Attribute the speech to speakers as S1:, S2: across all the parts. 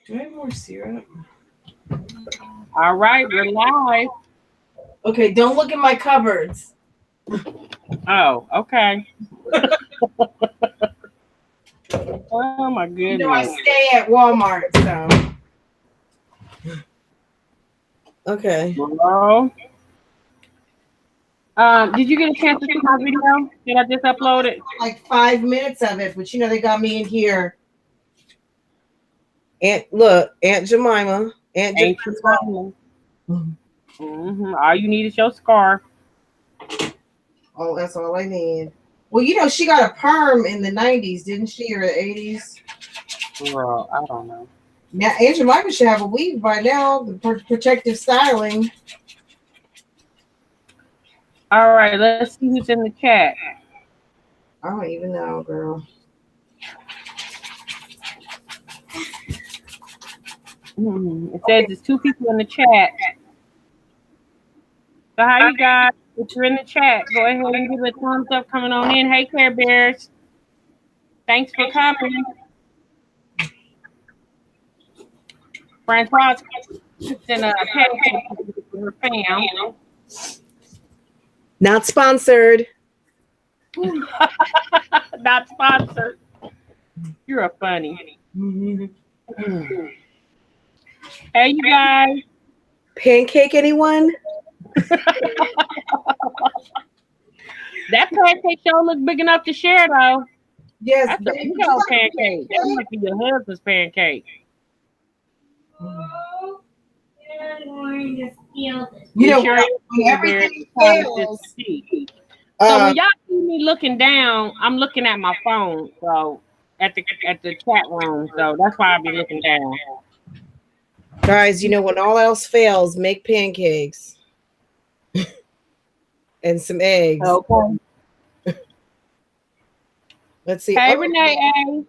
S1: Do I have more syrup?
S2: All right, we're live.
S1: Okay, don't look in my cupboards.
S2: Oh, okay. Oh my
S1: You know I
S2: goodness.
S1: stay at Walmart, so. Okay.
S2: Hello. Did you get a chance to see my video that I just uploaded?
S1: Like 5 minutes of it, but they got me in here. Aunt Jemima.
S2: Ain't you funny? All you need is your scarf.
S1: Oh, that's all I need. Well, she got a perm in the 90s, didn't she, or the 80s?
S2: Girl, I don't know.
S1: Now, Aunt Jemima should have a weave by now, the protective styling.
S2: All right, let's see who's in the chat.
S1: I don't even know, girl.
S2: It says there's 2 people in the chat. So how you guys? If you're in the chat, go ahead and give a thumbs up coming on in. Hey, Care Bears. Thanks for coming. Francois in a pancake for her fam.
S1: Not sponsored.
S2: Not sponsored. You're a funny. Hey, you guys.
S1: Pancake, anyone?
S2: That pancake show look big enough to share, though.
S1: Yes,
S2: that's a big old pancake. That might be your husband's pancake.
S1: Everything fails.
S2: So when y'all see me looking down, I'm looking at my phone. So at the chat room. So that's why I'll be looking down.
S1: Guys, when all else fails, make pancakes. And some eggs.
S2: Okay.
S1: Let's see.
S2: Hey, Renee.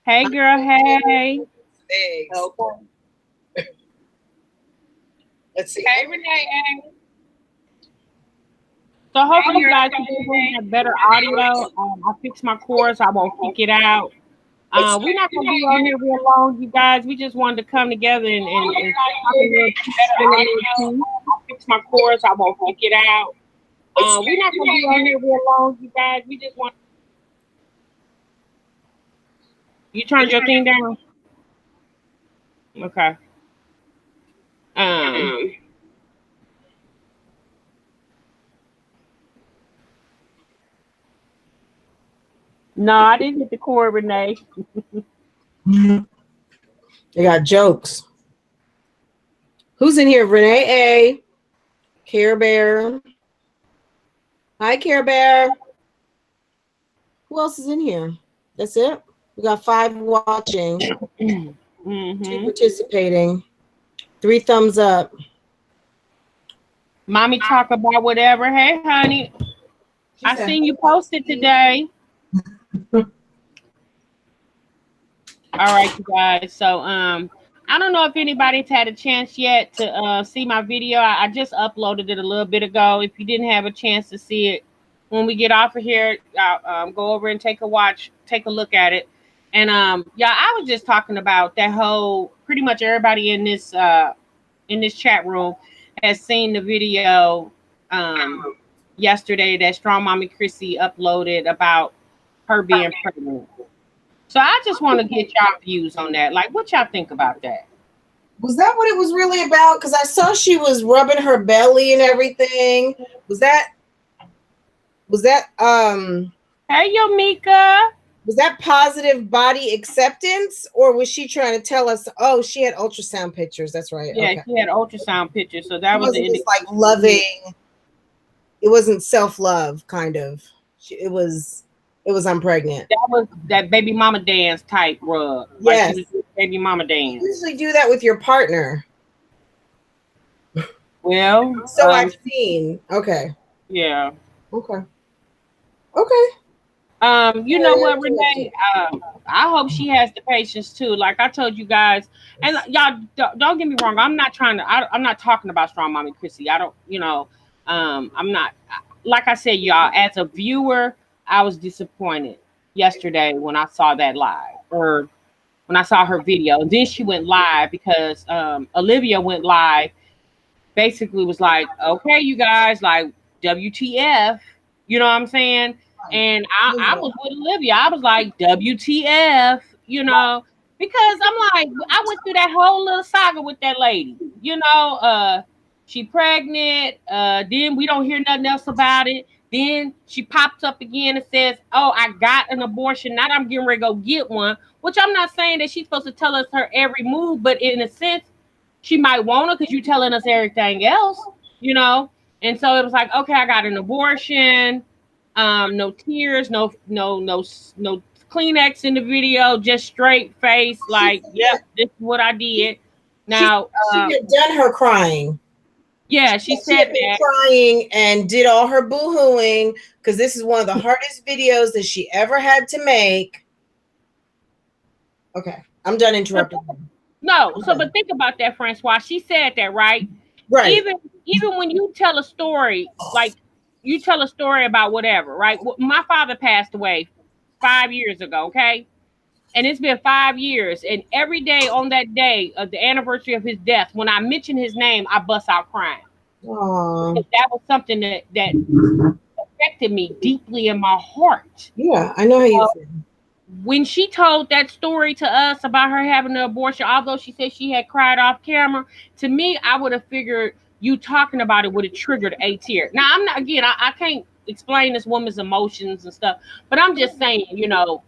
S2: Hey, girl. Hey.
S1: Eggs. Okay. Let's see.
S2: Hey, Renee. So hopefully you guys can have better audio. I fixed my cord so I won't kick it out. We're not gonna be on here real long, you guys. We just wanted to come together and I fixed my cord so I won't kick it out. We're not gonna be on here real long, you guys. We just want. You turned your thing down. Okay. No, I didn't hit the cord, Renee.
S1: They got jokes. Who's in here? Renee A. Care Bear. Hi, Care Bear. Who else is in here? That's it? We got 5 watching. 2 participating. 3 thumbs up.
S2: Mommy talk about whatever. Hey, honey. I seen you posted today. All right, you guys. So I don't know if anybody's had a chance yet to see my video. I just uploaded it a little bit ago. If you didn't have a chance to see it, when we get off of here, I'll go over and take a look at it. And yeah, I was just talking about that whole, pretty much everybody in this chat room has seen the video yesterday that Strong Mommy Chrissy uploaded about her being pregnant. So I just want to get y'all views on that. Like, what y'all think about that?
S1: Was that what it was really about? Because I saw she was rubbing her belly and everything. Was that
S2: Hey, Yomika.
S1: Was that positive body acceptance, or was she trying to tell us, oh, she had ultrasound pictures? That's right.
S2: Yeah,
S1: okay.
S2: She had ultrasound pictures. So that was
S1: just like loving. It wasn't self-love, kind of. It was I'm pregnant.
S2: That was that baby mama dance type rub.
S1: Yes.
S2: Like baby mama dance.
S1: You usually do that with your partner.
S2: Well,
S1: so I've seen. Okay.
S2: Yeah.
S1: Okay. Okay.
S2: You know what, Renee? I hope she has the patience too. Like I told you guys, and y'all don't get me wrong. I'm not talking about Strong Mommy Chrissy. I don't, I'm not. Like I said, y'all, as a viewer, I was disappointed yesterday when I saw that live, or when I saw her video. And then she went live because Olivia went live, basically was like, okay, you guys, like, WTF, you know what I'm saying? And I was with Olivia. I was like, WTF, you know, because I'm like, I went through that whole little saga with that lady, you know, she pregnant, then we don't hear nothing else about it. Then she pops up again and says, oh, I got an abortion. Now I'm getting ready to go get one, which I'm not saying that she's supposed to tell us her every move, but in a sense, she might want to because you're telling us everything else, you know? And so it was like, okay, I got an abortion, no tears, no Kleenex in the video, just straight face, like, yep, this is what I did. Now
S1: she had done her crying.
S2: Yeah, she said that
S1: crying and did all her boo-hooing because this is one of the hardest videos that she ever had to make. Okay, I'm done interrupting.
S2: No, so but think about that, Francois. She said that, right?
S1: Right.
S2: Even when you tell a story, like you tell a story about whatever, right? My father passed away 5 years ago, okay? And it's been 5 years, and every day on that day of the anniversary of his death, when I mention his name, I bust out crying. Because that was something that affected me deeply in my heart.
S1: Yeah, I know how you feel.
S2: When she told that story to us about her having an abortion, although she said she had cried off camera, to me, I would have figured you talking about it would have triggered a tear. Now, I'm not, again, I can't explain this woman's emotions and stuff, but I'm just saying, you know,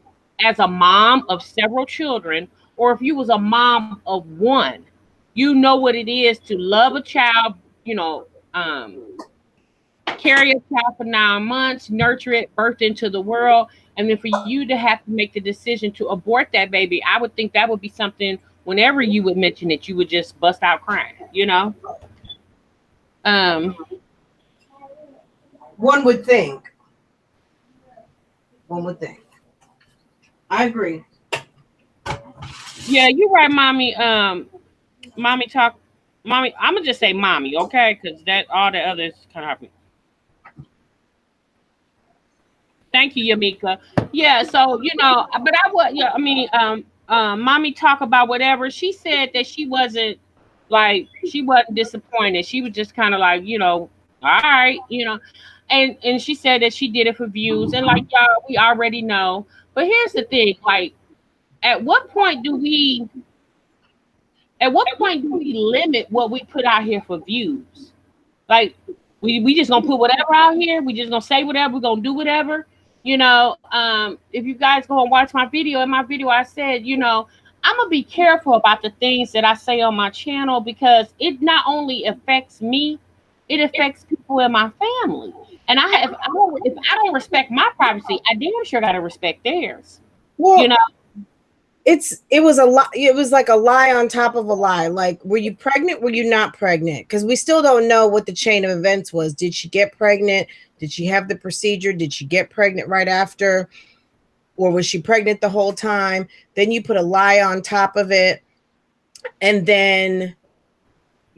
S2: as a mom of several children, or if you was a mom of one, you know what it is to love a child, you know, carry a child for 9 months, nurture it, birth into the world, and then for you to have to make the decision to abort that baby, I would think that would be something, whenever you would mention it, you would just bust out crying, you know?
S1: One would think. One would think. I agree.
S2: Yeah, you're right, mommy. Mommy talk, mommy. I'm gonna just say mommy, okay? Because that all the others kind of happen. Thank you, Yamika. Yeah, so you know, but I would, yeah, I mean, mommy talk about whatever. She said that she wasn't disappointed. She was just kind of like, you know, all right, you know, and she said that she did it for views, and like y'all, we already know. But here's the thing, like, at what point do we limit what we put out here for views? Like, we just gonna put whatever out here. We just gonna say whatever. We're gonna do whatever. You know, if you guys go and watch my video, in my video, I said, you know, I'm gonna be careful about the things that I say on my channel because it not only affects me, it affects people in my family. And if I don't respect my privacy, I damn sure gotta respect theirs.
S1: Well,
S2: you know,
S1: it was a lie. It was like a lie on top of a lie. Like, were you pregnant? Were you not pregnant? Because we still don't know what the chain of events was. Did she get pregnant? Did she have the procedure? Did she get pregnant right after? Or was she pregnant the whole time? Then you put a lie on top of it. And then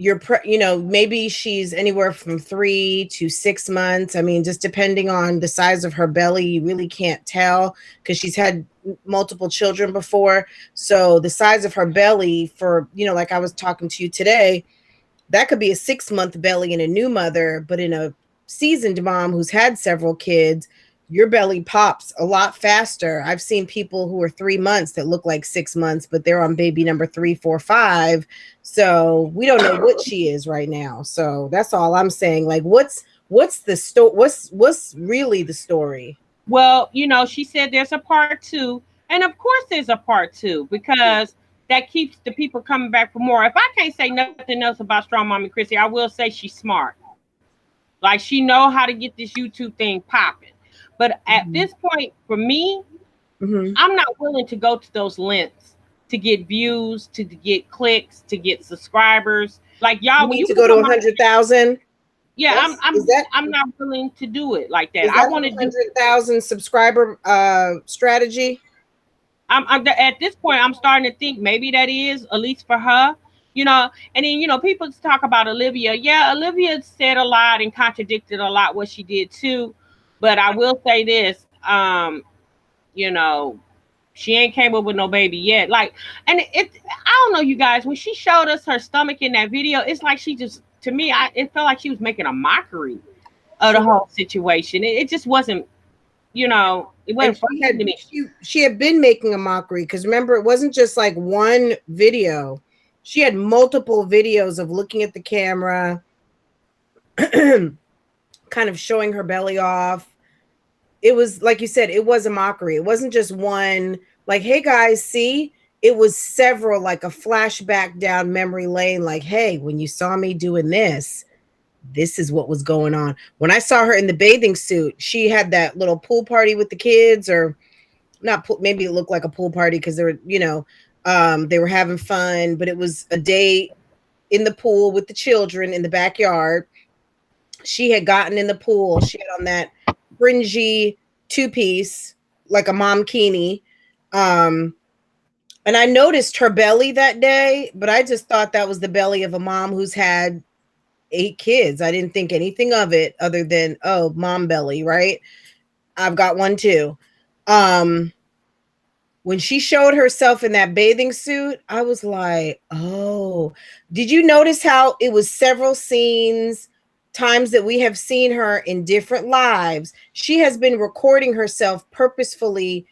S1: you know, maybe she's anywhere from 3 to 6 months. I mean, just depending on the size of her belly, you really can't tell because she's had multiple children before. So the size of her belly for, you know, like I was talking to you today, that could be a 6-month belly in a new mother, but in a seasoned mom who's had several kids, your belly pops a lot faster. I've seen people who are 3 months that look like 6 months, but they're on baby number 3, 4, 5. So we don't know what she is right now. So that's all I'm saying. Like, what's the story? What's really the story?
S2: Well, you know, she said there's a part 2, and of course there's a part 2 because that keeps the people coming back for more. If I can't say nothing else about Strong Mommy Chrissy, I will say she's smart. Like, she know how to get this YouTube thing popping. But at this point, for me, I'm not willing to go to those lengths to get views, to get clicks, to get subscribers. Like, y'all,
S1: when you to go to 100,000.
S2: Yeah, I'm not willing to do it like that. I want to do
S1: 100,000 subscriber strategy.
S2: I'm at this point, I'm starting to think maybe that is, at least for her, you know. And then, you know, people talk about Olivia. Yeah, Olivia said a lot and contradicted a lot what she did too. But I will say this, you know, she ain't came up with no baby yet. Like, and I don't know, you guys, when she showed us her stomach in that video, it's like she just, to me, it felt like she was making a mockery of the whole situation. It just wasn't, you know, it wasn't funny to me.
S1: She had been making a mockery, because remember, it wasn't just like one video. She had multiple videos of looking at the camera, kind of showing her belly off. It was, like you said, it was a mockery. It wasn't just one, like, hey guys, see? It was several, like a flashback down memory lane, like, hey, when you saw me doing this, this is what was going on. When I saw her in the bathing suit, she had that little pool party with the kids, or not, maybe it looked like a pool party because they were, you know, they were having fun, but it was a day in the pool with the children in the backyard. She had gotten in the pool. She had on that fringy two-piece, like a momkini. And I noticed her belly that day, but I just thought that was the belly of a mom who's had 8 kids. I didn't think anything of it other than, oh, mom belly, right? I've got one too. When she showed herself in that bathing suit, I was like, oh, did you notice how it was several scenes, times that we have seen her in different lives? She has been recording herself purposefully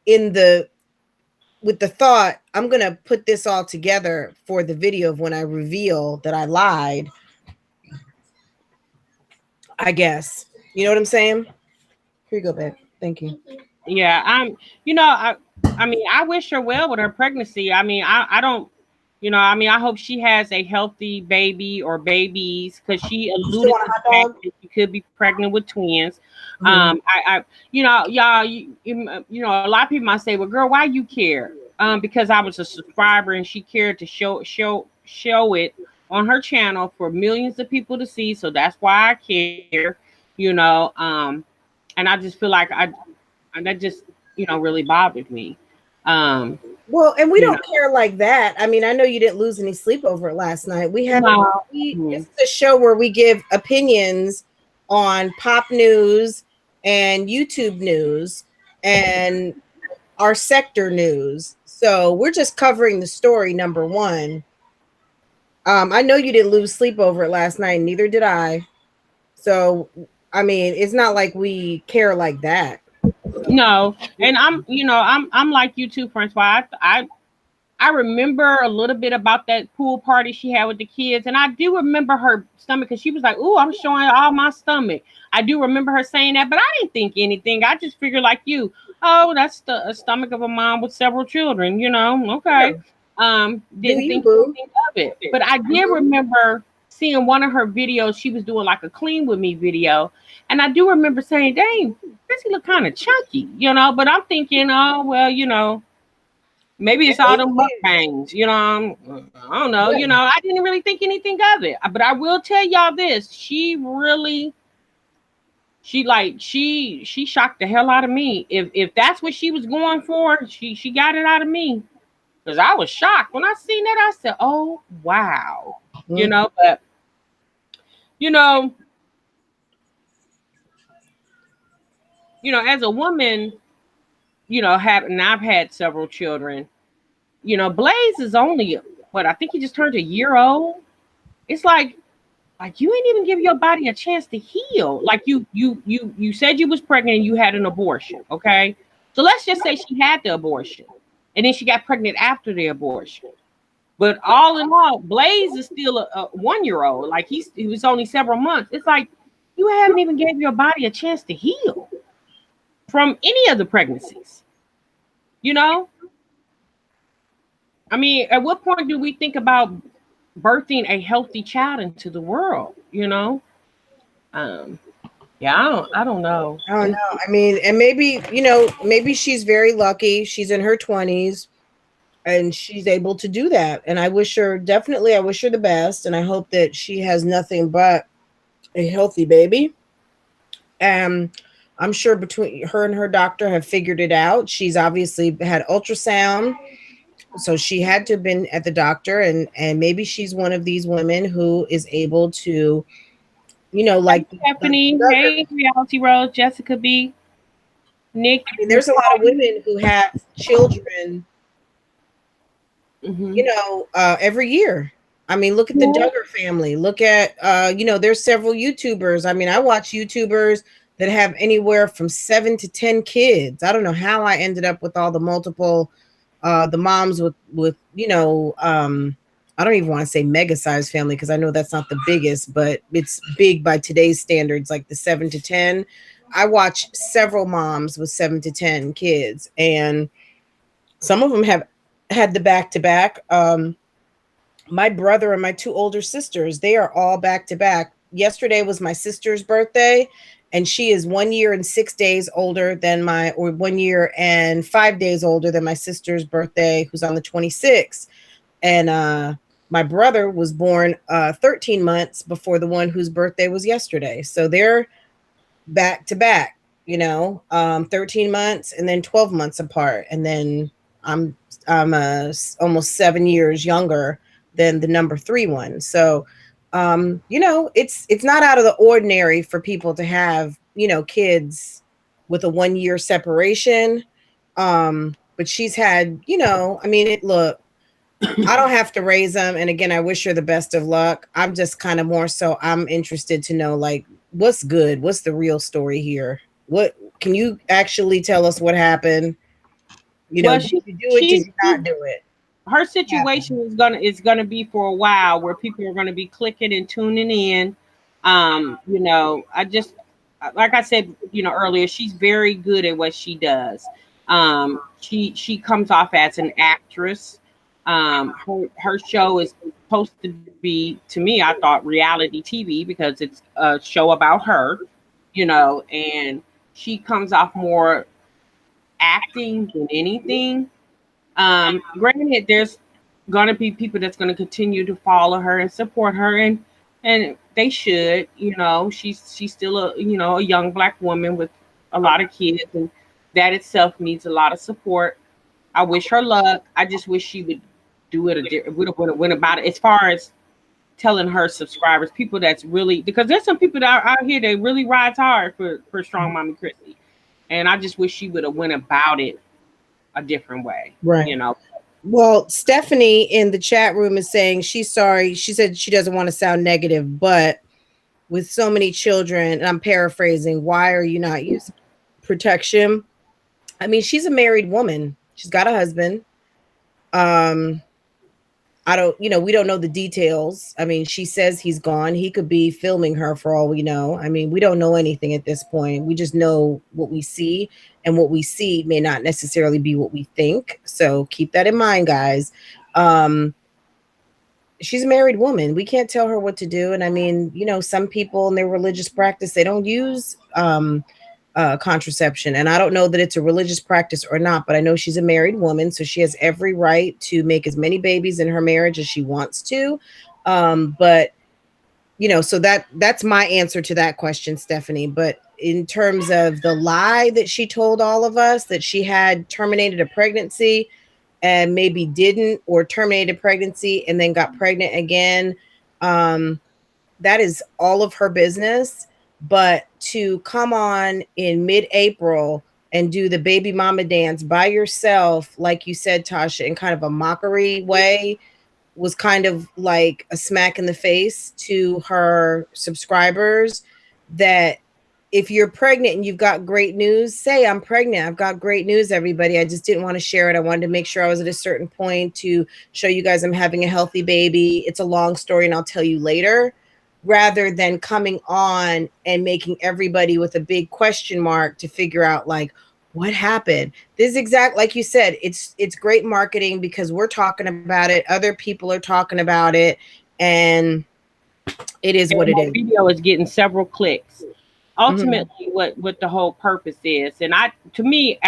S1: with the thought, I'm going to put this all together for the video of when I reveal that I lied. I guess. You know what I'm saying? Here you go, babe. Thank you.
S2: Yeah, you know, I mean, I wish her well with her pregnancy. I mean, I don't, you know, I mean, I hope she has a healthy baby or babies, because she alluded to the fact that she could be pregnant with twins. I you know, y'all, you know, a lot of people might say, well, girl, why you care? Because I was a subscriber and she cared to show it on her channel for millions of people to see. So that's why I care, you know. And I just feel like that just, you know, really bothered me.
S1: Well, and we don't care like that. I mean, I know you didn't lose any sleep over it last night. We have it's a show where we give opinions on pop news and YouTube news and our sector news. So we're just covering the story, number one. I know you didn't lose sleep over it last night, neither did I. So, I mean, it's not like we care like that.
S2: No, and I'm, you know, I'm like you too, Francois. I remember a little bit about that pool party she had with the kids, and I do remember her stomach, because she was like, "Ooh, I'm showing all my stomach." I do remember her saying that, but I didn't think anything. I just figured like you, oh, that's the stomach of a mom with several children, you know? Okay, didn't think anything of it, but I did remember seeing one of her videos. She was doing like a clean with me video, and I do remember saying, "Dang, does he look kind of chunky?" You know, but I'm thinking, oh well, you know. Maybe it's all them mukbangs, you know. I don't know, you know. I didn't really think anything of it, but I will tell y'all this: she shocked the hell out of me. If that's what she was going for, she got it out of me, because I was shocked when I seen that. I said, "Oh wow," you know. But you know, as a woman, you know, I've had several children. You know, Blaze is only what, I think he just turned a year old. It's like you ain't even give your body a chance to heal. Like you said you was pregnant and you had an abortion. Okay, so let's just say she had the abortion and then she got pregnant after the abortion. But all in all, Blaze is still a 1-year-old. Like he was only several months. It's like you haven't even gave your body a chance to heal from any of the pregnancies. You know. I mean, at what point do we think about birthing a healthy child into the world? You know, yeah, I don't know.
S1: I don't know. I mean, and maybe, you know, maybe she's very lucky. She's in her 20s and she's able to do that. And I wish her the best. And I hope that she has nothing but a healthy baby. I'm sure between her and her doctor have figured it out. She's obviously had ultrasound. So she had to have been at the doctor, and maybe she's one of these women who is able to, you know, like
S2: Stephanie, hey, Reality Rose, Jessica B. Nick,
S1: I mean, there's a lot of women who have children,
S2: mm-hmm.
S1: you know, every year. I mean, look at the Duggar family. Look at, you know, there's several YouTubers. I mean, I watch YouTubers that have anywhere from 7 to 10 kids. I don't know how I ended up with all the multiple, the moms with, you know, I don't even want to say mega size family because I know that's not the biggest, but it's big by today's standards, like the 7 to 10. I watch several moms with 7 to 10 kids, and some of them have had the back to back. My brother and my two older sisters, they are all back to back. Yesterday was my sister's birthday, and she is 1 year and 6 days older than my, or 1 year and 5 days older than my sister's birthday, who's on the 26th. And my brother was born 13 months before the one whose birthday was yesterday. So they're back to back, you know, 13 months and then 12 months apart. And then I'm almost 7 years younger than the number 3 one. So, you know, it's not out of the ordinary for people to have, you know, kids with a 1 year separation. But she's had, you know, I mean, look, I don't have to raise them. And again, I wish her the best of luck. I'm just kind of more so I'm interested to know, like, what's good? What's the real story here? What can you actually tell us what happened? You know,
S2: Well,
S1: did you do it? Did you not do it?
S2: Her situation is gonna be for a while where people are gonna be clicking and tuning in. You know, I just like I said, you know, earlier, she's very good at what she does. She comes off as an actress. Her show is supposed to be, to me, I thought, reality TV because it's a show about her, you know, and she comes off more acting than anything. Granted, there's gonna be people that's gonna continue to follow her and support her, and they should. You know, she's still a, you know, a young black woman with a lot of kids, and that itself needs a lot of support. I wish her luck. I just wish she would do it went about it as far as telling her subscribers, people that's really, because there's some people that are out here that really rides hard for Strong Mommy Chrissy, and I just wish she would have went about it a different way.
S1: Right.
S2: You know.
S1: Well, Stephanie in the chat room is saying she's sorry. She said she doesn't want to sound negative, but with so many children, and I'm paraphrasing, why are you not using protection? I mean, she's a married woman. She's got a husband. I don't, you know, we don't know the details. I mean, she says he's gone. He could be filming her for all we know. I mean, we don't know anything at this point. We just know what we see, and what we see may not necessarily be what we think. So keep that in mind, guys. She's a married woman. We can't tell her what to do. And I mean, you know, some people in their religious practice, they don't use contraception. And I don't know that it's a religious practice or not, but I know she's a married woman, so she has every right to make as many babies in her marriage as she wants to. But you know, so that's my answer to that question, Stephanie. But in terms of the lie that she told all of us, that she had terminated a pregnancy and maybe didn't, or terminated pregnancy and then got pregnant again, that is all of her business. But to come on in mid-April and do the baby mama dance by yourself, like you said, Tasha, in kind of a mockery way, was kind of like a smack in the face to her subscribers. That if you're pregnant and you've got great news, say, I'm pregnant. I've got great news, everybody. I just didn't want to share it. I wanted to make sure I was at a certain point to show you guys I'm having a healthy baby. It's a long story and I'll tell you later, rather than coming on and making everybody with a big question mark to figure out, like, what happened. This is exact, like you said, it's great marketing because we're talking about it, other people are talking about it, and it is what it is.
S2: Video is getting several clicks. Ultimately, what the whole purpose is, and I don't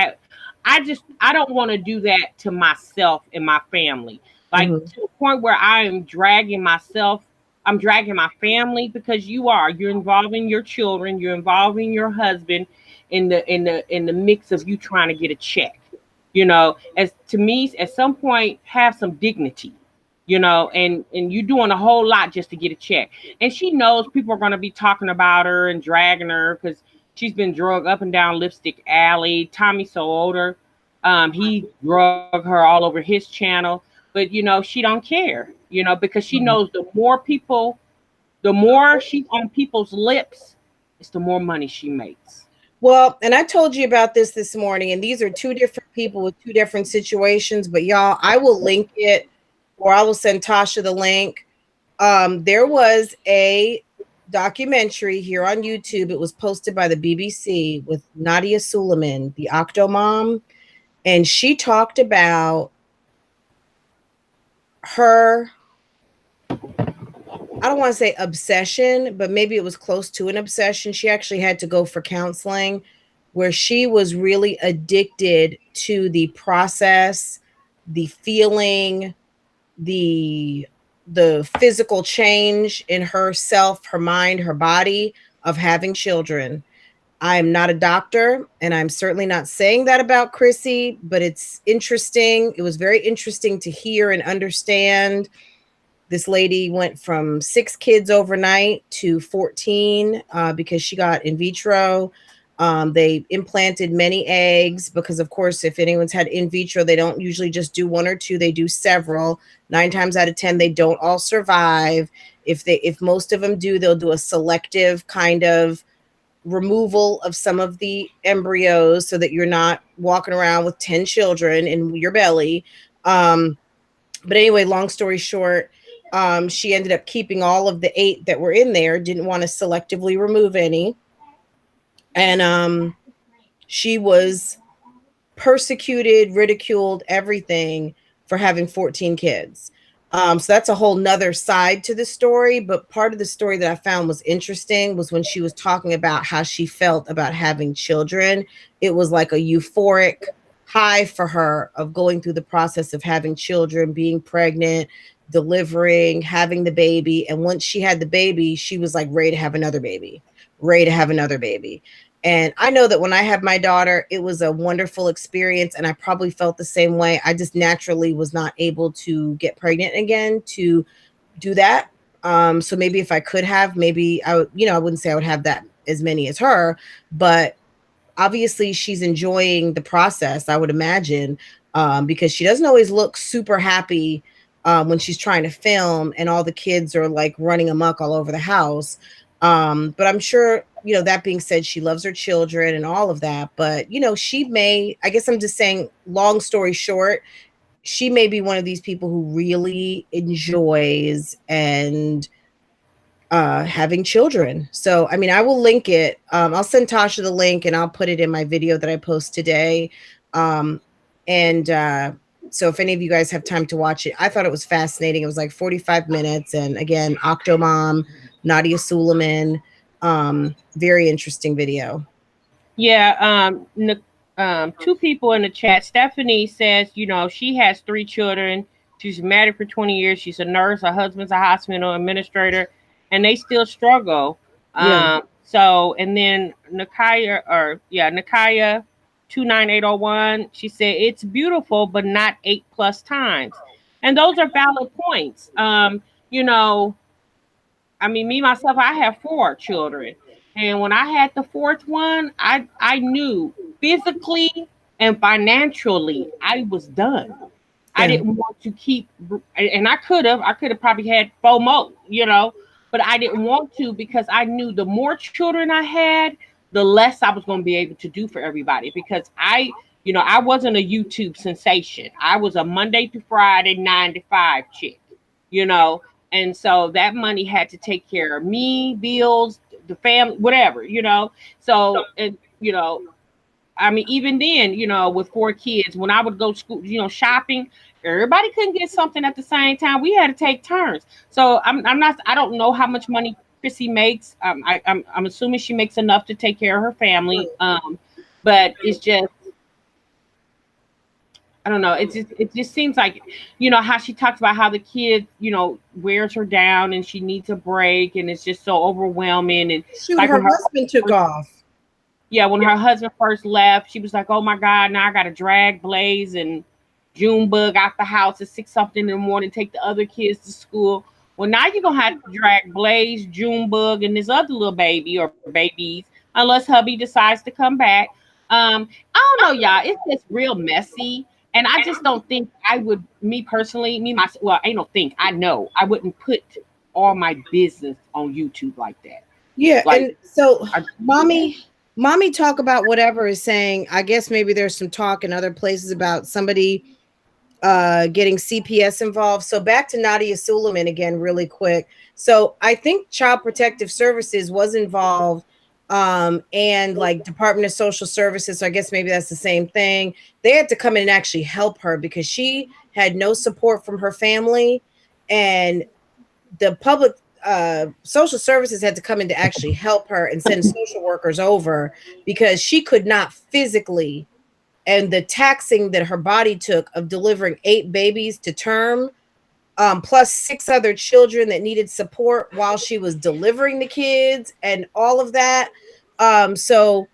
S2: want to do that to myself and my family, like to the point where I am dragging myself. I'm dragging my family, because you're involving your children, you're involving your husband in the mix of you trying to get a check. You know, as to me, at some point, have some dignity. You know, and you're doing a whole lot just to get a check. And she knows people are going to be talking about her and dragging her because, She's been drugged up and down Lipstick Alley. Tommy Soter, he drug her all over his channel. But she don't care, because she knows the more people, the more she's on people's lips, it's the more money she makes.
S1: Well, and I told you about this morning, and these are two different people with two different situations. But y'all, I will link it, or I will send Tasha the link. There was a documentary here on YouTube. It was posted by the BBC with Nadia Suleiman, the Octomom, and she talked about her, I don't want to say obsession, but maybe it was close to an obsession. She actually had to go for counseling, where she was really addicted to the process, the feeling, the physical change in herself, her mind, her body of having children. I'm not a doctor, and I'm certainly not saying that about Chrissy, but it's interesting. It was very interesting to hear and understand. This lady went from 6 kids overnight to 14 because she got in vitro. They implanted many eggs because, of course, if anyone's had in vitro, they don't usually just do 1 or 2, they do several. 9 times out of 10, they don't all survive. If most of them do, they'll do a selective kind of removal of some of the embryos so that you're not walking around with 10 children in your belly. But anyway, long story short, she ended up keeping all of the 8 that were in there, didn't want to selectively remove any. And she was persecuted, ridiculed, everything for having 14 kids. So that's a whole nother side to the story. But part of the story that I found was interesting was when she was talking about how she felt about having children. It was like a euphoric high for her of going through the process of having children, being pregnant, delivering, having the baby. And once she had the baby, she was like ready to have another baby, ready to have another baby. And I know that when I had my daughter, it was a wonderful experience. And I probably felt the same way. I just naturally was not able to get pregnant again to do that. So maybe if I could have, maybe I would, I wouldn't say I would have that as many as her, but obviously she's enjoying the process, I would imagine, because she doesn't always look super happy when she's trying to film and all the kids are like running amok all over the house. But I'm sure, that being said, she loves her children and all of that. But, she may, I guess I'm just saying, long story short, she may be one of these people who really enjoys and having children. So, I mean, I will link it. I'll send Tasha the link and I'll put it in my video that I post today. So if any of you guys have time to watch it, I thought it was fascinating. It was like 45 minutes. And again, Octomom, Nadia Suleiman, very interesting video.
S2: Yeah. 2 people in the chat. Stephanie says, she has 3 children. She's married for 20 years. She's a nurse. Her husband's a hospital administrator, and they still struggle. Yeah. And then Nakaya 29801, she said, it's beautiful, but not 8+ times. And those are valid points. I mean, me, myself, I have 4 children. And when I had the 4th one, I knew physically and financially I was done. Yeah. I didn't want to keep, and I could have probably had 4 more, but I didn't want to because I knew the more children I had, the less I was going to be able to do for everybody because I wasn't a YouTube sensation. I was a Monday through Friday, 9 to 5 chick, And so that money had to take care of me, bills, the family, whatever, So, and, I mean, even then, with 4 kids, when I would go to school, shopping, everybody couldn't get something at the same time. We had to take turns. So I don't know how much money Chrissy makes. I'm assuming she makes enough to take care of her family. But it's just, I don't know. It just seems like, how she talks about how the kid, wears her down and she needs a break and it's just so overwhelming. And
S1: shoot, like her husband took off.
S2: Yeah, when her husband first left, she was like, oh my God, now I got to drag Blaze and Junebug out the house at 6-something in the morning, take the other kids to school. Well, now you're going to have to drag Blaze, Junebug, and this other little baby or babies unless hubby decides to come back. I don't know, y'all. It's just real messy. And I just don't think I would, me personally, well, I don't think, I know I wouldn't put all my business on YouTube like that.
S1: Yeah,
S2: Like,
S1: and so mommy talk about whatever is saying. I guess maybe there's some talk in other places about somebody getting CPS involved. So back to Nadia Suleiman again, really quick. So I think Child Protective Services was involved, and like Department of Social Services. So I guess maybe that's the same thing. They had to come in and actually help her because she had no support from her family, and the public social services had to come in to actually help her and send social workers over because she could not physically, and the taxing that her body took of delivering 8 babies to term, plus 6 other children that needed support while she was delivering the kids and all of that. So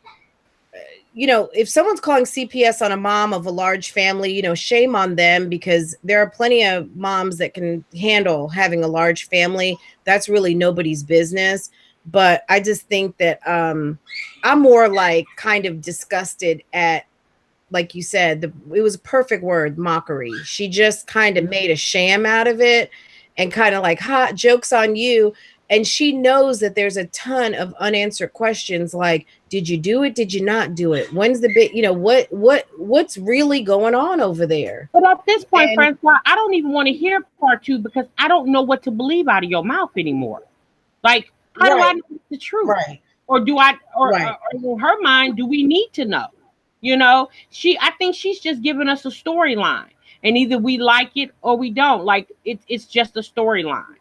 S1: you know, if someone's calling CPS on a mom of a large family, you know, shame on them, because there are plenty of moms that can handle having a large family. That's really nobody's business. But I just think that I'm more like kind of disgusted at, like you said, it was a perfect word, mockery. She just kind of made a sham out of it and kind of like, ha, joke's on you. And she knows that there's a ton of unanswered questions like, did you do it? Did you not do it? When's the bit, you know, what's really going on over there?
S2: but at this point,
S1: And
S2: Francois, I don't even want to hear part 2 because I don't know what to believe out of your mouth anymore. Like, how do I know the truth?
S1: right,
S2: Or do I, or
S1: right.
S2: in her mind, do we need to know? You know, I think she's just giving us a storyline, and either we like it or we don't. Like, it's just a storyline.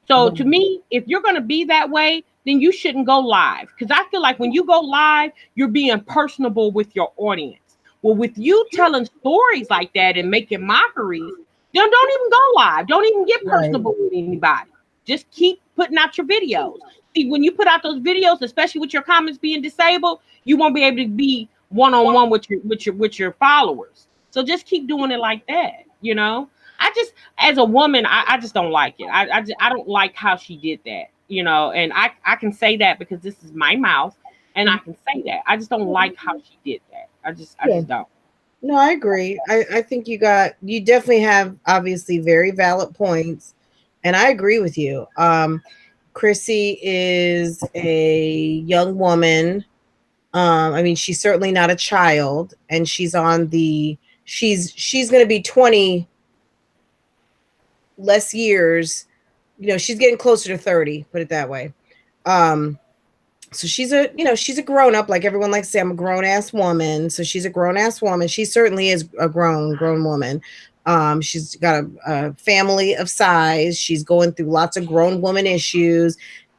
S2: So to me, if you're going to be that way, then you shouldn't go live. Because I feel like when you go live, you're being personable with your audience. Well, with you telling stories like that and making mockeries, then don't even go live. Don't even get personable with anybody. Just keep putting out your videos. See, when you put out those videos, especially with your comments being disabled, you won't be able to be one-on-one with your followers. So just keep doing it like that, you know. I just, as a woman, I just don't like it. I don't like how she did that, you know. And I can say that because this is my mouth, and I can say that. I just don't like how she did that. I just don't.
S1: No, I agree. I think you definitely have obviously very valid points, and I agree with you. Chrissy is a young woman. I mean, she's certainly not a child, and she's going to be 20 less years. You know, she's getting closer to 30, put it that way. So she's a grown up, like everyone likes to say, I'm a grown ass woman. So she's a grown ass woman. She certainly is a grown woman. She's got a family of size. She's going through lots of grown woman issues.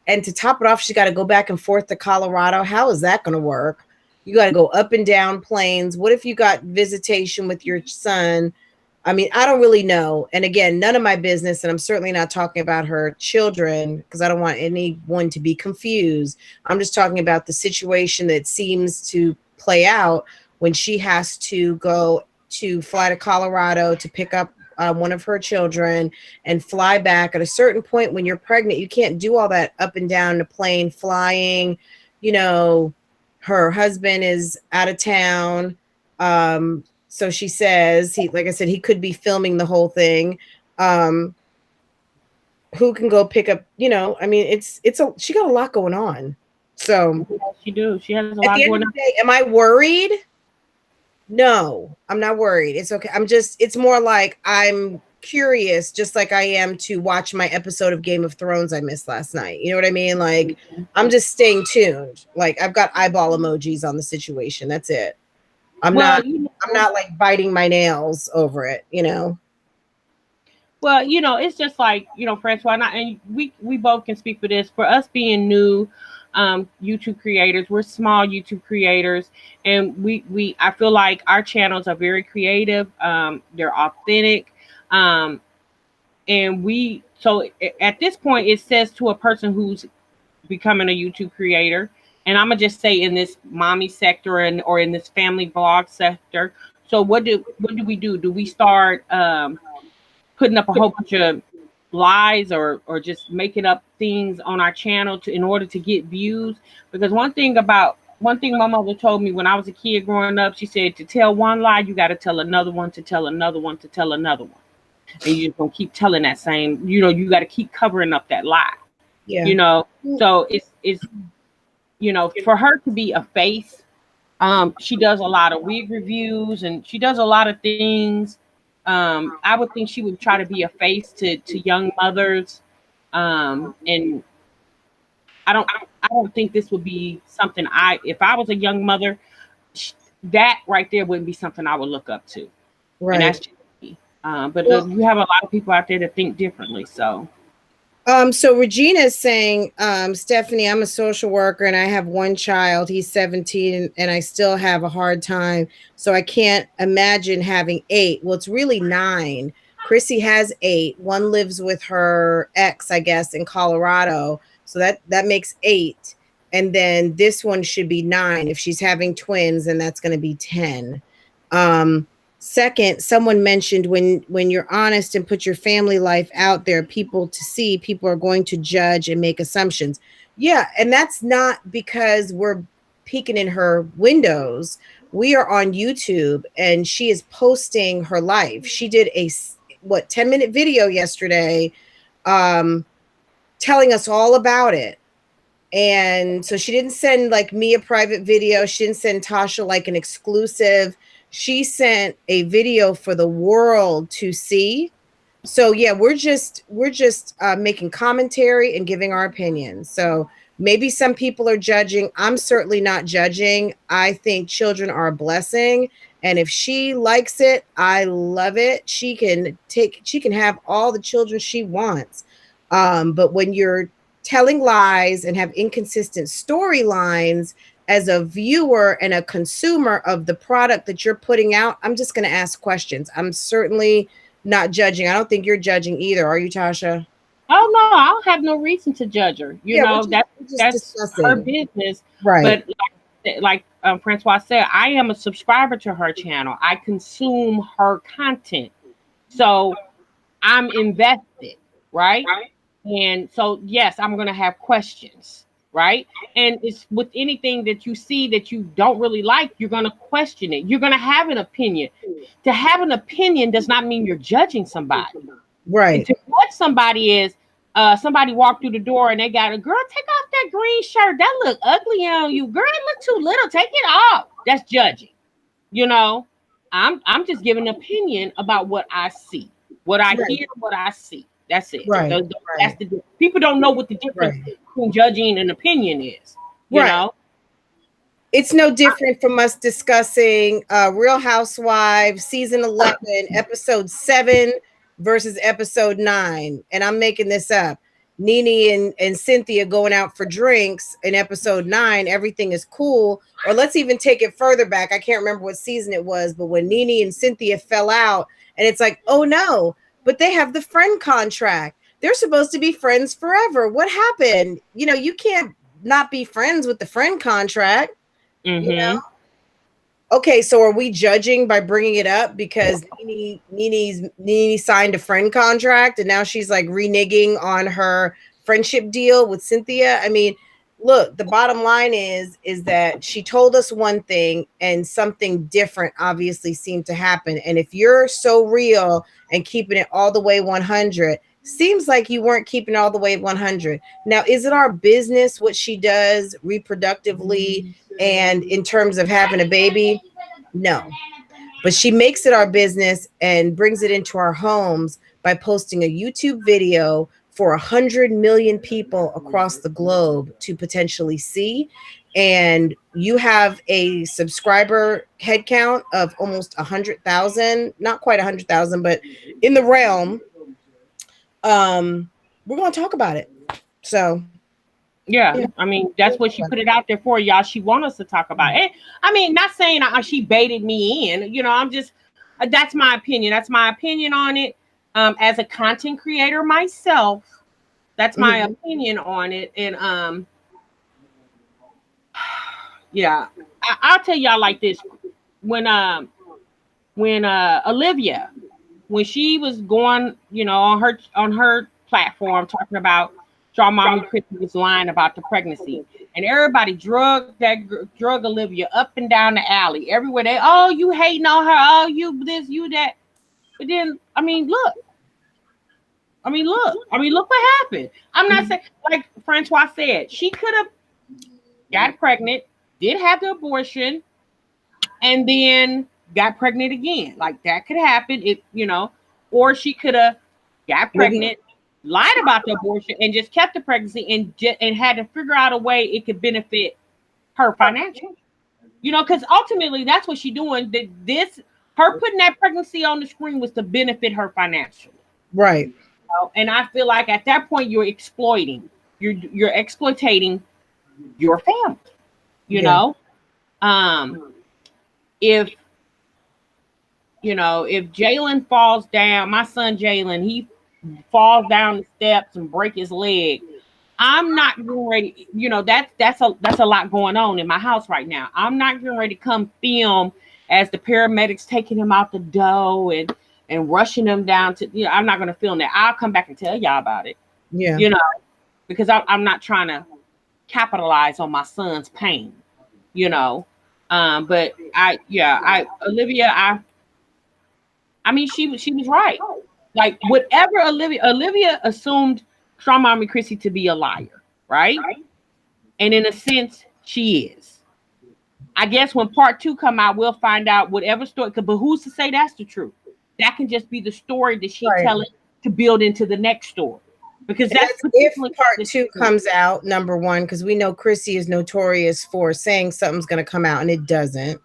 S1: And to top it off, she's got to go back and forth to Colorado. How is that going to work? You got to go up and down planes. What if you got visitation with your son? I mean, I don't really know. And again, none of my business. And I'm certainly not talking about her children because I don't want anyone to be confused. I'm just talking about the situation that seems to play out when she has to fly to Colorado to pick up one of her children and fly back. At a certain point when you're pregnant, you can't do all that up and down the plane flying. You know, her husband is out of town. So she says, like I said, he could be filming the whole thing. Who can go pick up, you know, I mean, she got a lot going on. So
S2: she has a lot going on.
S1: Am I worried? No, I'm not worried. It's okay. It's more like I'm curious, just like I am to watch my episode of Game of Thrones I missed last night. You know what I mean? Like, I'm just staying tuned. Like, I've got eyeball emojis on the situation. That's it. I'm not like biting my nails over it, you know.
S2: Well, you know, it's just like, you know, Francois, and we both can speak for this. For us being new YouTube creators, we're small YouTube creators, and I feel like our channels are very creative. They're authentic, and so at this point, it says to a person who's becoming a YouTube creator, and I'm gonna just say in this mommy sector or in this family vlog sector. So what do we do? Do we start putting up a whole bunch of lies or just making up things on our channel in order to get views? Because one thing about one thing my mother told me when I was a kid growing up, she said to tell one lie, you got to tell another one, to tell another one, to tell another one. And you're going to keep telling that same, you got to keep covering up that lie.
S1: Yeah.
S2: So it's for her to be a face, she does a lot of wig reviews and she does a lot of things. I would think she would try to be a face to young mothers. And I don't think this would be something if I was a young mother, that right there wouldn't be something I would look up to.
S1: Right.
S2: And that's just me. But you have a lot of people out there that think differently. So
S1: Regina is saying, Stephanie, I'm a social worker and I have one child. He's 17 and I still have a hard time. So I can't imagine having 8. Well, it's really 9. Chrissy has 8. One lives with her ex, I guess, in Colorado. So that makes 8. And then this one should be 9. If she's having twins, then that's going to be 10. Second, someone mentioned when you're honest and put your family life out there, people to see, people are going to judge and make assumptions. Yeah, and that's not because we're peeking in her windows. We are on YouTube and she is posting her life. She did a 10-minute video yesterday telling us all about it. And so she didn't send like me a private video. She didn't send Tasha like an exclusive. She sent a video for the world to see. So yeah, we're just making commentary and giving our opinions. So maybe some people are judging. I'm certainly not judging. I think children are a blessing. And if she likes it, I love it. She can have all the children she wants. But when you're telling lies and have inconsistent storylines, as a viewer and a consumer of the product that you're putting out, I'm just going to ask questions. I'm certainly not judging. I don't think you're judging either. Are you, Tasha?
S2: Oh, no, I don't have no reason to judge her. That's her business.
S1: Right.
S2: But like Francois said, I am a subscriber to her channel. I consume her content. So I'm invested, right? And so, yes, I'm going to have questions. Right. And it's with anything that you see that you don't really like, you're going to question it. You're going to have an opinion. To have an opinion does not mean you're judging somebody.
S1: Right.
S2: And to judge somebody is somebody walked through the door and they got a girl, take off that green shirt. That look ugly on you. Girl, it look too little. Take it off. That's judging. I'm just giving an opinion about what I see, what I hear, what I see. That's it.
S1: Right.
S2: That's the people don't know what the difference between judging and opinion is. You know,
S1: it's no different from us discussing Real Housewives season 11, episode 7 versus episode 9. And I'm making this up. Nene and Cynthia going out for drinks in episode 9. Everything is cool. Or let's even take it further back. I can't remember what season it was, but when Nene and Cynthia fell out, and it's like, oh no. But they have the friend contract. They're supposed to be friends forever. What happened? You can't not be friends with the friend contract.
S2: Mm-hmm.
S1: Okay, so are we judging by bringing it up because Nene signed a friend contract and now she's like reneging on her friendship deal with Cynthia? I mean, look, the bottom line is that she told us one thing and something different obviously seemed to happen. And if you're so real and keeping it all the way 100, seems like you weren't keeping it all the way 100. Now, is it our business what she does reproductively and in terms of having a baby? No. But she makes it our business and brings it into our homes by posting a YouTube video for 100 million people across the globe to potentially see. And you have a subscriber head count of almost 100,000, not quite 100,000, but in the realm. We're going to talk about it. So,
S2: yeah, I mean, that's what she put it out there for, y'all. She wants us to talk about it. I mean, not saying she baited me in, I'm just, that's my opinion. That's my opinion on it. As a content creator myself, that's my opinion on it. And yeah, I'll tell y'all like this. When Olivia, when she was going, on her platform talking about Draw Mommy Chrissy was lying about the pregnancy, and everybody drug Olivia up and down the alley everywhere. They, oh, you hating on her, oh, you this, you that. But then, I mean, look what happened. I'm not saying, like Francois said, she could have got pregnant, did have the abortion, and then got pregnant again. Like that could happen, if or she could have got pregnant, lied about the abortion, and just kept the pregnancy and had to figure out a way it could benefit her financially. Because ultimately that's what she's doing. Her putting that pregnancy on the screen was to benefit her financially.
S1: Right.
S2: And I feel like at that point you're exploiting. You're exploitating your family. If Jalen falls down, my son Jalen, he falls down the steps and break his leg, I'm not getting ready. That's a lot going on in my house right now. I'm not getting ready to come film as the paramedics taking him out the door and rushing him down to. I'm not going to film that. I'll come back and tell y'all about it.
S1: Yeah.
S2: Because I'm not trying to capitalize on my son's pain. But Olivia, I mean, she was right. Like whatever Olivia assumed Strong Mommy Chrissy to be a liar, right? And in a sense, she is. I guess when part 2 come out, we'll find out whatever story. But who's to say that's the truth? That can just be the story that she's telling to build into the next story. Because that's
S1: if part 2 comes out, number one, because we know Chrissy is notorious for saying something's going to come out and it doesn't.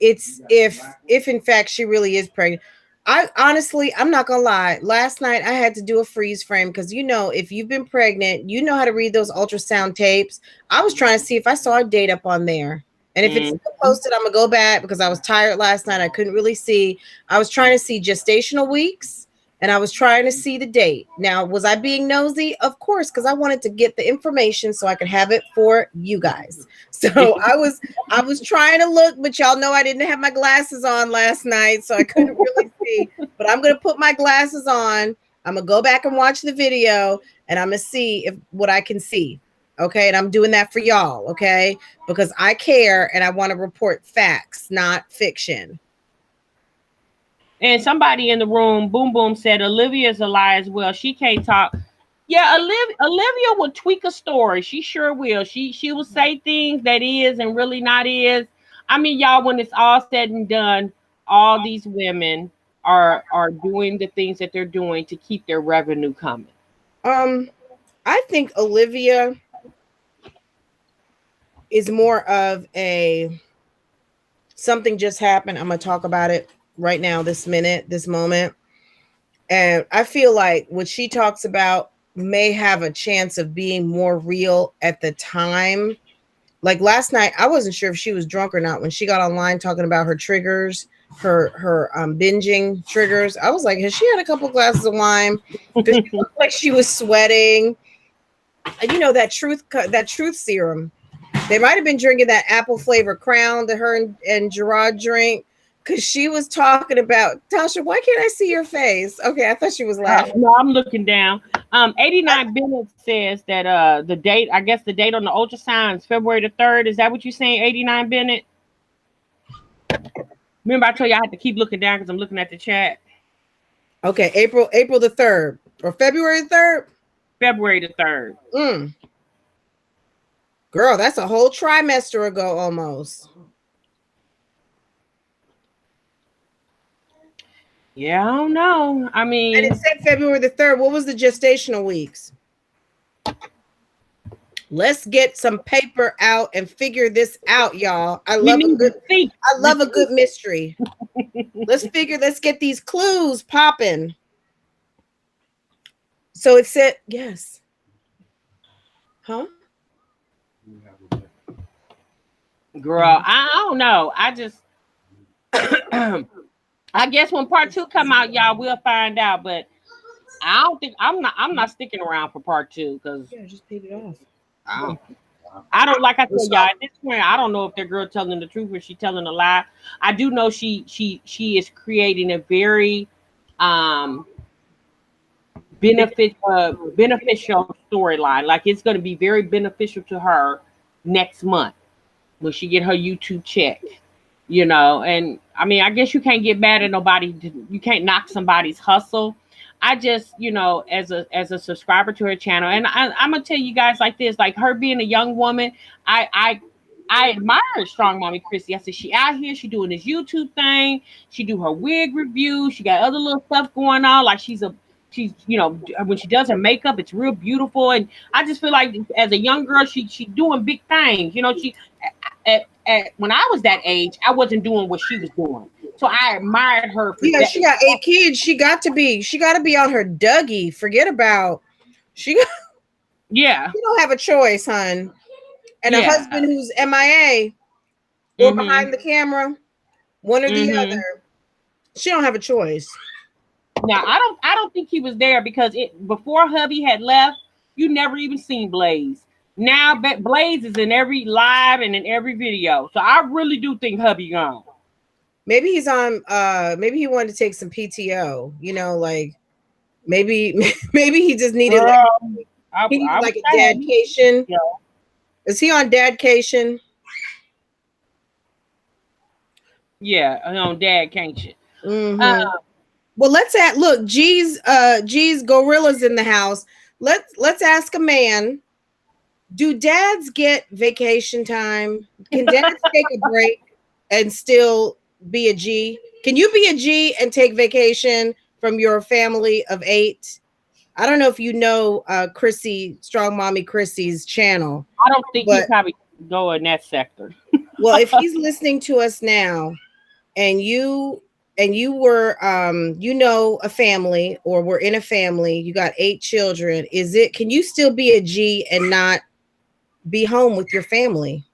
S1: It's if in fact she really is pregnant. I'm not gonna lie. Last night I had to do a freeze frame because if you've been pregnant, you know how to read those ultrasound tapes. I was trying to see if I saw a date up on there. And if it's still posted, I'm gonna go back because I was tired last night. I couldn't really see. I was trying to see gestational weeks and I was trying to see the date. Now, was I being nosy? Of course, because I wanted to get the information so I could have it for you guys. So I was trying to look, but y'all know I didn't have my glasses on last night, so I couldn't really see. But I'm gonna put my glasses on. I'm gonna go back and watch the video, and I'm gonna see what I can see. Okay, and I'm doing that for y'all, okay? Because I care and I want to report facts, not fiction.
S2: And somebody in the room, Boom Boom, said Olivia's a lie as well. She can't talk. Yeah, Olivia will tweak a story. She sure will. She will say things that is and really not is. I mean, y'all, when it's all said and done, all these women are doing the things that they're doing to keep their revenue coming.
S1: I think Olivia is more of something just happened. I'm gonna talk about it right now, this moment. And I feel like what she talks about may have a chance of being more real at the time. Like last night, I wasn't sure if she was drunk or not when she got online talking about her triggers, her binging triggers. I was like, has she had a couple glasses of wine? Because she looked like she was sweating. And that truth serum. They might have been drinking that apple flavor Crown that her and Gerard drink. Because she was talking about, Tasha, why can't I see your face? Okay, I thought she was laughing.
S2: No, I'm looking down. 89 Bennett says that the date on the ultrasound is February the 3rd. Is that what you're saying, 89 Bennett? Remember, I told you I had to keep looking down because I'm looking at the chat.
S1: Okay, April the 3rd. Or February the 3rd?
S2: February the 3rd.
S1: Girl, that's a whole trimester ago almost.
S2: Yeah, I don't know. I mean,
S1: and it said February the 3rd. What was the gestational weeks? Let's get some paper out and figure this out, y'all. I love a good mystery. Let's get these clues popping. So it said, yes. Huh?
S2: Girl, I don't know. I just I guess when part 2 come out, y'all will find out. But I don't think I'm not sticking around for part 2 because
S1: just paid it off.
S2: I don't, like I said, y'all, at this point, I don't know if that girl telling the truth or she telling a lie. I do know she is creating a very beneficial storyline. Like it's going to be very beneficial to her next month when she get her YouTube check. And I mean, I guess you can't get mad at nobody. You can't knock somebody's hustle. I just, as a subscriber to her channel, and I'm gonna tell you guys like this, like her being a young woman, I admire Strong Mommy Chrissy. I said she out here, she doing this YouTube thing, she do her wig review, she got other little stuff going on. Like she's when she does her makeup, it's real beautiful. And I just feel like as a young girl, she doing big things. She when I was that age, I wasn't doing what she was doing. So I admired her for
S1: yeah,
S2: that.
S1: she got 8 kids. She got to be on her Dougie. Forget about
S2: Yeah.
S1: She don't have a choice, hon. And a husband who's MIA or behind the camera, one or the other. She don't have a choice.
S2: Now I don't think he was there because before hubby had left, you never even seen Blaze. Now Blaze is in every live and in every video. So I really do think hubby gone.
S1: Maybe he's on maybe he wanted to take some PTO, like maybe he just needed like a dadcation.
S2: Yeah.
S1: Is he on dadcation?
S2: Yeah, on dadcation.
S1: Well, look, G's Gorilla's in the house. Let's ask a man. Do dads get vacation time? Can dads take a break and still be a G? Can you be a G and take vacation from your family of 8? I don't know if you know Chrissy, Strong Mommy Chrissy's channel.
S2: I don't think he probably go in that sector.
S1: Well, if he's listening to us now and you were a family, or were in a family, you got 8 children, can you still be a G and not be home with your family?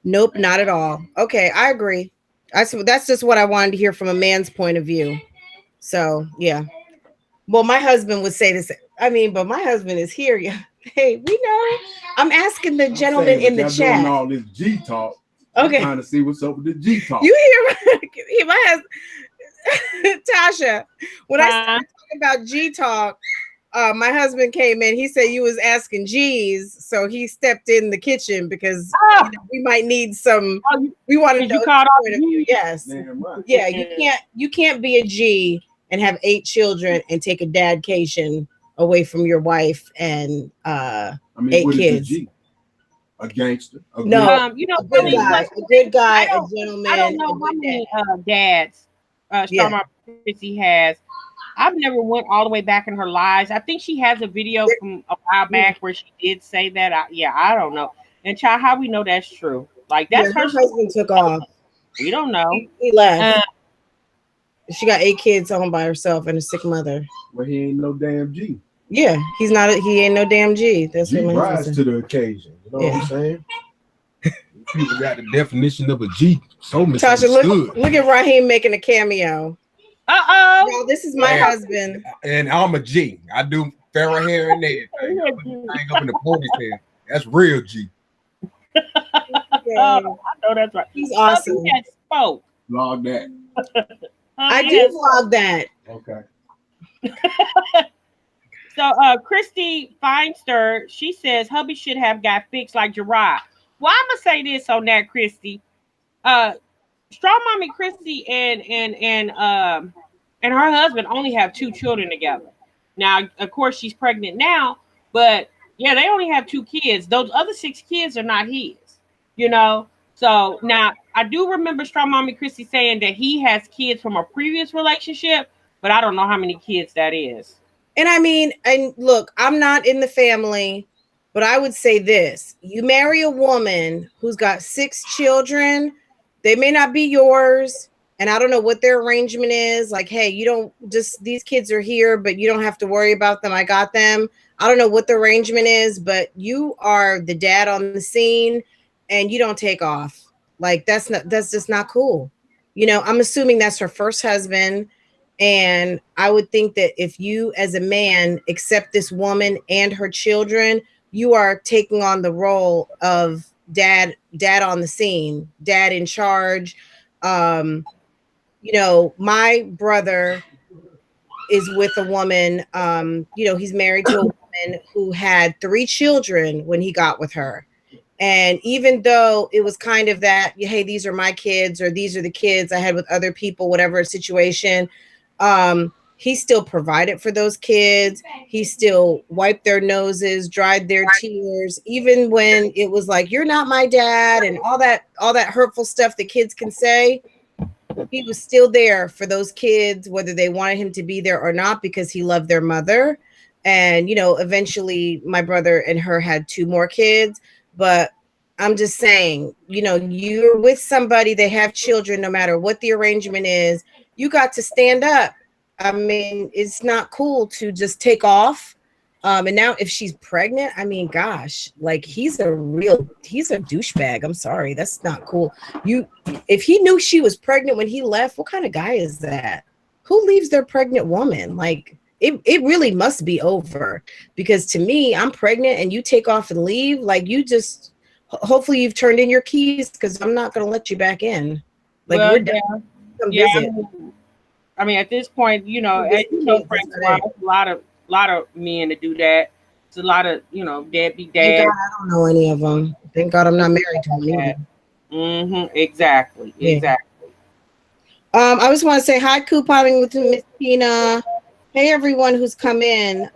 S1: Nope, not at all. Okay, I agree. That's just what I wanted to hear from a man's point of view. So yeah. Well, my husband would say this. I mean, but my husband is here. Yeah. Hey, we know. I'm asking the gentleman in the chat.
S3: Doing all this G talk.
S1: Okay.
S3: I'm trying to see what's up with the G talk.
S1: You hear my husband, Tasha? When I started talking about G talk, my husband came in. He said you was asking G's, so he stepped in the kitchen because we might need some. We wanted to know point of view. Yes. Right. Yeah. You can't be a G and have 8 children and take a dadcation away from your wife and 8 kids.
S3: A gangster.
S1: A good guy, a gentleman.
S2: I don't know how many dads Strong Mommy Chrissy has. I've never went all the way back in her lives. I think she has a video from a while back where she did say that. I don't know. And child, how we know that's true? Like that's her
S1: husband took off.
S2: We don't know.
S1: He left. She got 8 kids home by herself and a sick mother.
S3: Well, he ain't no damn G.
S1: Yeah, he ain't no damn G. That's
S3: G rise to the occasion. You know what I'm saying? People got the definition of a G. So misunderstood.
S1: Tasha, look at Raheem making a cameo. No, this is my husband.
S3: And I'm a G. I do fair hair and everything. Hang up in the ponytail. That's real G.
S2: I know that's right.
S1: He's awesome.
S2: Spoke.
S3: Log that.
S1: I do vlog that.
S3: Okay.
S2: So Christy Feinster, she says hubby should have got fixed like Gerard. Well, I'm gonna say this on that, Christy. Strong Mommy Christy and her husband only have 2 children together. Now, of course, she's pregnant now, but yeah, they only have 2 kids. Those other 6 kids are not his. So now I do remember Strong Mommy Christy saying that he has kids from a previous relationship, but I don't know how many kids that is.
S1: And I mean, and look, I'm not in the family, but I would say this: you marry a woman who's got 6 children, they may not be yours. And I don't know what their arrangement is. Like, hey, these kids are here, but you don't have to worry about them. I got them. I don't know what the arrangement is, but you are the dad on the scene and you don't take off. Like, that's just not cool. I'm assuming that's her first husband. And I would think that if you as a man accept this woman and her children, you are taking on the role of dad on the scene, dad in charge. My brother is with a woman. You know, he's married to a woman who had 3 children when he got with her. And even though it was kind of that, hey, these are my kids, or these are the kids I had with other people, whatever situation, he still provided for those kids. He still wiped their noses, dried their tears, even when it was like, you're not my dad, and all that hurtful stuff that kids can say. He was still there for those kids, whether they wanted him to be there or not, because he loved their mother. And, you know, eventually my brother and her had 2 more kids. But I'm just saying, you know, you're with somebody, they have children, no matter what the arrangement is, you got to stand up. I mean, it's not cool to just take off. And now if she's pregnant, I mean, gosh, like he's a douchebag. I'm sorry. That's not cool. If he knew she was pregnant when he left, what kind of guy is that? Who leaves their pregnant woman? Like it really must be over, because to me, I'm pregnant and you take off and leave. Like you just, hopefully you've turned in your keys, because I'm not going to let you back in. Like
S2: well,
S1: we're done. Come visit.
S2: I mean, at this point, you know, as you know, Francois, a lot of men to do that. It's a lot of, you know, deadbeat dads.
S1: Thank God I don't know any of them. Thank God I'm not married to them either.
S2: Mm-hmm. Exactly.
S1: Yeah.
S2: Exactly.
S1: I just want to say hi, couponing with Miss Tina. Hey, everyone who's come in.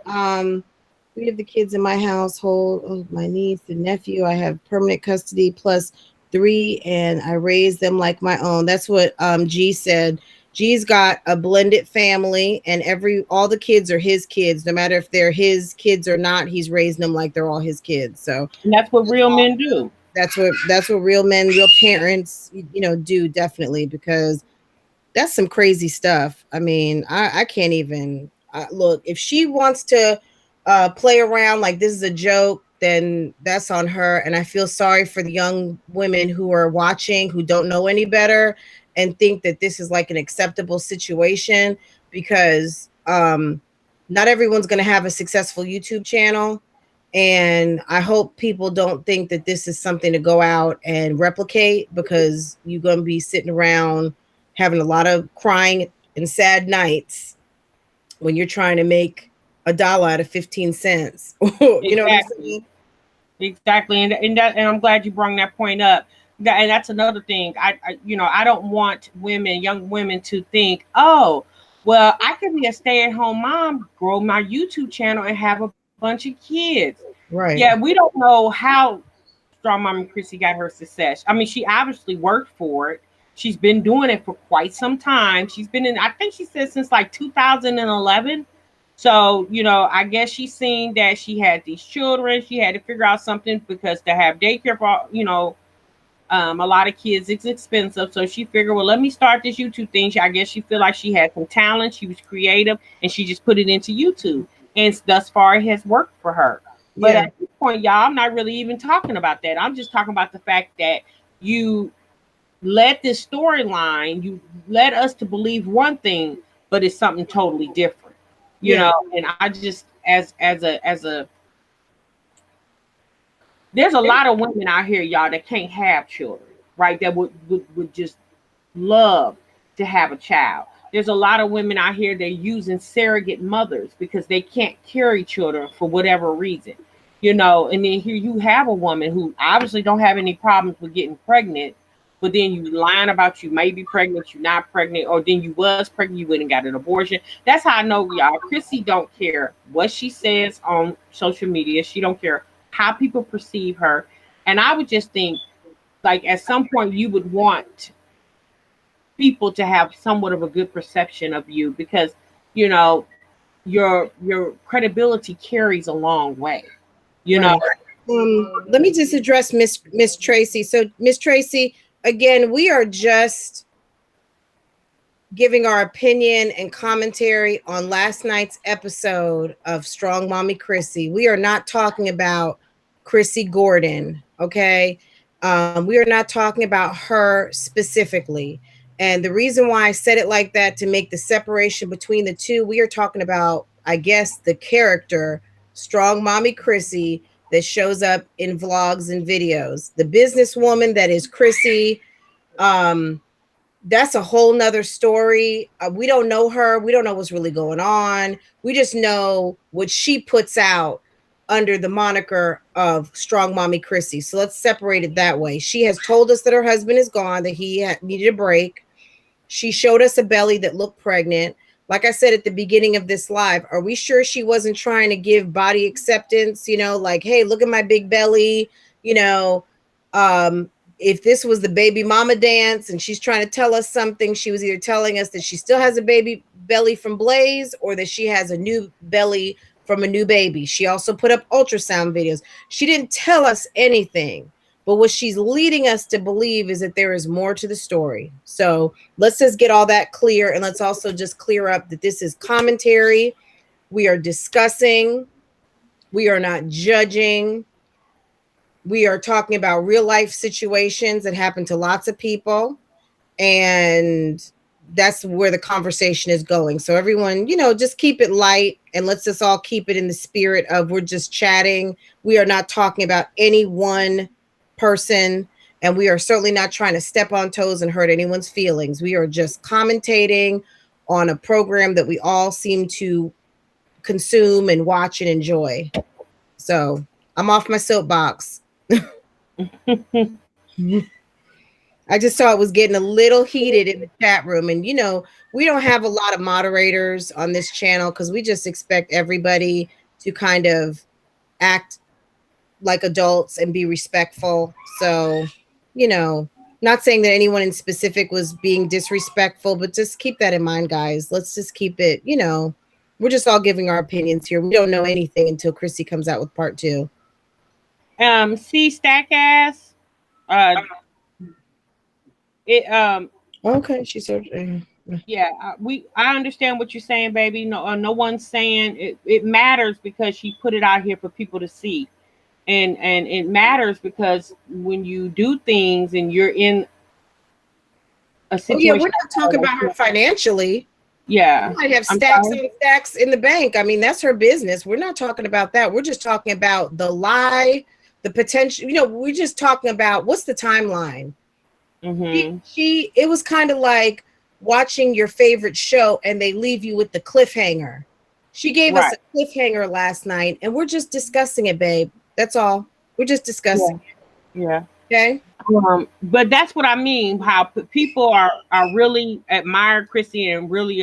S1: We have the kids in my household. Oh, my niece and nephew. I have permanent custody plus 3, and I raise them like my own. That's what G said. G's got a blended family, and all the kids are his kids. No matter if they're his kids or not, he's raising them like they're all his kids. So
S2: and that's what real men do.
S1: That's what real men, real parents, you know, do, definitely, because that's some crazy stuff. I mean, I can't even look. If she wants to play around like this is a joke, then that's on her. And I feel sorry for the young women who are watching, who don't know any better and think that this is like an acceptable situation, because not everyone's going to have a successful YouTube channel. And I hope people don't think that this is something to go out and replicate, because you're going to be sitting around having a lot of crying and sad nights when you're trying to make $1 out of 15 cents. You know what I'm saying?
S2: Exactly. And I'm glad you brought that point up. And that's another thing. I don't want young women to think, oh, well, I could be a stay-at-home mom, grow my YouTube channel, and have a bunch of kids.
S1: Right.
S2: Yeah, we don't know how Strong Mommy Chrissy got her success. I mean, she obviously worked for it. She's been doing it for quite some time. She's been I think she said since like 2011. So, you know, I guess she's seen that she had these children. She had to figure out something, because to have daycare for, you know, a lot of kids, it's expensive. So she figured, well, let me start this YouTube thing. I guess she feel like she had some talent. She was creative, and she just put it into YouTube. And thus far, it has worked for her. But at this point, y'all, I'm not really even talking about that. I'm just talking about the fact that you let this storyline, you led us to believe one thing, but it's something totally different, you know. And I just, as a there's a lot of women out here, y'all, that can't have children, right? That would just love to have a child. There's a lot of women out here that are using surrogate mothers because they can't carry children for whatever reason, you know. And then here you have a woman who obviously don't have any problems with getting pregnant, but then you lying about you may be pregnant, you're not pregnant, or then you was pregnant, you went and got an abortion. That's how I know, y'all, Chrissy don't care what she says on social media. She don't care how people perceive her. And I would just think, like, at some point you would want people to have somewhat of a good perception of you, because, you know, your credibility carries a long way, you know.
S1: Let me just address Miss Tracy. So Miss Tracy, again, we are just giving our opinion and commentary on last night's episode of Strong Mommy Chrissy. We are not talking about Chrissy Gordon, okay? We are not talking about her specifically. And the reason why I said it like that, to make the separation between the two, we are talking about, I guess, the character Strong Mommy Chrissy that shows up in vlogs and videos. The businesswoman that is Chrissy, that's a whole nother story. We don't know her. We don't know what's really going on. We just know what she puts out under the moniker of Strong Mommy Chrissy. So let's separate it that way. She has told us that her husband is gone, that he needed a break. She showed us a belly that looked pregnant. Like I said at the beginning of this live, are we sure she wasn't trying to give body acceptance? You know, like, hey, look at my big belly. You know, if this was the baby mama dance and she's trying to tell us something, she was either telling us that she still has a baby belly from Blaze or that she has a new belly from a new baby. She also put up ultrasound videos. She didn't tell us anything. But what she's leading us to believe is that there is more to the story. So let's just get all that clear. And let's also just clear up that this is commentary. We are discussing. We are not judging. We are talking about real life situations that happen to lots of people. And that's where the conversation is going. So everyone, you know, just keep it light and let's just all keep it in the spirit of we're just chatting. We are not talking about any one person, and we are certainly not trying to step on toes and hurt anyone's feelings. We are just commentating on a program that we all seem to consume and watch and enjoy. So I'm off my soapbox. I just saw it was getting a little heated in the chat room, and you know, we don't have a lot of moderators on this channel because we just expect everybody to kind of act like adults and be respectful. So, you know, not saying that anyone in specific was being disrespectful, but just keep that in mind, guys. Let's just keep it, you know, we're just all giving our opinions here. We don't know anything until Chrissy comes out with part 2.
S2: See stack ass.
S1: Okay, she said
S2: yeah, I understand what you're saying, baby. No one's saying it matters because she put it out here for people to see. And it matters because when you do things and you're in a situation.
S1: Oh, yeah, we're not talking about her financially.
S2: Yeah.
S1: She might have stacks and stacks in the bank. I mean, that's her business. We're not talking about that. We're just talking about the lie, the potential. You know, we're just talking about what's the timeline.
S2: Mm-hmm.
S1: It was kind of like watching your favorite show and they leave you with the cliffhanger. She gave us a cliffhanger last night and we're just discussing it, babe. That's all. We're just discussing.
S2: Yeah.
S1: Okay.
S2: But that's what I mean. How people are really admire Chrissy and really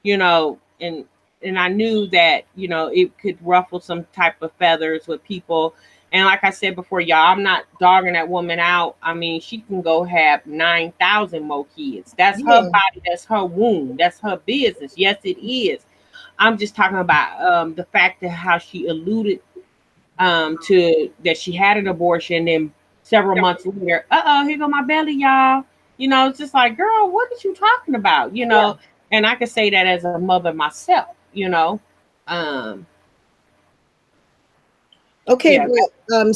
S2: you know, and I knew that, you know, it could ruffle some type of feathers with people. And like I said before, y'all, I'm not dogging that woman out. I mean, she can go have 9,000 more kids. That's her body. That's her womb. That's her business. Yes, it is. I'm just talking about the fact that how she alluded to that she had an abortion and several months later, here go my belly, y'all. You know, it's just like, girl, what are you talking about? You know, and I can say that as a mother myself, you know.
S1: Okay, but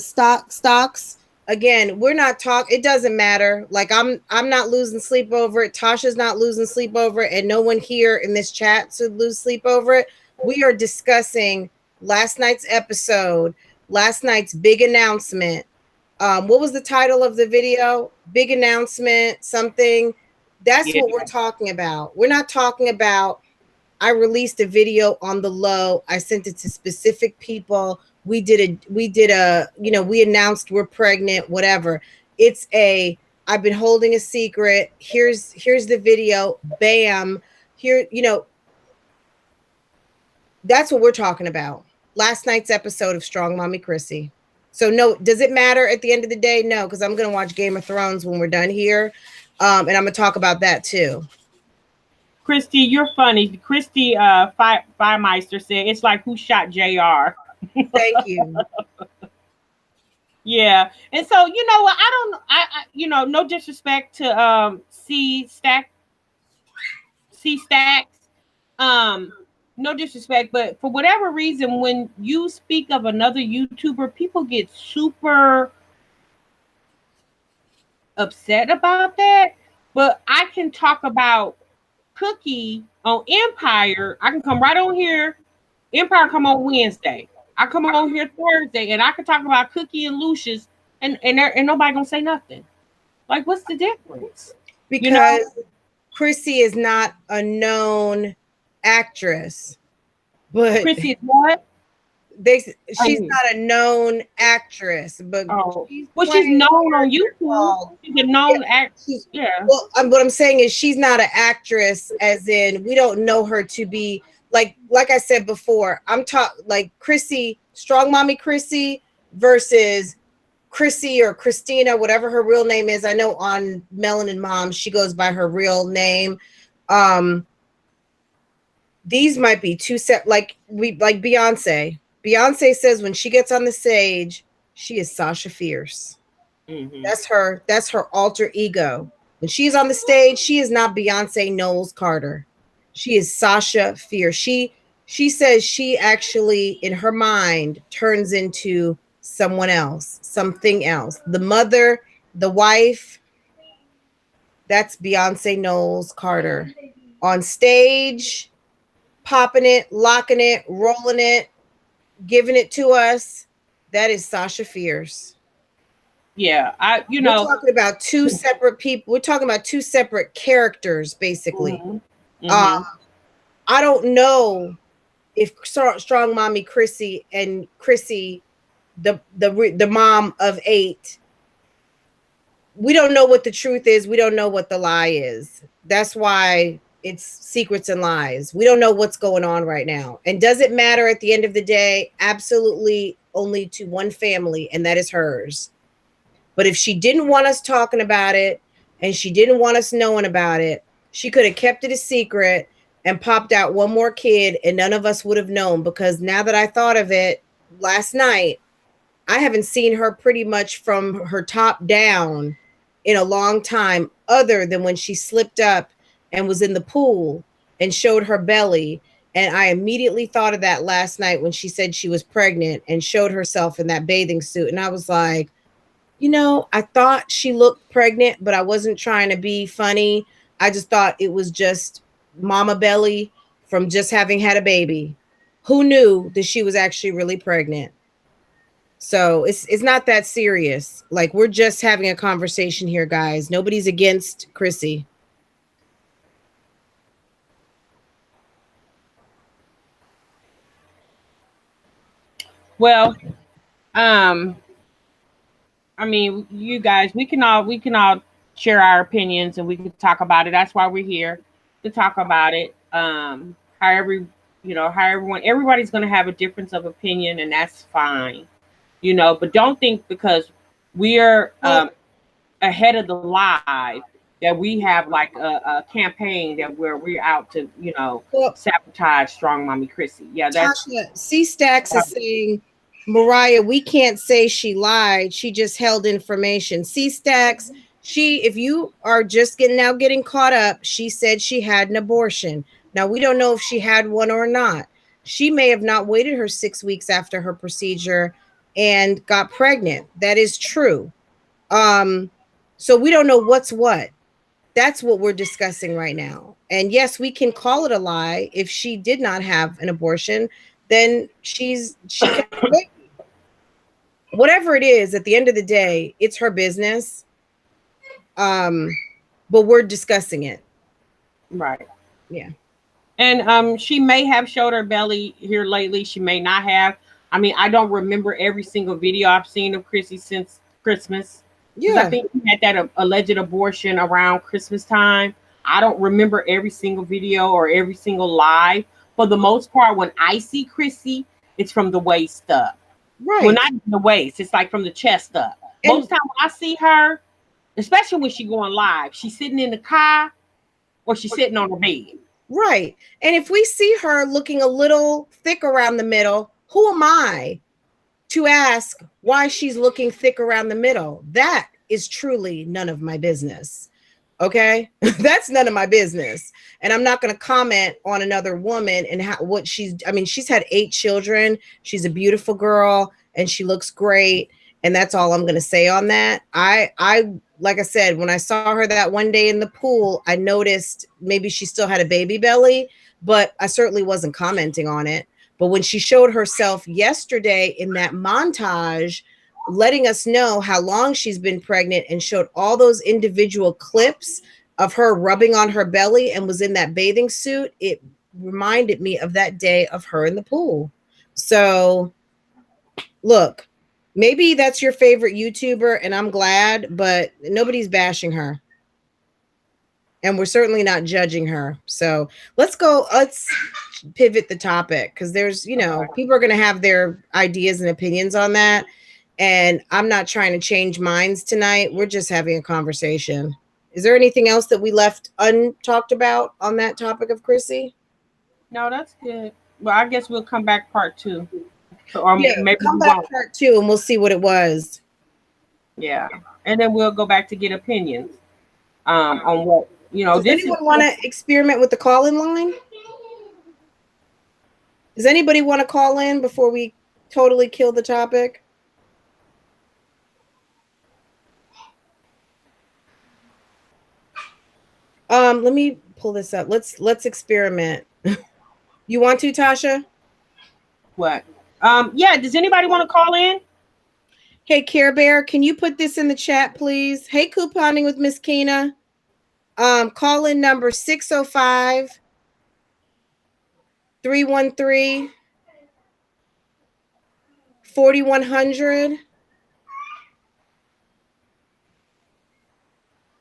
S1: stocks. Again, we're not talking. It doesn't matter. Like I'm not losing sleep over it. Tasha's not losing sleep over it, and no one here in this chat should lose sleep over it. We are discussing last night's episode, last night's big announcement. What was the title of the video? Big announcement, something. That's what we're talking about. We're not talking about I released a video on the low. I sent it to specific people. We did a, you know, we announced we're pregnant, whatever. It's I've been holding a secret. Here's the video. Bam. Here, you know, that's what we're talking about. Last night's episode of Strong Mommy Chrissy. So no, does it matter at the end of the day? No, because I'm going to watch Game of Thrones when we're done here. And I'm going to talk about that too.
S2: Christy, you're funny. Christy Firemeister said, it's like who shot JR.
S1: Thank you.
S2: Yeah. And so, you know what? I you know, no disrespect to C Stacks. No disrespect, but for whatever reason, when you speak of another YouTuber, people get super upset about that. But I can talk about Cookie on Empire. I can come right on here. Empire come on Wednesday. I come on here Thursday, and I can talk about Cookie and Lucius, and nobody gonna say nothing. Like, what's the difference?
S1: Because Chrissy is not a known actress, but
S2: Chrissy is what?
S1: she's not a known actress, but
S2: she's known on YouTube. She's a known actress. Yeah.
S1: Well, what I'm saying is she's not an actress, as in we don't know her to be like I said before. I'm talking like Chrissy, Strong Mommy Chrissy versus Chrissy or Christina, whatever her real name is. I know on Melanin Mom she goes by her real name. These might be two set like Beyonce. Beyonce says when she gets on the stage, she is Sasha Fierce.
S2: Mm-hmm.
S1: That's her alter ego. When she's on the stage, she is not Beyonce Knowles Carter. She is Sasha Fierce. She says she actually in her mind turns into someone else, something else. The mother, the wife, that's Beyonce Knowles Carter. On stage, popping it, locking it, rolling it, giving it to us, that is Sasha Fierce.
S2: Yeah,
S1: we're talking about two separate people. We're talking about two separate characters, basically.
S2: Mm-hmm. Mm-hmm.
S1: I don't know if Strong Mommy Chrissy and Chrissy, the mom of 8, we don't know what the truth is. We don't know what the lie is. That's why it's secrets and lies. We don't know what's going on right now. And does it matter at the end of the day? Absolutely, only to one family, and that is hers. But if she didn't want us talking about it and she didn't want us knowing about it, she could have kept it a secret and popped out one more kid and none of us would have known, because now that I thought of it last night, I haven't seen her pretty much from her top down in a long time, other than when she slipped up and was in the pool and showed her belly. And I immediately thought of that last night when she said she was pregnant and showed herself in that bathing suit. And I was like, you know, I thought she looked pregnant, but I wasn't trying to be funny. I just thought it was just mama belly from just having had a baby. Who knew that she was actually really pregnant? So it's not that serious. Like, we're just having a conversation here, guys. Nobody's against Chrissy.
S2: Well, I mean, you guys, we can all share our opinions and we can talk about it. That's why we're here, to talk about it. Everybody's going to have a difference of opinion, and that's fine, but don't think because we're ahead of the live that we have like a campaign that we're out to, sabotage Strong Mommy Chrissy. Yeah, that's
S1: Tasha, C Stacks is saying, Mariah, we can't say she lied. She just held information. C Stacks, if you are just getting caught up, she said she had an abortion. Now, we don't know if she had one or not. She may have not waited her 6 weeks after her procedure and got pregnant. That is true. So we don't know what's what. That's what we're discussing right now. And yes, we can call it a lie. If she did not have an abortion, then she whatever it is, at the end of the day, it's her business. But we're discussing it.
S2: Right.
S1: Yeah.
S2: And she may have showed her belly here lately. She may not have. I mean, I don't remember every single video I've seen of Chrissy since Christmas. Yeah. I think she had that alleged abortion around Christmas time. I don't remember every single video or every single live. For the most part, when I see Chrissy, it's from the waist up.
S1: Right.
S2: Well, not the waist. It's like from the chest up. And most time when I see her, especially when she going live, she's sitting in the car or she's sitting on her bed.
S1: Right. And if we see her looking a little thick around the middle, who am I to ask why she's looking thick around the middle? That is truly none of my business. Okay. That's none of my business. And I'm not going to comment on another woman and she's had 8 children. She's a beautiful girl and she looks great. And that's all I'm going to say on that. I like I said, when I saw her that one day in the pool, I noticed maybe she still had a baby belly, but I certainly wasn't commenting on it. But when she showed herself yesterday in that montage letting us know how long she's been pregnant and showed all those individual clips of her rubbing on her belly and was in that bathing suit, it reminded me of that day of her in the pool. So look, maybe that's your favorite YouTuber, and I'm glad, but nobody's bashing her. And we're certainly not judging her. So let's pivot the topic, because there's, people are going to have their ideas and opinions on that. And I'm not trying to change minds tonight. We're just having a conversation. Is there anything else that we left untalked about on that topic of Chrissy?
S2: No, that's good. Well, I guess we'll come back part 2. Or maybe
S1: come back part 2 and we'll see what it was.
S2: Yeah. And then we'll go back to get opinions on what,
S1: Does anyone want to experiment with the call-in line? Does anybody want to call in before we totally kill the topic? Let me pull this up. Let's experiment. You want to, Tasha?
S2: What? Yeah, does anybody want to call in?
S1: Hey, Care Bear, can you put this in the chat, please? Hey, Couponing with Miss Kina. Call in number 605 313 4100.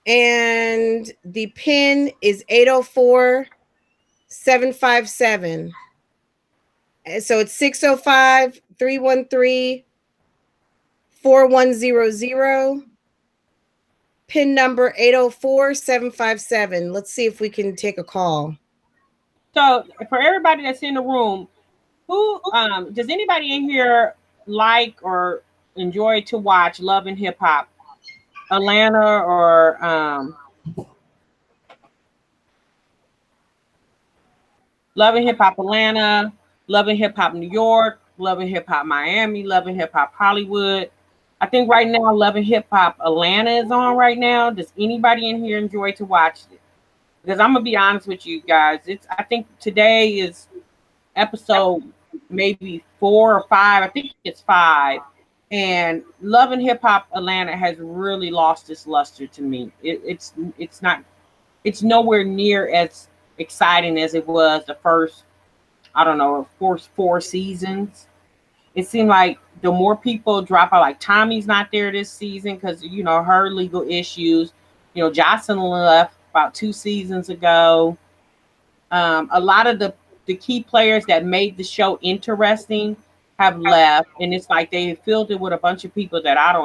S1: And the pin is 804 757. So it's 605 313 4100. Pin number 804 757. Let's see if we can take a call.
S2: So for everybody that's in the room, who does anybody in here like or enjoy to watch Love and Hip Hop Atlanta, or Love and Hip Hop Atlanta, Love and Hip Hop New York, Love and Hip Hop Miami, Love and Hip Hop Hollywood? I think right now Love and Hip Hop Atlanta is on right now. Does anybody in here enjoy to watch it? Because I'm gonna be honest with you guys, I think today is episode maybe 4 or 5. I think it's 5. And Love and Hip Hop Atlanta has really lost its luster to me. It's nowhere near as exciting as it was the first, I don't know, four seasons. It seemed like the more people drop out, like Tommy's not there this season because, her legal issues. Jocelyn left about 2 seasons ago. A lot of the key players that made the show interesting have left, and it's like they filled it with a bunch of people that I've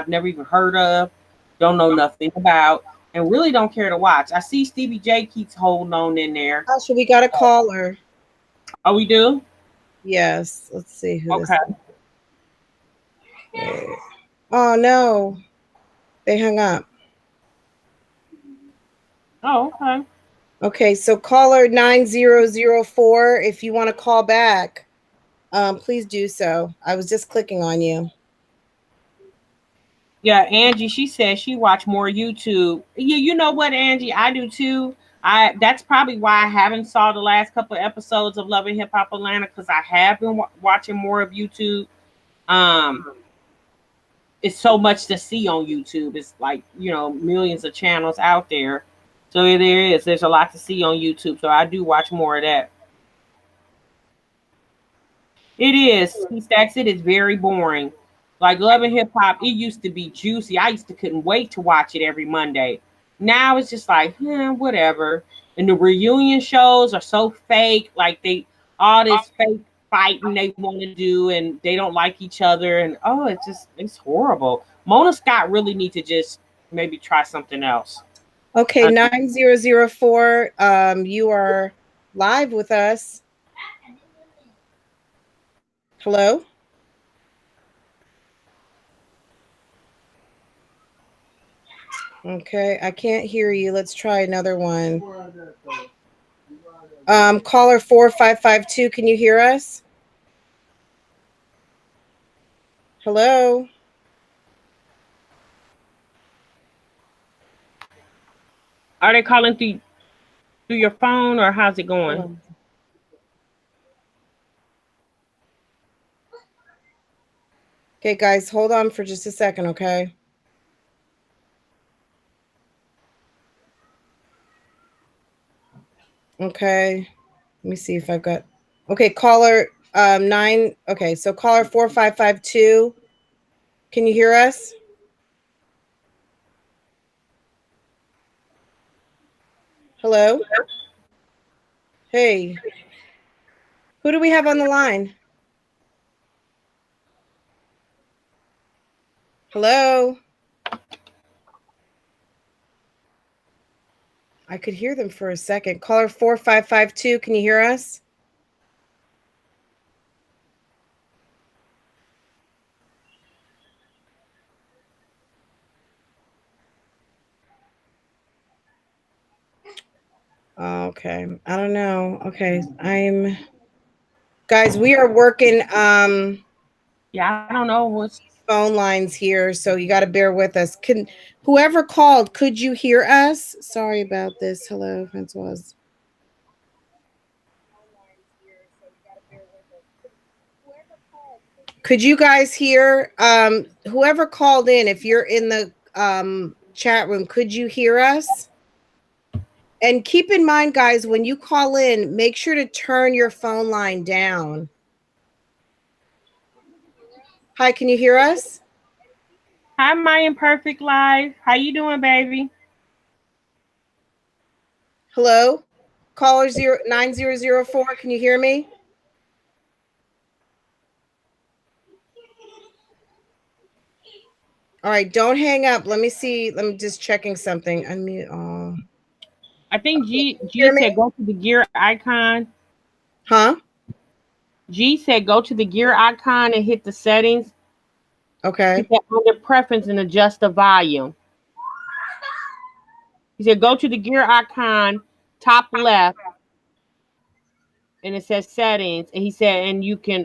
S2: never even heard of, don't know nothing about, and really don't care to watch. I see Stevie J keeps holding on in there.
S1: Oh, so we got a caller.
S2: Oh, we do?
S1: Yes. Let's see who.
S2: Okay.
S1: Oh no, they hung up.
S2: Oh, okay.
S1: Okay, so caller 9004, if you want to call back, please do so. I was just clicking on you.
S2: Yeah, Angie, she says she watched more YouTube. You know what, Angie? I do too. That's probably why I haven't saw the last couple of episodes of Love and Hip Hop Atlanta, because I have been watching more of YouTube. It's so much to see on YouTube. It's like, millions of channels out there. So there's a lot to see on YouTube. So I do watch more of that. It is. He Stacks, it is very boring. Like Love and Hip Hop, it used to be juicy. I couldn't wait to watch it every Monday. Now it's just like, whatever. And the reunion shows are so fake. Like all this fake fighting they want to do, and they don't like each other. And it's horrible. Mona Scott really need to just maybe try something else.
S1: Okay, 9004, you are live with us. Hello? Okay, I can't hear you. Let's try another one. Caller 4552, can you hear us? Hello?
S2: Are they calling through your phone, or how's it going?
S1: Okay, guys, hold on for just a second, okay? Okay. Let me see if I've got. Okay, caller 9. Okay, so caller 4552. Can you hear us? Hello? Hey. Who do we have on the line? Hello? I could hear them for a second. Caller 4552, can you hear us? Okay, I don't know. Okay, guys, we are working
S2: Yeah, I don't know what's.
S1: phone lines here, so you got to bear with us. Can whoever called, could you hear us? Sorry about this. Hello, Francoise. Could you guys hear whoever called in, if you're in the chat room, could you hear us? And keep in mind, guys, when you call in, make sure to turn your phone line down. Hi, can you hear us?
S2: Hi, my imperfect life. How you doing, baby?
S1: Hello? Caller 9004, can you hear me? All right, don't hang up. Let me see. Let me just checking something. Unmute all.
S2: I think G
S1: Hear me?
S2: said go to the gear icon.
S1: Huh?
S2: G said go to the gear icon and hit the settings.
S1: Okay.
S2: He said under preference and adjust the volume. He said go to the gear icon, top left, and it says settings. And he said, and you can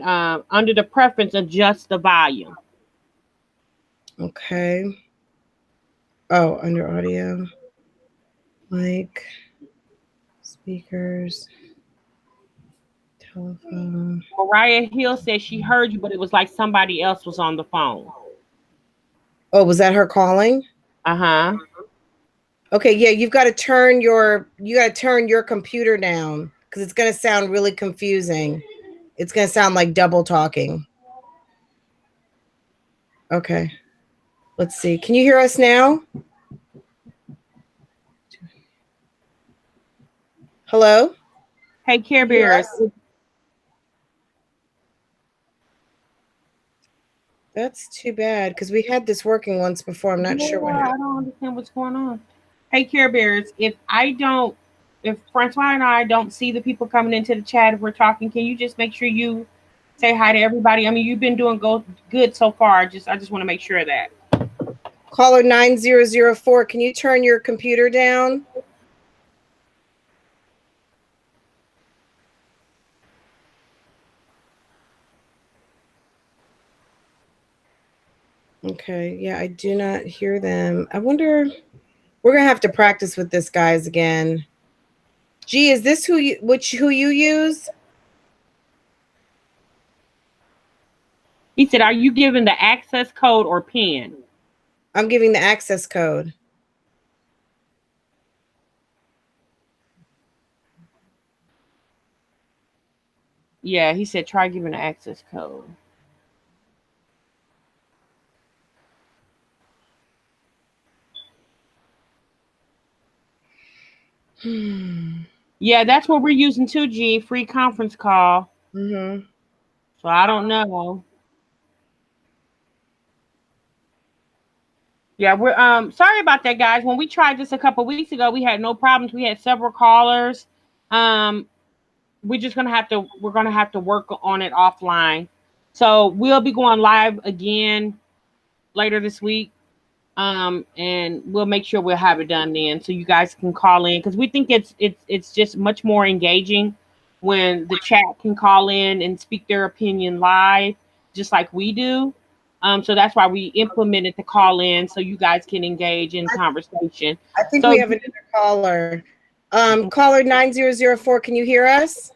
S2: under the preference adjust the volume.
S1: Okay. Oh, under audio. Mic. Speakers. Telephone.
S2: Mariah Hill said she heard you, but it was like somebody else was on the phone.
S1: Oh, was that her calling?
S2: Uh-huh.
S1: Okay, yeah, you got to turn your computer down because it's going to sound really confusing. It's going to sound like double talking. Okay. Let's see. Can you hear us now? Hello?
S2: Hey, Care Bears.
S1: That's too bad because we had this working once before. I'm not sure what happened.
S2: I don't understand what's going on. Hey, Care Bears, if Francois and I don't see the people coming into the chat if we're talking, can you just make sure you say hi to everybody? I mean, you've been doing good so far. I just want to make sure of that.
S1: Caller 9004, can you turn your computer down? Okay, yeah, I do not hear them. I wonder, we're gonna have to practice with this, guys, again. Gee, is this who you use?
S2: He said, "Are you giving the access code or PIN?"
S1: I'm giving the access code.
S2: Yeah, he said, "Try giving the access code." Yeah, that's what we're using 2G free conference call.
S1: Mm-hmm.
S2: So I don't know. Yeah, we're sorry about that, guys. When we tried this a couple weeks ago, we had no problems. We had several callers. We're gonna have to work on it offline. So we'll be going live again later this week. And we'll make sure we'll have it done then so you guys can call in because we think it's just much more engaging when the chat can call in and speak their opinion live, just like we do. So that's why we implemented the call in so you guys can engage in conversation.
S1: I think we have another caller. Caller 9004, can you hear us?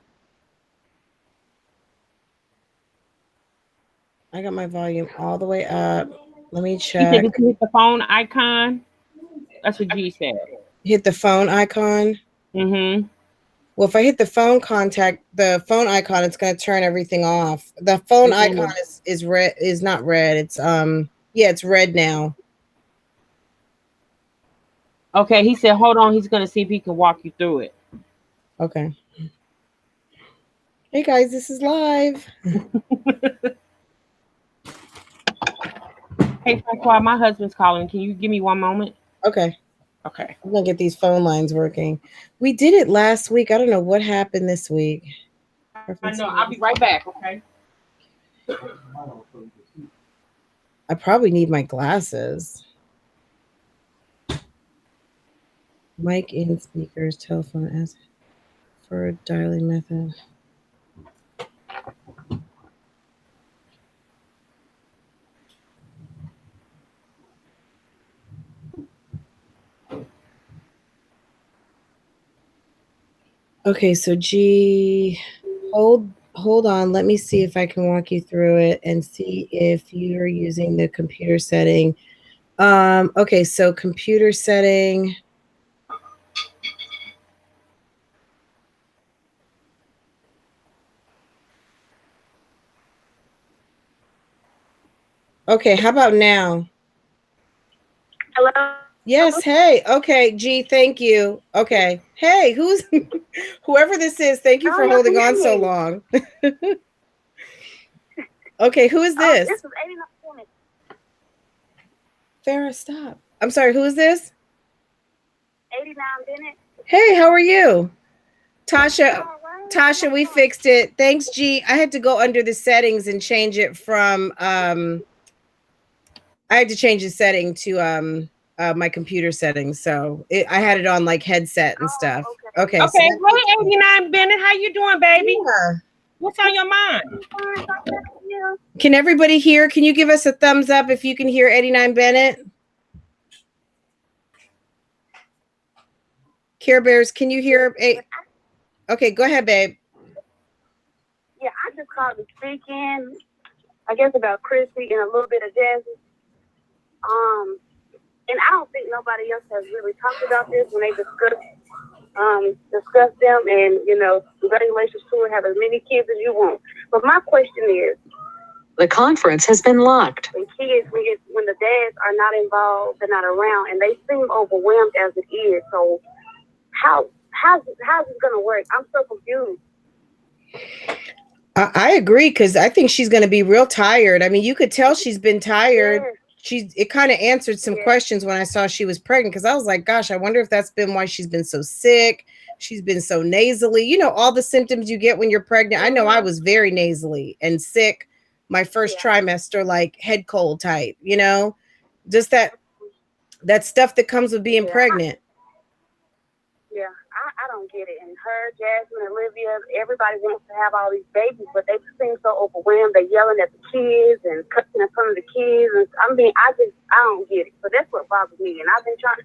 S1: I got my volume all the way up. Let me
S2: You said
S1: check.
S2: you can hit the phone icon. That's what G said.
S1: Hit the phone icon.
S2: Mm-hmm.
S1: Well, if I hit the phone icon, it's gonna turn everything off. The phone icon is red. Is not red. It's yeah, it's red now.
S2: Okay, he said, hold on. He's gonna see if he can walk you through it.
S1: Okay. Hey guys, this is live.
S2: Hey, Francois, my husband's calling. Can you give me one moment?
S1: Okay.
S2: Okay.
S1: I'm gonna get these phone lines working. We did it last week. I don't know what happened this week.
S2: I know. I'll be right back. Okay.
S1: I probably need my glasses. Mic in speakers, telephone as for dialing method. Okay, so G, hold on. Let me see if I can walk you through it and see if you're using the computer setting. Okay, so computer setting. Okay, how about now?
S4: Hello?
S1: Yes, hey. Okay, G, thank you. Okay. Hey, who's whoever this is, thank you for holding on so long. Okay, who is this?
S4: This is 89 Bennett.
S1: Farrah, stop. I'm sorry, who is this?
S4: 89 Bennett.
S1: Hey, how are you? Tasha, we fixed it. Thanks, G. I had to go under the settings and change it from I had to change the setting to my computer settings. So I had it on like headset and stuff. Okay.
S2: Okay. Hey, 89 Bennett, how you doing, baby?
S1: Yeah.
S2: What's on your mind?
S1: Can everybody hear? Can you give us a thumbs up if you can hear 89 Bennett? Care Bears, can you hear? Okay, go ahead, babe.
S4: Yeah, I just called to speak in, I guess, about Chrissy and a little bit of Jazzy. And I don't think nobody else has really talked about this when they discuss them, and congratulations to her, have as many kids as you want. But my question is,
S5: the conference has been locked.
S4: When the dads are not involved, they're not around, and they seem overwhelmed as it is. So how's it gonna work? I'm so confused.
S1: I agree, because I think she's going to be real tired. I mean, you could tell she's been tired.
S4: Yes.
S1: It kind of answered some questions when I saw she was pregnant, because I was like, gosh, I wonder if that's been why she's been so sick. She's been so nasally. All the symptoms you get when you're pregnant. I know I was very nasally and sick my first trimester, like head cold type, just that stuff that comes with being pregnant.
S4: Yeah, I don't get it. And her, Jasmine, Olivia, everybody wants to have all these babies, but they seem so overwhelmed. They're yelling at the kids and cussing in front of the kids. And I don't get it. So that's what bothers me. And I've been trying to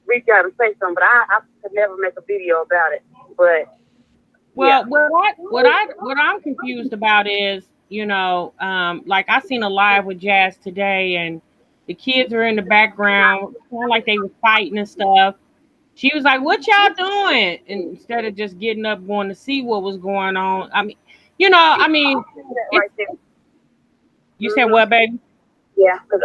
S4: reach out and say something, but I could never make a video about it. But
S2: what I'm confused about is, like I seen a live with Jazz today, and the kids were in the background, kind of like they were fighting and stuff. She was like, "What y'all doing?" And instead of just getting up, going to see what was going on. You said what, baby?
S4: Yeah, because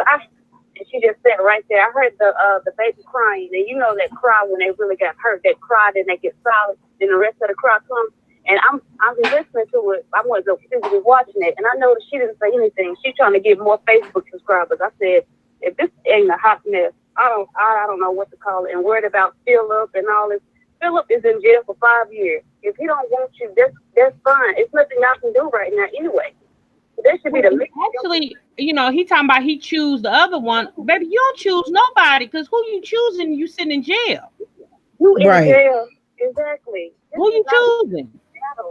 S4: she just said right there. I heard the baby crying, and you know that cry when they really got hurt. That cry, then they get silent, then the rest of the cry comes. And I'm listening to it. I was physically watching it, and I noticed she didn't say anything. She's trying to get more Facebook subscribers. I said, if this ain't a hot mess, I don't know what to call it. And worried about Philip and all this. Philip is in jail for 5 years. If he don't want you, that's fine. It's nothing I can do right now anyway. That should be the least.
S2: Actually, he talking about he choose the other one. Baby, you don't choose nobody, because who you choosing? You sitting in jail.
S4: You in jail. Exactly.
S2: Who you choosing?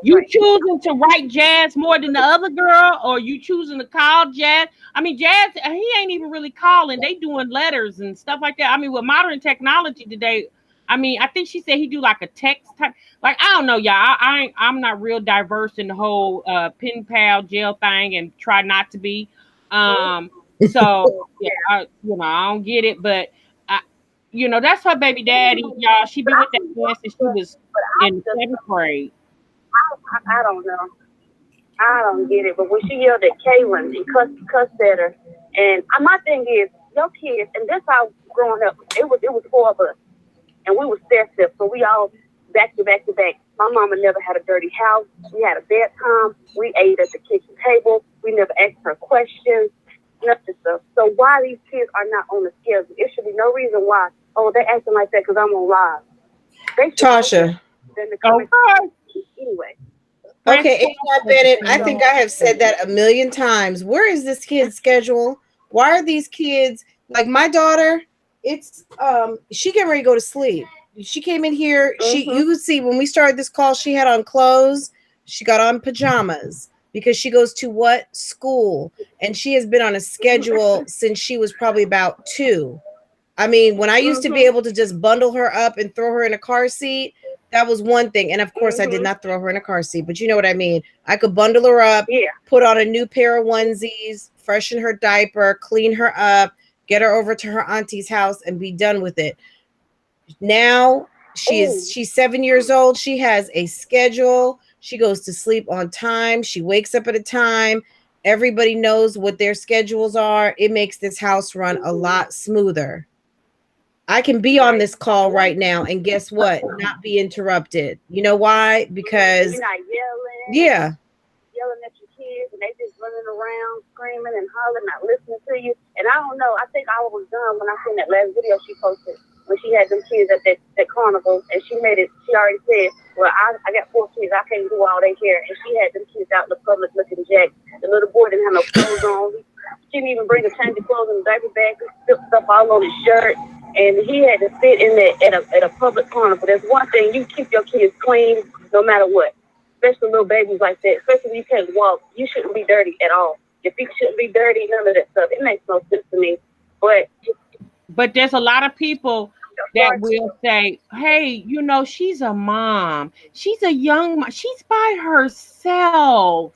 S2: You choosing to write Jazz more than the other girl, or you choosing to call Jazz? I mean, Jazz, he ain't even really calling. They doing letters and stuff like that. I mean, with modern technology today, I mean, I think she said he do like a text type. Like, I don't know, y'all. I'm not real diverse in the whole pen pal jail thing, and try not to be. So yeah, I don't get it, but that's her baby daddy, y'all. She been with that man since she was in 7th grade.
S4: I don't know. I don't get it. But when she yelled at Kaylin and cussed at her, and my thing is, your kids, and this how growing up, it was 4 of us, and we were stair-steps, so we all back to back to back. My mama never had a dirty house. We had a bedtime. We ate at the kitchen table. We never asked her questions, nothing stuff. So why these kids are not on the schedule? It should be no reason why. Oh, they acting like that because I'm on live.
S1: Tasha.
S4: Anyway.
S1: Okay, Angel Bennett, I think I have said that a million times. Where is this kid's schedule? Why are these kids, like my daughter, it's she getting ready to go to sleep. She came in here, you could see when we started this call, she had on clothes, she got on pajamas because she goes to what school? And she has been on a schedule since she was probably about 2. I mean, when I used to be able to just bundle her up and throw her in a car seat, that was one thing. And of course, I did not throw her in a car seat, but you know what I mean? I could bundle her up, put on a new pair of onesies, freshen her diaper, clean her up, get her over to her auntie's house and be done with it. Now she's 7 years old. She has a schedule. She goes to sleep on time. She wakes up at a time. Everybody knows what their schedules are. It makes this house run a lot smoother. I can be on this call right now and guess what? Not be interrupted. You know why? Because
S4: you're not yelling.
S1: Yeah.
S4: Yelling at your kids and they just running around screaming and hollering, not listening to you. And I don't know. I think I was done when I seen that last video she posted when she had them kids at that carnival, and she made it. She already said, "Well, I got 4 kids. I can't do all they care." And she had them kids out in the public looking jacked. The little boy didn't have no clothes on. She didn't even bring a change of clothes in the diaper bag. He spilled stuff all on his shirt. And he had to sit in there at a public carnival. There's one thing, you keep your kids clean no matter what. Especially little babies like that. Especially when you can't walk. You shouldn't be dirty at all. Your feet shouldn't be dirty, none of that stuff. It makes no sense to me. But
S2: there's a lot of people that will say, hey, she's a mom. She's a young mom. She's by herself.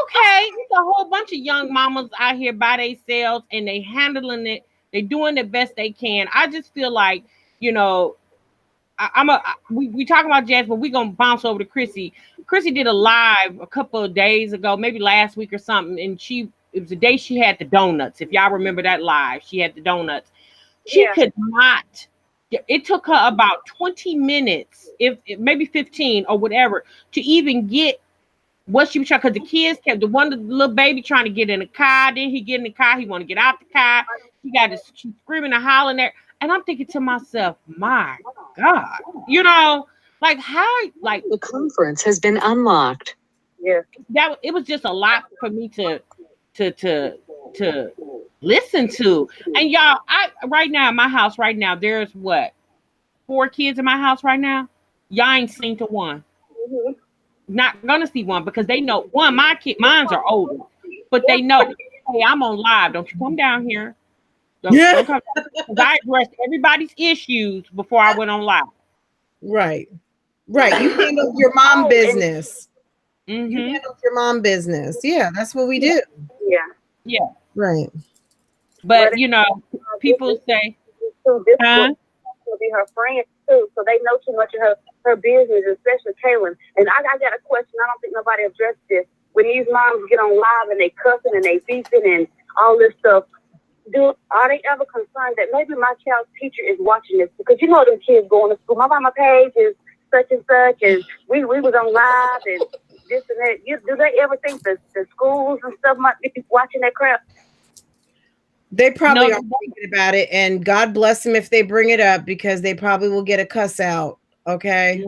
S2: Okay. There's a whole bunch of young mamas out here by themselves and they handling it. They're doing the best they can. I just feel like, we talking about Jazz, but we're going to bounce over to Chrissy. Chrissy did a live a couple of days ago, maybe last week or something. And it was the day she had the donuts. If y'all remember that live, she had the donuts. She could not, it took her about 20 minutes, if maybe 15 or whatever, to even get what she was trying, because the kids kept the little baby trying to get in the car. Then he get in the car, he want to get out the car. She's screaming and hollering there. And I'm thinking to myself, my God, like how, like
S5: the conference has been unlocked.
S4: Yeah.
S2: It was just a lot for me to listen to. And y'all, right now in my house right now, there's 4 kids in my house right now. Y'all ain't seen to one. Not gonna see one because they know mine's are older, but they know, hey, I'm on live. Don't you come down here. Don't come down. I addressed everybody's issues before I went on live.
S1: Right. You handled your mom business. You handled your mom business. Yeah, that's what we do.
S4: Yeah.
S1: Right.
S2: But people say,
S4: will be her friend too, so they know too much of her business, especially Kaylin. And I got a question. I don't think nobody addressed this. When these moms get on live and they cussing and they beefing and all this stuff, are they ever concerned that maybe my child's teacher is watching this? Because them kids going to school. My mama page is such and such, and we was on live and this and that. Do they ever think that the schools and stuff might be watching that crap?
S1: They probably are thinking about it, and God bless them if they bring it up because they probably will get a cuss out. Okay.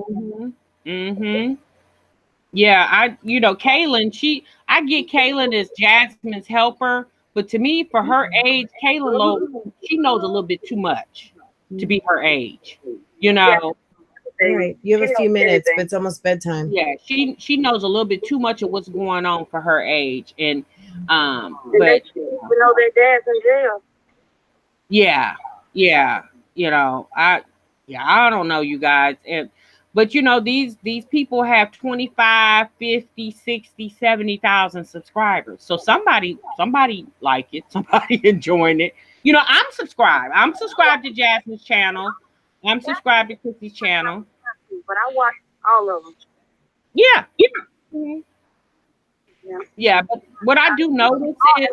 S2: Yeah, Kaylin, I get Kaylin as Jasmine's helper, but to me, for her age, Kaylin, she knows a little bit too much to be her age.
S1: Right. You have a few minutes, but it's almost bedtime.
S2: Yeah, she knows a little bit too much of what's going on for her age, and but
S4: we know their dad's in jail.
S2: Yeah. Yeah, I don't know, you guys. But you know, these people have 25, 50, 60, 70,000 subscribers. So somebody like it, somebody enjoying it. You know, I'm subscribed. I'm subscribed to Jasmine's channel. I'm subscribed to Chrissy's channel.
S4: But I watch all of them.
S2: Yeah.
S4: Yeah.
S2: Yeah, but what I do notice is,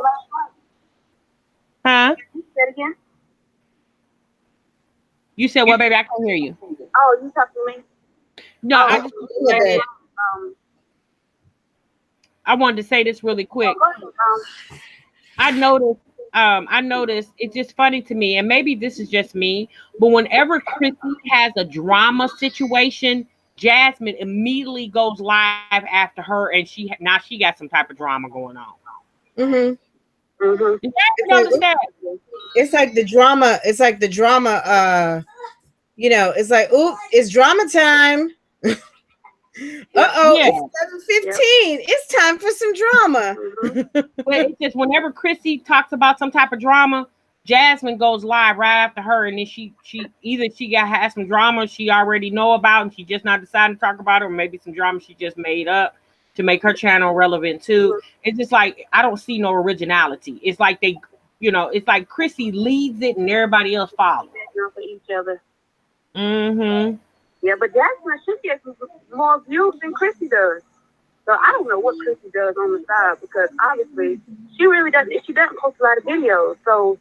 S2: huh?
S4: You said again?
S2: You said, well, baby, I can't hear you.
S4: Oh, you talking to me?
S2: No,
S4: Oh,
S2: I just I wanted to say this really quick. I noticed it's just funny to me, and maybe this is just me, but whenever Chrissy has a drama situation, Jasmine immediately goes live after her, and she got some type of drama going on.
S1: Mm-hmm.
S4: Mm-hmm.
S2: Did you notice that?
S1: It's like the drama. It's like the drama. You know, it's like, ooh, it's drama time. Uh-oh,
S2: Yeah.
S1: it's 7:15. It's time for some drama.
S4: Mm-hmm.
S2: But it's just whenever Chrissy talks about some type of drama, Jasmine goes live right after her, and then she either has some drama she already know about and she just not deciding to talk about it, or maybe some drama she just made up to make her channel relevant too. It's just like I don't see no originality. It's like they, you know, it's like Chrissy leads it and everybody else follows.
S4: For each other.
S2: Mm-hmm.
S4: Yeah, but Jasmine, she gets more views than Chrissy does. So I don't know what Chrissy does on the side, because obviously she really doesn't. She doesn't post a lot of videos, so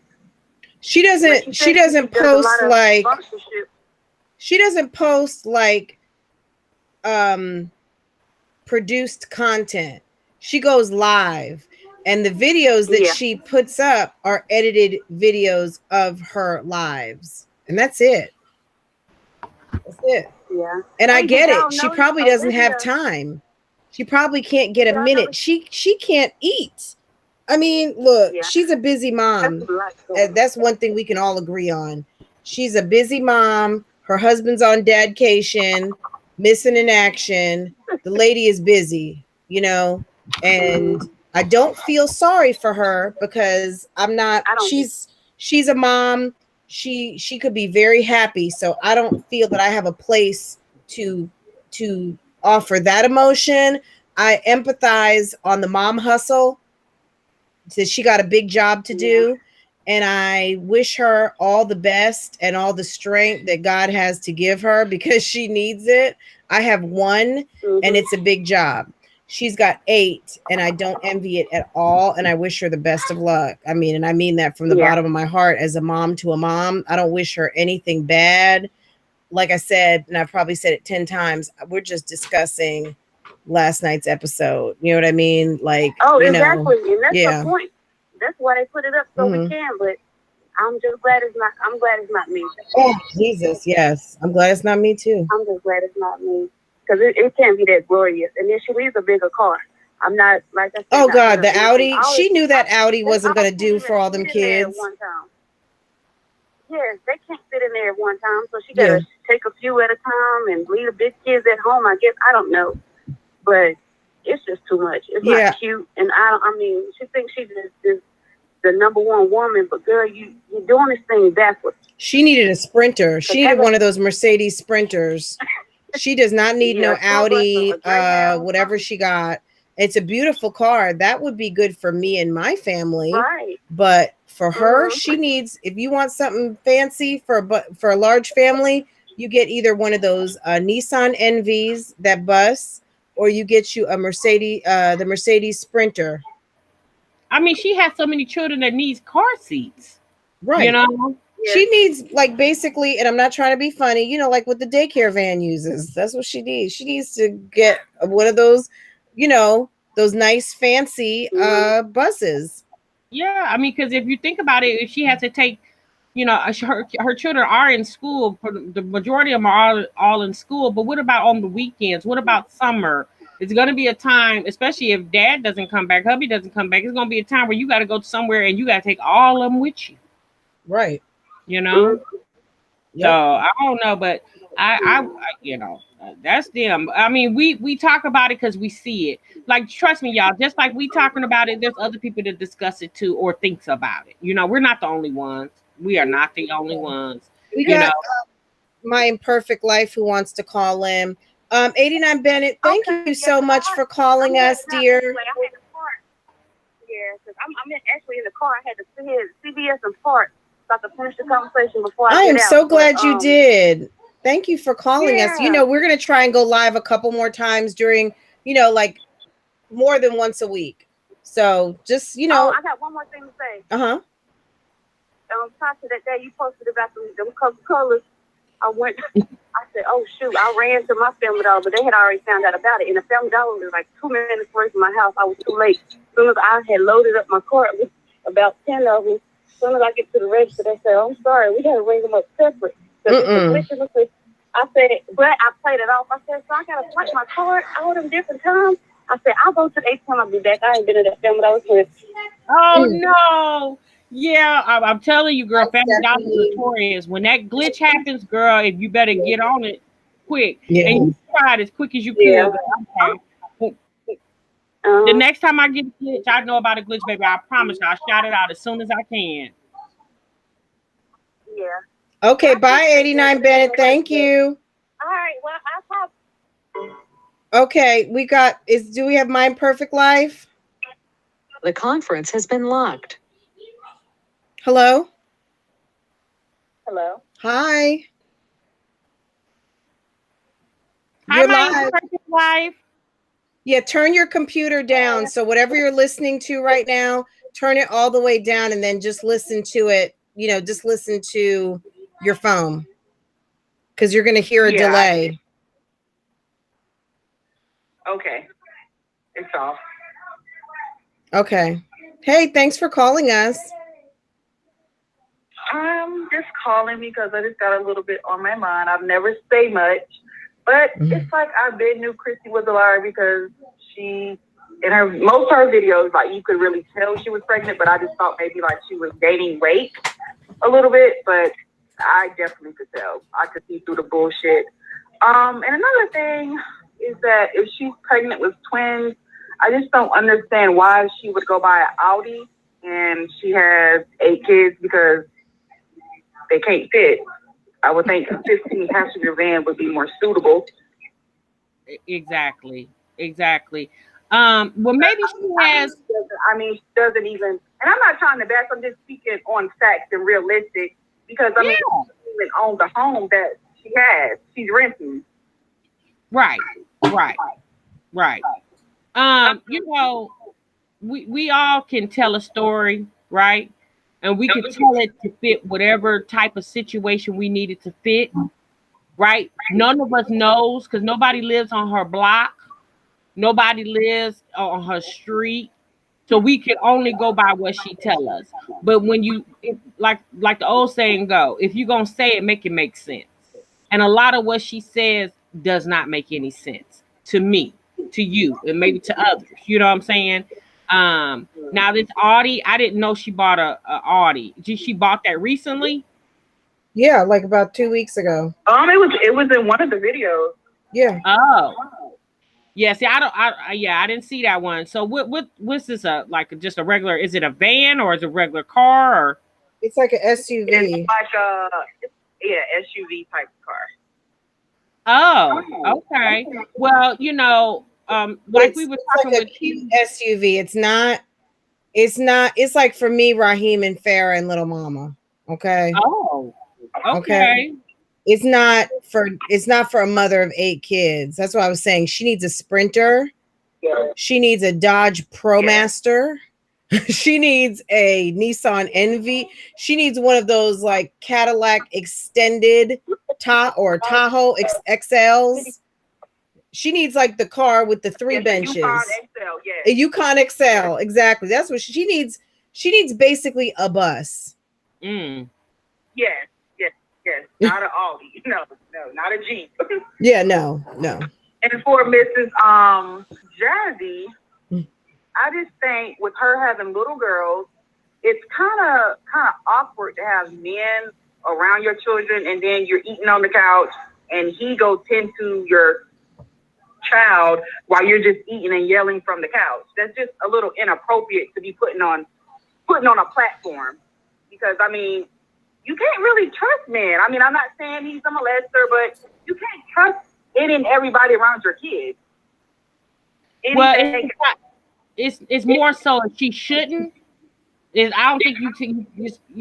S1: she doesn't. She doesn't post like.
S4: sponsorship.
S1: She doesn't post like produced content. She goes live, and the videos that she puts up are edited videos of her lives, and that's it. That's it.
S4: Yeah.
S1: And I get
S4: y'all
S1: it. She
S4: notice
S1: probably doesn't have
S4: Olivia-
S1: time. She probably can't get a
S4: Yeah, I
S1: minute.
S4: know.
S1: She can't eat. I mean, look,
S4: Yeah.
S1: she's a busy mom.
S4: That's a lot going on.
S1: That's one thing we can all agree on. She's a busy mom. Her husband's on dadcation, missing in action. The lady is busy, you know, and I don't feel sorry for her because I'm not.
S4: I don't
S1: She's a mom. She could be very happy. So I don't feel that I have a place to offer that emotion. I empathize on the mom hustle. So she got a big job to do, and I wish her all the best and all the strength that God has to give her, because she needs it. I have one, and it's a big job. She's got 8, and I don't envy it at all, and I wish her the best of luck. I mean, and I mean that from the bottom of my heart as a mom to a mom. I don't wish her anything bad. Like I said, and I've probably said it 10 times, we're just discussing last night's episode. You know what I mean? Like,
S4: exactly. And that's
S1: yeah.
S4: the point. That's why they put it up, so we can, but I'm just glad it's not me.
S1: Oh, Jesus, yes. I'm glad it's not me too.
S4: I'm just glad it's not me. Because it can't be that glorious. And then she leaves a bigger car. I'm not, like I said.
S1: Oh, God, the Audi. She knew that Audi wasn't going to do for all them kids.
S4: Yes, they can't sit in there at one time. So she got to take a few at a time and leave the big kids at home, I guess. I don't know. But it's just too much. It's not cute. And I mean, she thinks she's just the number one woman. But, girl, you're doing this thing backwards.
S1: She needed a Sprinter. She needed one of those Mercedes Sprinters. She does not need no Audi, whatever she got. It's a beautiful car. That would be good for me and my family.
S4: Right.
S1: But for her, she needs, if you want something fancy for a large family, you get either one of those Nissan Envies, that bus, or you get you a Mercedes, the Mercedes Sprinter.
S2: I mean, she has so many children that needs car seats.
S1: Right.
S2: You know?
S1: Yeah. She needs, like, basically, and I'm not trying to be funny, you know, like what the daycare van uses. That's what she needs. She needs to get one of those, you know, those nice, fancy buses.
S2: Yeah, I mean, because if you think about it, if she has to take, you know, her children are in school. The majority of them are all in school. But what about on the weekends? What about summer? It's going to be a time, especially if dad doesn't come back, hubby doesn't come back. It's going to be a time where you got to go somewhere and you got to take all of them with you.
S1: Right.
S2: You know? Yep. So I don't know, but I you know, that's them. I mean, we talk about it because we see it. Like, trust me, y'all, just like we talking about it, there's other people that discuss it too or thinks about it. You know, we're not the only ones. We are not the only ones.
S1: My Imperfect Life who wants to call in. 89 Bennett, thank you so much for calling us, dear.
S4: Yeah, because I'm actually in the car. I had to see CBS and park so I could finish the conversation before I
S1: I am
S4: get out.
S1: so glad you did. Thank you for calling us. You
S4: Yeah.
S1: know, we're going to try and go live a couple more times during, you know, like more than once a week. So just, you know.
S4: Oh, I got one more thing to say.
S1: Uh-huh.
S4: Talk to that day you posted about them Coca-Colas. I said, oh, shoot. I ran to my Family Dollar, but they had already found out about it. And the Family Dollar was like 2 minutes away from my house. I was too late. As soon as I had loaded up my cart with about 10 of them, as soon as I get to the register, they said, oh, I'm sorry. We got to ring them up separate. I said, but I played it off. I said, so I got to punch my card all them different times. I said, I'll go to the 8th time I'll be back. I ain't been in that Family Dollar since.
S2: Oh, no. Yeah, I'm telling you, girl, Family Dollar is notorious. When that glitch happens, girl, if you better get on it quick.
S1: Yeah.
S2: And you try it as quick as you could.
S4: Yeah.
S2: But the next time I get a glitch, I know about a glitch, baby. I promise you, I'll shout it out as soon as I can.
S4: Yeah.
S1: Okay, bye, 89 Bennett. Thank you.
S4: All right, well, I'll talk.
S1: Okay, do we have My Imperfect Life?
S5: The conference has been locked.
S1: Hello?
S4: Hello.
S1: Hi.
S2: Hi,
S1: You're
S2: My
S1: live.
S2: Imperfect Life.
S1: Yeah, turn your computer down. So whatever you're listening to right now, turn it all the way down and then just listen to it. You know, just listen to your phone because you're going to hear a delay.
S4: Okay. It's off.
S1: Okay. Hey, thanks for calling us.
S4: I'm just calling because I just got a little bit on my mind. I've never say much, but it's like I knew Chrissy was a liar because she, in most of her videos, like you could really tell she was pregnant, but I just thought maybe like she was gaining weight a little bit, but I definitely could tell. I could see through the bullshit. And another thing is that if she's pregnant with twins, I just don't understand why she would go buy an Audi and she has 8 kids because they can't fit. I would think a 15-passenger van would be more suitable.
S2: Exactly. Well, maybe she has.
S4: She doesn't even, and I'm not trying to bash, I'm just speaking on facts and realistic because, she doesn't even own the home that she has. She's renting.
S2: Right. You know, we all can tell a story, right? And we can tell it to fit whatever type of situation we need it to fit, right? None of us knows because nobody lives on her block. Nobody lives on her street. So we can only go by what she tell us. But when like the old saying go, if you're going to say it, make it make sense. And a lot of what she says does not make any sense to me, to you, and maybe to others. You know what I'm saying? Now this Audi, I didn't know she bought a Audi. She bought that recently?
S1: Yeah, like about 2 weeks ago.
S4: It was in one of the videos.
S1: Yeah.
S2: Oh. Yeah, see, I didn't see that one. So what's this just a regular, is it a van or is it a regular car or?
S1: It's like an SUV.
S4: It's like SUV type car.
S2: Oh, okay. Well, you know, like we were talking
S1: like a cute SUV. It's like for me, Raheem and Farrah and Little Mama. Okay.
S2: Oh, okay.
S1: It's not for a mother of 8 kids. That's what I was saying. She needs a Sprinter.
S4: Yeah.
S1: She needs a Dodge ProMaster. She needs a Nissan Envy. She needs one of those like Cadillac extended Tahoe XLs. She needs like the car with the 3 benches.
S4: Yukon XL, yes.
S1: A Yukon XL, exactly. That's what she needs. She needs basically a bus.
S2: Mm.
S4: Yes. Not an Audi. No, not a Jeep.
S1: Yeah, no.
S4: And for Mrs. Jazzy, I just think with her having little girls, it's kind of awkward to have men around your children and then you're eating on the couch and he goes tend to your child while you're just eating and yelling from the couch. That's just a little inappropriate to be putting on a platform because you can't really trust men. I mean, I'm not saying he's a molester, but you can't trust any and everybody around your kids.
S2: Well,
S4: Anything.
S2: it's more so she shouldn't. I don't think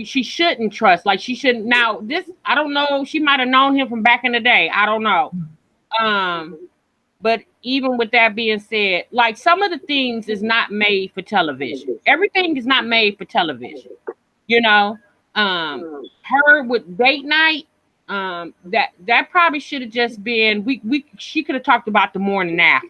S2: she shouldn't trust. Like she shouldn't. Now this, I don't know. She might have known him from back in the day. I don't know. But even with that being said, like some of the things is not made for television. Everything is not made for television. You know, her with date night, that probably should have just been she could have talked about the morning after.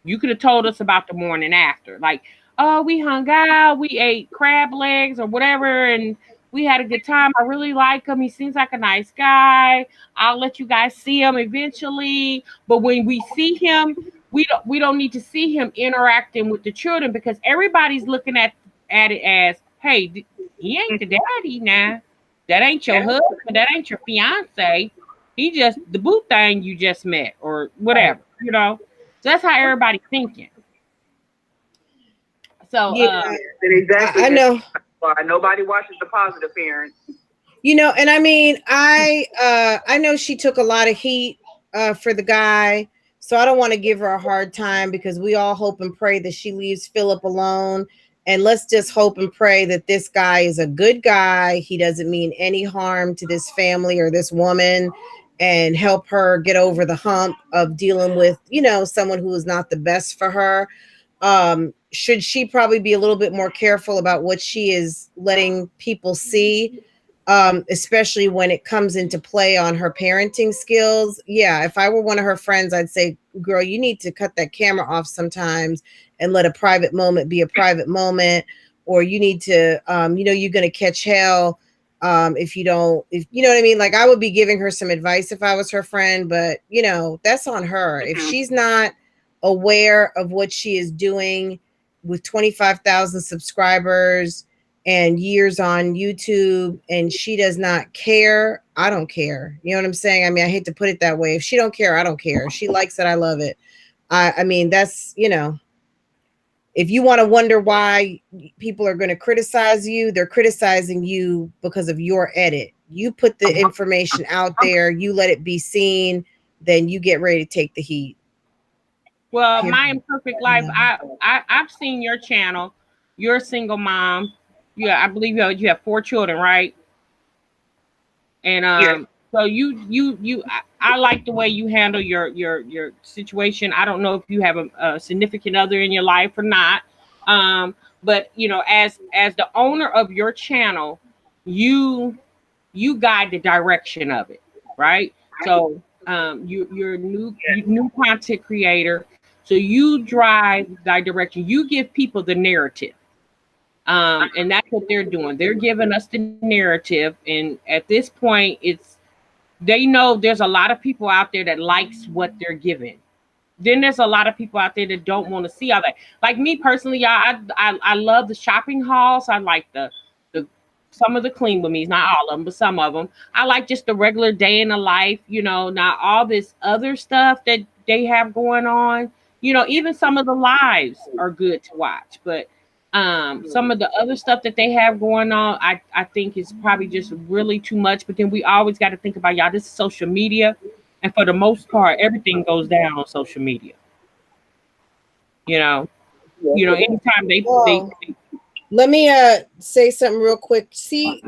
S2: You could have told us about the morning after. Like, oh, we hung out, we ate crab legs or whatever, and we had a good time. I really like him. He seems like a nice guy. I'll let you guys see him eventually. But when we see him, we don't need to see him interacting with the children because everybody's looking at it as, hey, he ain't the daddy now. That ain't your husband. That ain't your fiance. He just the boo thing you just met or whatever, you know. So that's how everybody's thinking. So
S4: exactly.
S1: I know.
S4: Why nobody watches the positive parents.
S1: You know, and I mean, I know she took a lot of heat for the guy, so I don't want to give her a hard time because we all hope and pray that she leaves Philip alone. And let's just hope and pray that this guy is a good guy. He doesn't mean any harm to this family or this woman, and help her get over the hump of dealing with, you know, someone who is not the best for her. Should she probably be a little bit more careful about what she is letting people see, especially when it comes into play on her parenting skills? Yeah, if I were one of her friends, I'd say, girl, you need to cut that camera off sometimes and let a private moment be a private moment, or you need to, you know, you're going to catch hell if you don't, if you know what I mean. Like, I would be giving her some advice if I was her friend, but you know, that's on her. If she's not aware of what she is doing with 25,000 subscribers and years on YouTube, and she does not care, I don't care. You know what I'm saying? I mean, I hate to put it that way. If she don't care, I don't care. If she likes it, I love it. I mean, that's, you know, if you want to wonder why people are going to criticize you, they're criticizing you because of your edit. You put the information out there, you let it be seen, then you get ready to take the heat.
S2: well, My Imperfect Life, I've seen your channel. You're a single mom. Yeah, I believe you have 4 children, right? And
S4: Yes.
S2: so I like the way you handle your situation. I don't know if you have a significant other in your life or not. But you know, as the owner of your channel, you guide the direction of it, right? So you're a new content creator. So you drive that direction. You give people the narrative. And that's what they're doing. They're giving us the narrative. And at this point, they know there's a lot of people out there that likes what they're giving. Then there's a lot of people out there that don't want to see all that. Like me personally, I love the shopping hauls. I like the some of the clean with me's, not all of them, but some of them. I like just the regular day in the life, you know, not all this other stuff that they have going on. You know, even some of the lives are good to watch, but some of the other stuff that they have going on, I think is probably just really too much. But then we always got to think about, y'all, this is social media, and for the most part, everything goes down on social media. You know, anytime they
S1: Let me say something real quick. See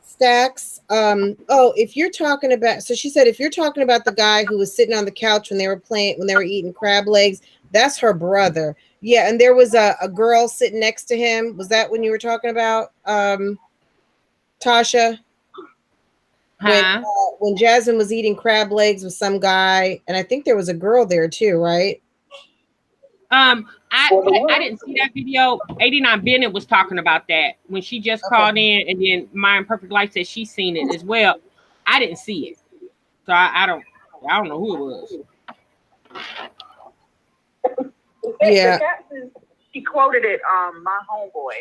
S1: Stacks. Oh, if you're talking about, so she said, if you're talking about the guy who was sitting on the couch when they were eating crab legs, that's her brother. Yeah, and there was a girl sitting next to him. Was that when you were talking about Tasha? When Jasmine was eating crab legs with some guy, and I think there was a girl there too, right?
S2: I didn't see that video. 89 Bennett was talking about that when she just called in, and then My Imperfect Life said she's seen it as well. I didn't see it, so I don't know who it was.
S1: Yeah,
S4: She quoted it. My homeboy.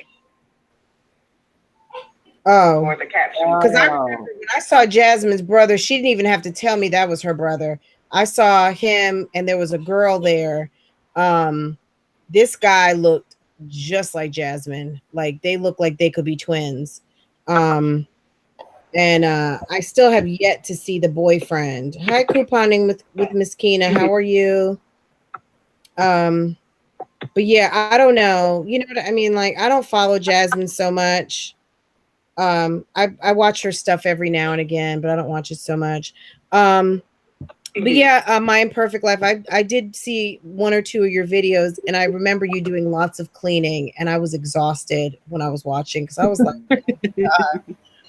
S1: Oh,
S4: Or the caption.
S1: because I remember when I saw Jasmine's brother, she didn't even have to tell me that was her brother. I saw him, and there was a girl there. This guy looked just like Jasmine. Like, they look like they could be twins. And I still have yet to see the boyfriend. Hi, couponing with Miss Keena. How are you? But yeah, I don't know. You know what I mean? Like, I don't follow Jasmine so much. I watch her stuff every now and again, but I don't watch it so much. But yeah, My Imperfect Life. I did see one or two of your videos, and I remember you doing lots of cleaning, and I was exhausted when I was watching because I was like,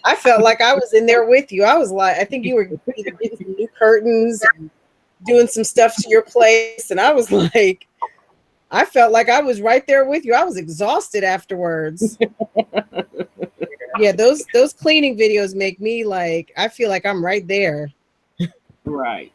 S1: I felt like I was in there with you. I was like, I think you were either getting some new curtains and doing some stuff to your place, and I was like, I felt like I was right there with you. I was exhausted afterwards. Yeah, those cleaning videos make me like, I feel like I'm right there.
S2: Right.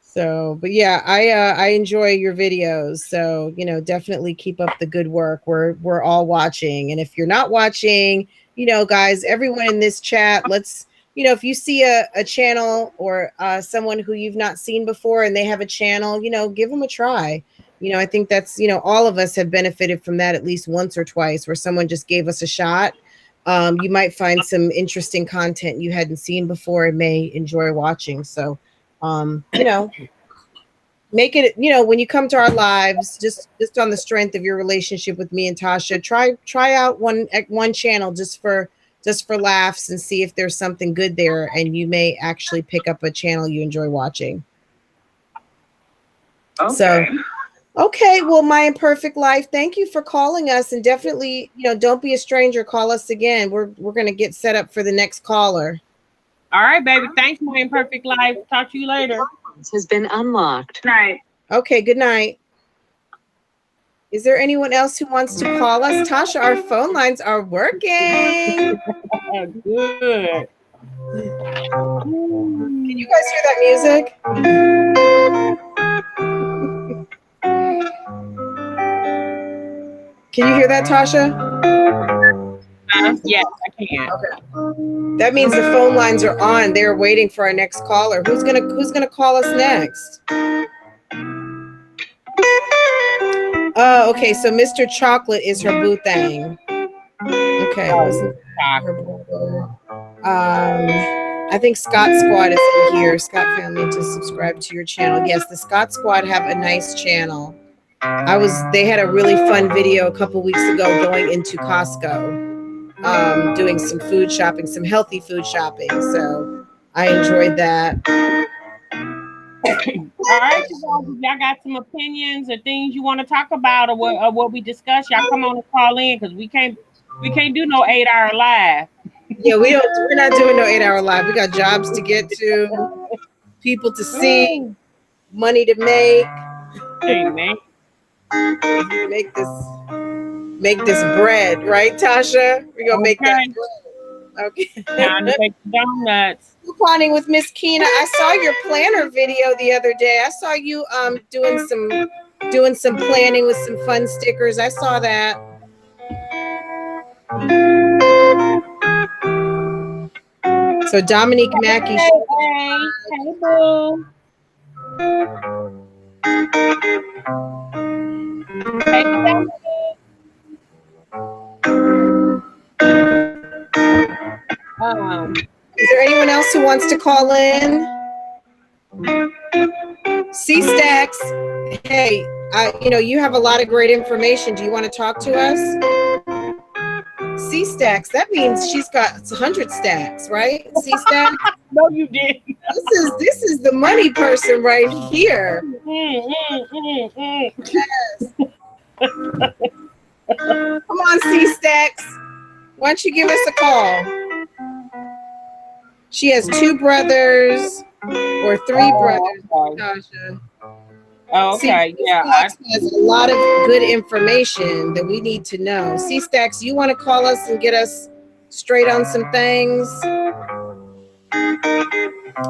S1: So, but yeah, I enjoy your videos. So, you know, definitely keep up the good work. We're all watching. And if you're not watching, you know, guys, everyone in this chat, let's, you know, if you see a channel or someone who you've not seen before and they have a channel, you know, give them a try. You know, I think that's, you know, all of us have benefited from that at least once or twice where someone just gave us a shot. You might find some interesting content you hadn't seen before and may enjoy watching. So, you know, make it, you know, when you come to our lives, just on the strength of your relationship with me and Tasha, try out one channel just for laughs and see if there's something good there, and you may actually pick up a channel you enjoy watching. Okay. So, okay, well, My Imperfect Life, thank you for calling us, and definitely, you know, don't be a stranger. Call us again. We're gonna get set up for the next caller.
S2: All right, baby. Thanks, My Imperfect Life. Talk to you later.
S5: Has been unlocked.
S4: Right.
S1: Okay, good night. Is there anyone else who wants to call us? Tasha, our phone lines are working.
S2: Good.
S1: Can you guys hear that music? Can you hear that, Tasha?
S2: Yes, I can.
S1: Okay. That means the phone lines are on. They're waiting for our next caller. Who's gonna call us next? Oh, okay. So Mr. Chocolate is her boo thing. Okay. I think Scott Squad is in here. Scott found me to subscribe to your channel. Yes, the Scott Squad have a nice channel. They had a really fun video a couple weeks ago going into Costco, doing some food shopping, some healthy food shopping. So I enjoyed that.
S2: All right, you guys, if y'all got some opinions or things you want to talk about or what we discussed, y'all come on and call in because we can't do no 8-hour live.
S1: Yeah, we're not doing no 8-hour live. We got jobs to get to, people to see, money to make.
S2: Amen.
S1: Make this bread, right, Tasha? We're gonna make that bread. Okay.
S2: Time to make donuts.
S1: Couponing with Miss Keena. I saw your planner video the other day. I saw you doing some planning with some fun stickers. I saw that. So Dominique Mackey.
S2: Hey, boo. Hey, Dominique.
S1: Is there anyone else who wants to call in? C-Stacks. Hey, you have a lot of great information. Do you want to talk to us? C-Stacks. That means she's got 100 stacks, right? C-Stacks.
S2: No, you didn't.
S1: This is the money person right here. Yes. Come on, C-Stacks. Why don't you give us a call? She has 2 brothers or 3 brothers, Tasha.
S2: Oh, okay. Yeah.
S1: C-Stacks has a lot of good information that we need to know. C-Stacks, you want to call us and get us straight on some things?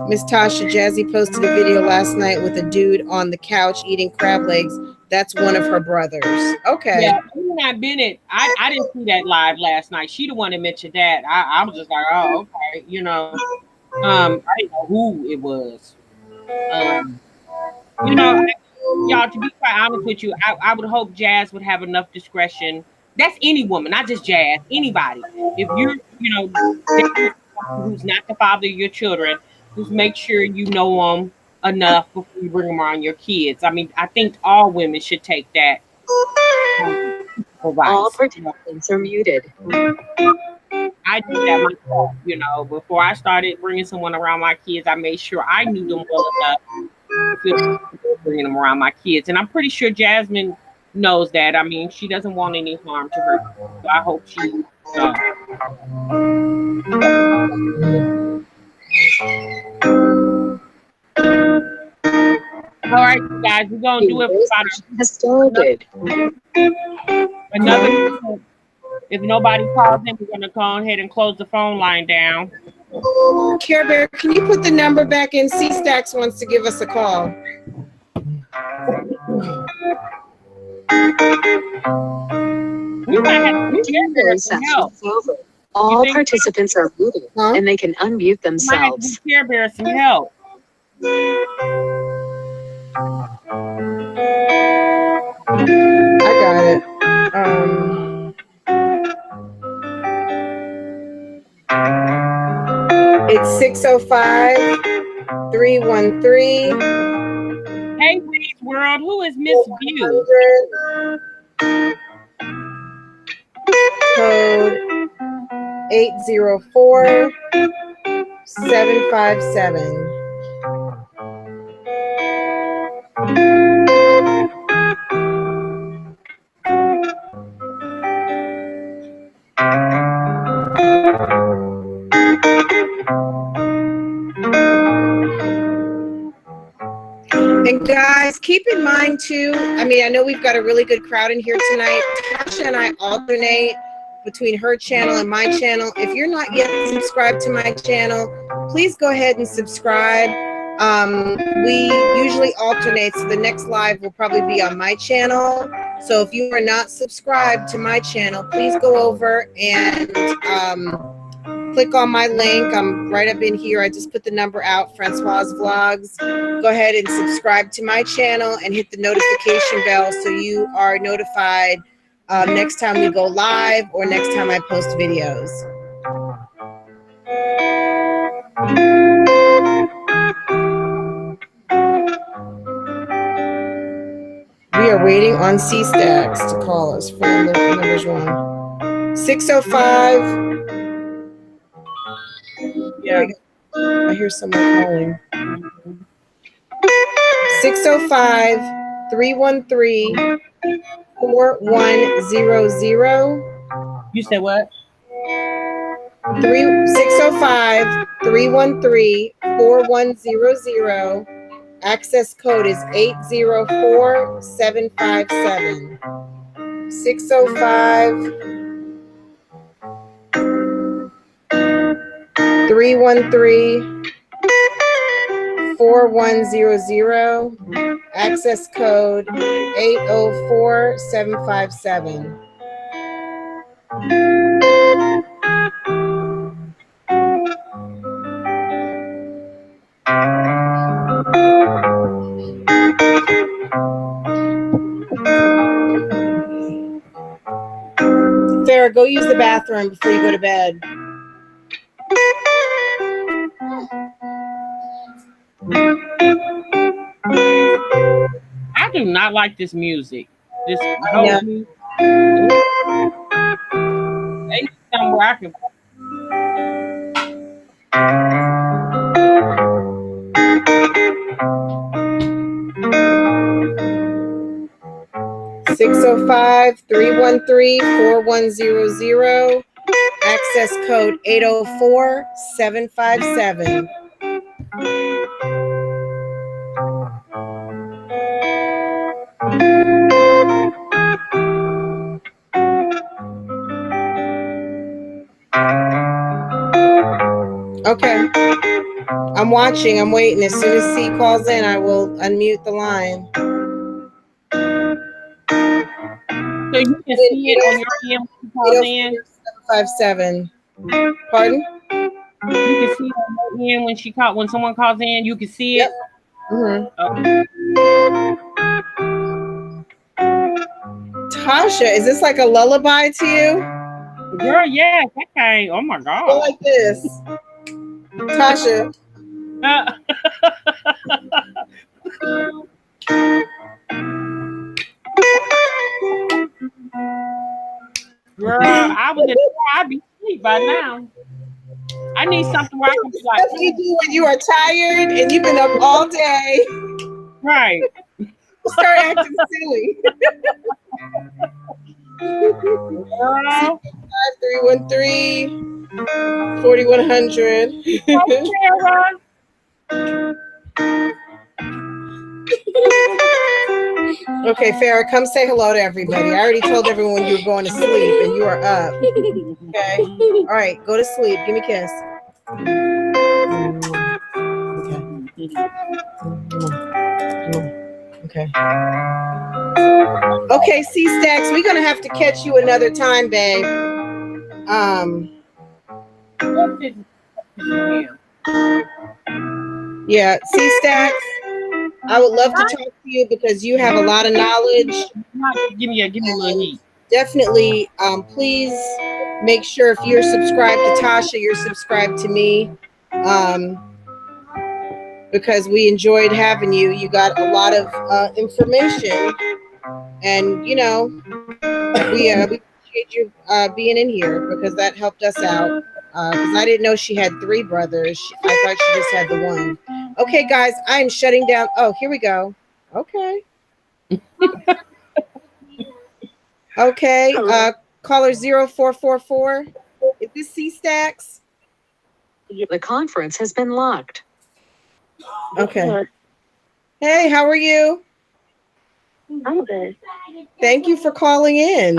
S1: Miss Tasha Jazzy posted a video last night with a dude on the couch eating crab legs. That's one of her brothers. Okay.
S2: Yeah, I didn't see that live last night. She the one that mentioned that. I was just like, oh, okay. I didn't know who it was. Y'all, to be quite honest with you, I would hope Jazz would have enough discretion That's any woman, not just Jazz. Anybody. If you're, who's not the father of your children, just make sure you know them enough before you bring them around your kids. I mean, I think all women should take that advice.
S5: All participants are muted.
S2: I did that myself, before I started bringing someone around my kids. I made sure I knew them well enough to feel comfortable bringing them around my kids. And I'm pretty sure Jasmine knows that. I mean, she doesn't want any harm to her. So I hope she All right, you guys, we're gonna do it for another. If nobody calls in, we're gonna go ahead and close the phone line down.
S1: Care Bear, can you put the number back in? C-Stacks wants to give us a call.
S2: We might have to Care Bear some help.
S5: All participants are muted, and they can unmute themselves.
S2: Care Bear some help.
S1: I got it. It's 605-313.
S2: Hey, Reed's World, who is Miss View?
S1: Code 804-757. And guys, keep in mind too, I know we've got a really good crowd in here tonight. Tasha and I alternate between her channel and my channel. If you're not yet subscribed to my channel, please go ahead and subscribe. We usually alternate, so the next live will probably be on my channel. So if you are not subscribed to my channel, please go over and click on my link. I'm right up in here. I just put the number out, Francois Vlogs. Go ahead and subscribe to my channel and hit the notification bell so you are notified next time we go live or next time I post videos. We are waiting on C-Stacks to call us for numbers 1. 605.
S2: Yeah.
S1: I hear someone calling. 605-313-4100.
S2: You said what?
S1: 605-313-4100. Access code is 804757. 605-313-4100. Access code 804757. Farrah, go use the bathroom before you go to bed.
S2: I do not like this music. This
S1: Yeah.
S2: music. Ain't somewhere I can. 605-313-4100. Access code 804757. Okay. I'm watching. I'm waiting. As soon as C calls in, I will unmute the line. So you can see it on your end when she calls in?
S1: 757. Pardon?
S2: You can see it on your end when someone calls in, you can see it?
S1: Mm-hmm.
S2: Okay.
S1: Tasha, is this like a lullaby to you?
S2: Girl, yeah, that kind. Oh my
S1: Go
S2: God.
S1: like this. Tasha.
S2: Girl, I'd be asleep by now. I need something where I can be like,
S1: That's what you do when you are tired and you've been up all day.
S2: right.
S1: Start acting silly.
S2: Girl.
S1: 313 4100.
S2: Oh, Sarah.
S1: Okay, Farrah, come say hello to everybody. I already told everyone you were going to sleep and you are up. Okay. All right, go to sleep. Give me a kiss. Okay. Okay, C-Stacks, we're gonna have to catch you another time, babe. Yeah, C-Stacks, I would love to talk to you because you have a lot of knowledge.
S2: Give me a little heat.
S1: Definitely, please make sure if you're subscribed to Tasha, you're subscribed to me. Because we enjoyed having you. You got a lot of information, and you know, we appreciate you being in here because that helped us out. Because I didn't know she had 3 brothers. I thought she just had the one. Okay, guys, I am shutting down. Oh, here we go. Okay. Okay. Caller 0444. Is this C-Stacks?
S5: The conference has been locked.
S1: Okay. Hey, how are you?
S4: I'm good.
S1: Thank you for calling in.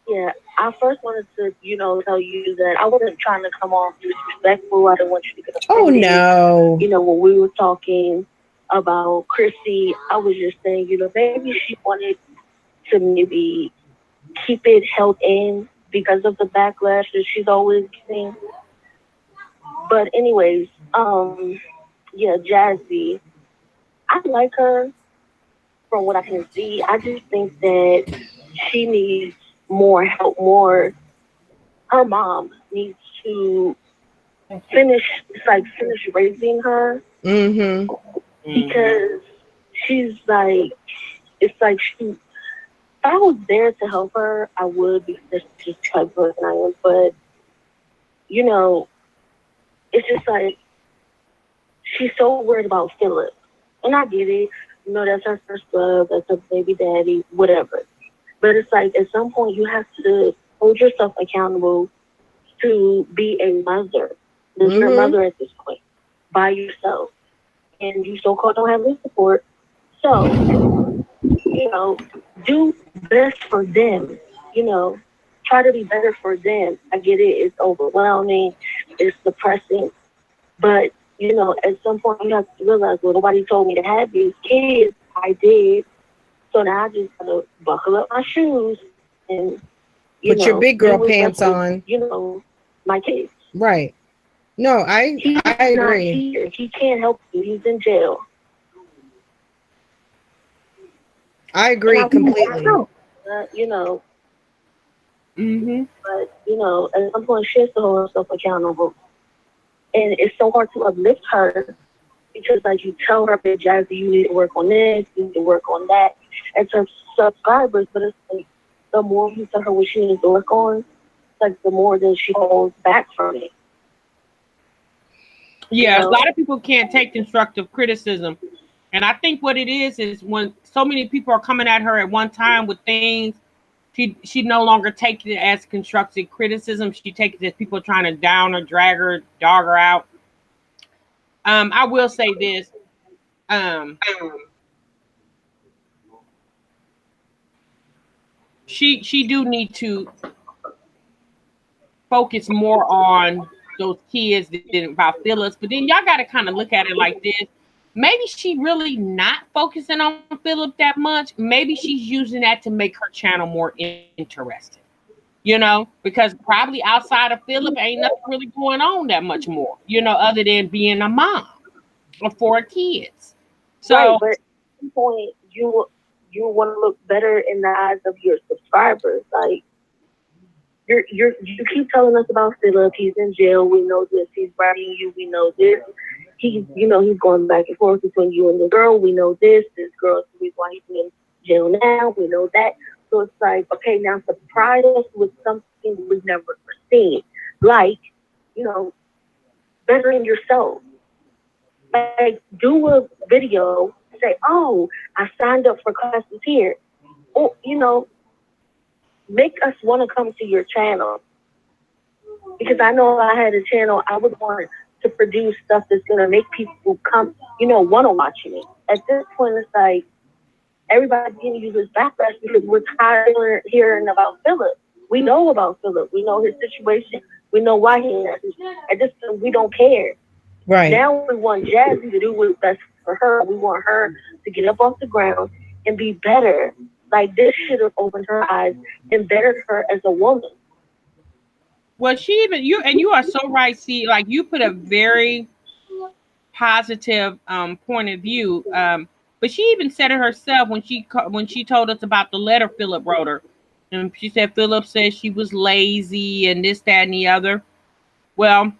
S4: Yeah, I first wanted to, tell you that I wasn't trying to come off disrespectful. I didn't want you to get offended.
S1: Oh, no.
S4: When we were talking about Chrissy, I was just saying, maybe she wanted to maybe keep it held in because of the backlash that she's always getting. But anyways, yeah, Jazzy, I like her from what I can see. I just think that she needs more help, her mom needs to finish raising her.
S1: Mm-hmm.
S4: Because she's like, it's like if I was there to help her, I would, because that's just the type of person I am. But, it's just like, she's so worried about Philip. And I get it. That's her first love, that's her baby daddy, whatever. But it's like, at some point, you have to hold yourself accountable to be a mother. There's her mother at this point, by yourself. And you so-called don't have this support. So, do best for them. Try to be better for them. I get it. It's overwhelming. It's depressing. But, at some point you have to realize, well, nobody told me to have these kids. I did. So now I just got to buckle up my shoes and,
S1: put your big girl pants on.
S4: My kids.
S1: Right. No, I agree.
S4: He can't help you. He's in jail.
S1: I agree completely.
S4: But, at some point she has to hold herself accountable. And it's so hard to uplift her because, like, you tell her, "But Jazzy, you need to work on this, you need to work on that." And to subscribers, but it's like the more you tell her what she needs to work on, it's like the more that she holds back from it.
S2: Yeah, a lot of people can't take constructive criticism. And I think what it is when so many people are coming at her at one time with things, she no longer takes it as constructive criticism. She takes it as people trying to down her, drag her, dog her out. I will say this. She do need to focus more on those kids than about Phyllis. But then y'all got to kind of look at it like this. Maybe she really not focusing on Philip that much. Maybe she's using that to make her channel more interesting. Because probably outside of Philip, ain't nothing really going on that much more, other than being a mom of 4 kids. So,
S4: right, but at some point, you want to look better in the eyes of your subscribers. Like, you keep telling us about Philip. He's in jail. We know this. He's writing you. We know this. He's going back and forth between you and the girl. We know this. This girl's the reason why he's in jail now. We know that. So it's like, okay, now surprise us with something we've never seen. Like, bettering yourself. Like, do a video, say, oh, I signed up for classes here. Or, make us want to come to your channel. Because I know if I had a channel, I would want to produce stuff that's going to make people come, want to watch me. At this point, it's like, everybody's going to use this backlash because we're tired of hearing about Philip. We know about Philip. We know his situation. We know why he has it. At this point, we don't care.
S1: Right.
S4: Now we want Jazzy to do what's best for her. We want her to get up off the ground and be better. Like, this should have opened her eyes and bettered her as a woman.
S2: Well, you are so right. See, like, you put a very positive point of view. But she even said it herself when she told us about the letter Philip wrote her. And she said Philip said she was lazy and this, that, and the other. Well,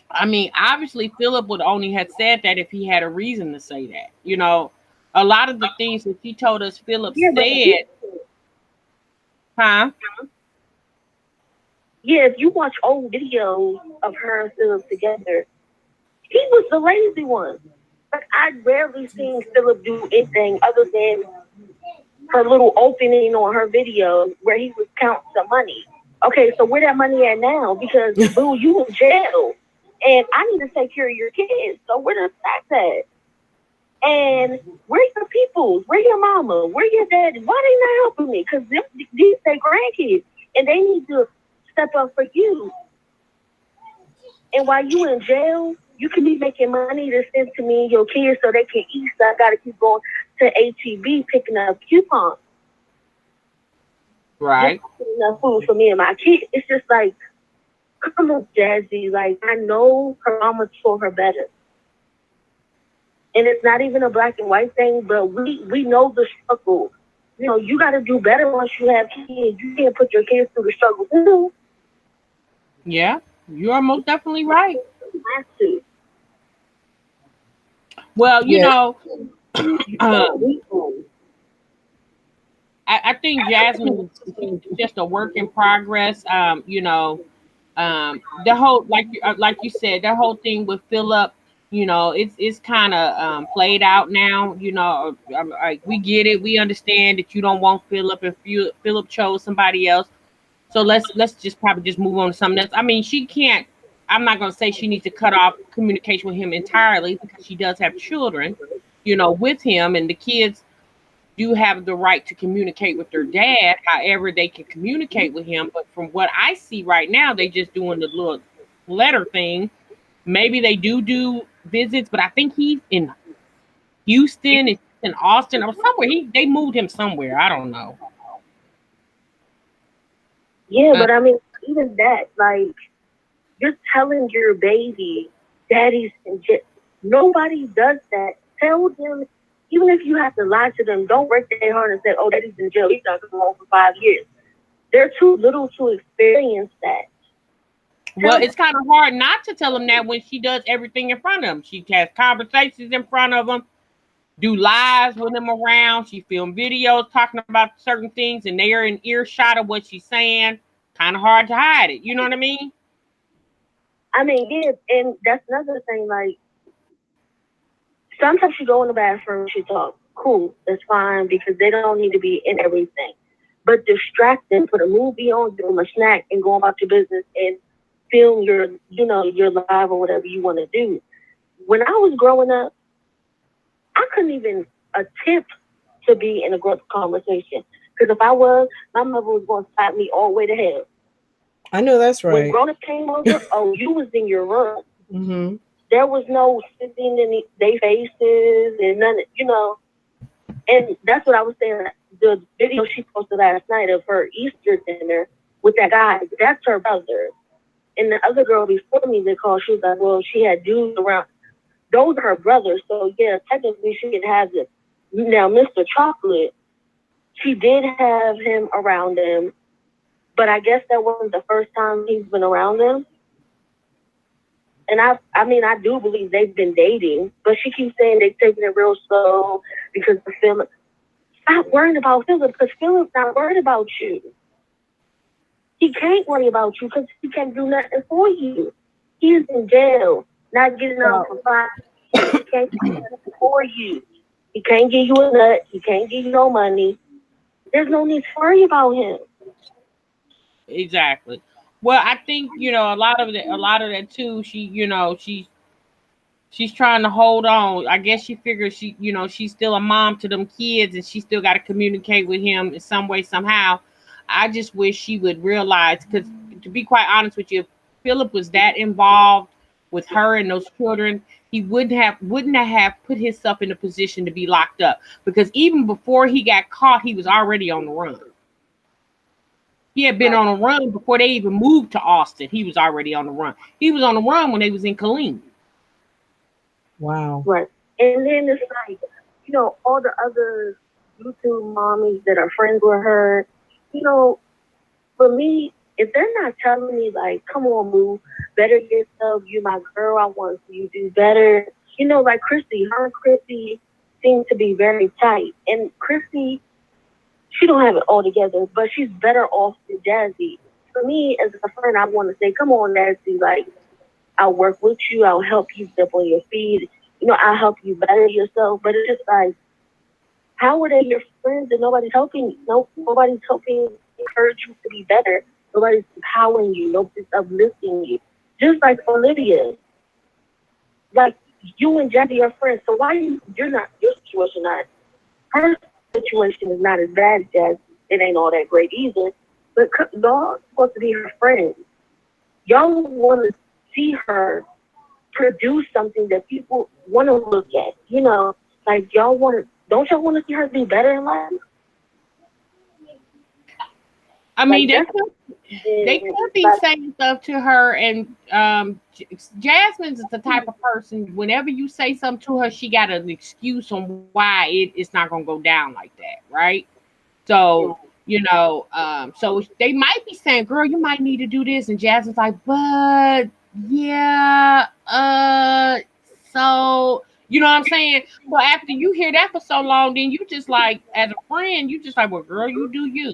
S2: I mean, obviously Philip would only have said that if he had a reason to say that. A lot of the things that she told us Philip said. Huh?
S4: Yeah, if you watch old videos of her and Philip together, he was the lazy one. Like, I rarely seen Philip do anything other than her little opening on her video where he was counting some money. Okay, so where that money at now? Because, boo, you in jail. And I need to take care of your kids. So where the facts at? And where your peoples? Where your mama? Where your daddy? Why they not helping me? Because these are grandkids. And they need to step up for you. And while you in jail, you can be making money to send to me and your kids so they can eat. So I got to keep going to HEB picking up coupons.
S2: Right.
S4: Enough food for me and my kids. It's just like, come on, Jazzy. Like, I know her mama told her better. And it's not even a black and white thing, but we know the struggle. You got to do better once you have kids. You can't put your kids through the struggle too.
S2: Yeah, you are most definitely right.
S4: You have to.
S2: Well, I think Jasmine is just a work in progress. The whole, like you said, that whole thing with Philip, it's kind of played out now. We get it, we understand that you don't want Philip, if Philip chose somebody else. So let's just probably just move on to something else. I mean, she can't. I'm not gonna say she needs to cut off communication with him entirely because she does have children, with him, and the kids do have the right to communicate with their dad however they can communicate with him. But from what I see right now, they just doing the little letter thing. Maybe they do visits, but I think he's in Houston, it's in Austin or somewhere. They moved him somewhere. I don't know.
S4: Yeah, but I mean, even that, like, you're telling your baby, daddy's in jail. Nobody does that. Tell them, even if you have to lie to them, don't break their heart and say, oh, daddy's in jail. He's not going home for 5 years. They're too little to experience that.
S2: Well, it's kind of hard not to tell them that when she does everything in front of them. She has conversations in front of them, do lives with them around. She film videos talking about certain things, and they are in earshot of what she's saying. Kind of hard to hide it. You know what I mean?
S4: I mean, yeah, and that's another thing. Like, sometimes you go in the bathroom, she talk. Cool, that's fine, because they don't need to be in everything. But distract them, put a movie on, give them a snack, and go about your business and film your live or whatever you want to do. When I was growing up, I couldn't even attempt to be in a group conversation. Because if I was, my mother was going to fight me all the way to hell.
S1: I know that's right.
S4: When grown-ups came over, you was in your room.
S1: Mm-hmm.
S4: There was no sitting in their faces and none of, And that's what I was saying. The video she posted last night of her Easter dinner with that guy, that's her brother. And the other girl before me, they called, she was like, well, she had dudes around. Those are her brothers. So, yeah, technically she could have Now, Mr. Chocolate, she did have him around him, but I guess that wasn't the first time he's been around them. And I mean, I do believe they've been dating, but she keeps saying they're taking it real slow because of Philip. Stop worrying about Philip, because Philip's not worried about you. He can't worry about you because he can't do nothing for you. He's in jail, not getting out for 5 years. He can't do nothing for you. He can't give you a nut. He can't give you no money. There's no need to worry about him.
S2: Exactly. Well, I think, you know, a lot of that too. She's trying to hold on. I guess she figures she's still a mom to them kids, and she still got to communicate with him in some way, somehow. I just wish she would realize, because to be quite honest with you, if Philip was that involved with her and those children, he wouldn't have put himself in a position to be locked up. Because even before he got caught, he was already on the run. He had been on a run before they even moved to Austin. He was already on the run. He was on the run when they was in Killeen.
S1: Wow.
S4: Right. And then it's like, you know, all the other YouTube mommies that are friends with her, you know, for me, if they're not telling me, like, come on, Moo, better yourself, you my girl, I want to see you do better. You know, like Chrissy, her and Chrissy seem to be very tight. And Chrissy, she don't have it all together, but she's better off than Jazzy. For me, as a friend, I want to say, come on, Jazzy, like, I'll work with you, I'll help you step on your feet, you know, I'll help you better yourself. But it's just like, how are they your friends and nobody's helping you? Nobody's helping encourage you to be better. Nobody's empowering you. Nobody's uplifting you. Just like Olivia. Like, you and Jackie are friends, so why your situation not, her situation is not as bad as Jazzy. It ain't all that great either. But y'all supposed to be her friends. Y'all want to see her produce something that people want to look at. You know, like don't y'all want to see her do better in life?
S2: I mean,
S4: like
S2: they could be saying stuff to her, and Jasmine's is the type of person, whenever you say something to her, she got an excuse on why it's not going to go down like that, right? So, you know, so they might be saying, girl, you might need to do this, and Jasmine's like, but yeah, so, you know what I'm saying? So after you hear that for so long, then you just like, as a friend, you just like, well, girl, you do you.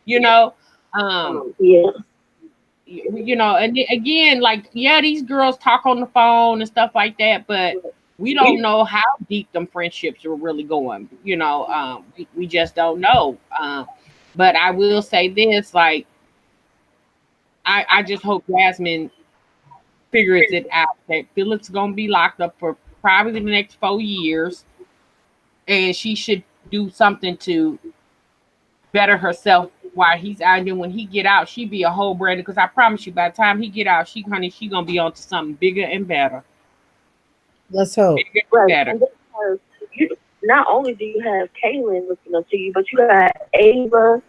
S2: You know,
S4: yeah.
S2: You know, and again, like, yeah, these girls talk on the phone and stuff like that, but we don't know how deep them friendships are really going. You know, we just don't know. But I will say this, like, I just hope Jasmine figures it out that Philip's gonna be locked up for probably the next 4 years, and she should do something to better herself while he's out. And then when he get out, she be a whole brand, because I promise you, by the time he get out, she gonna be on to something bigger and better.
S1: Let's hope.
S2: Bigger and better.
S4: And not only do you have Kaylin looking up to you, but you got Ava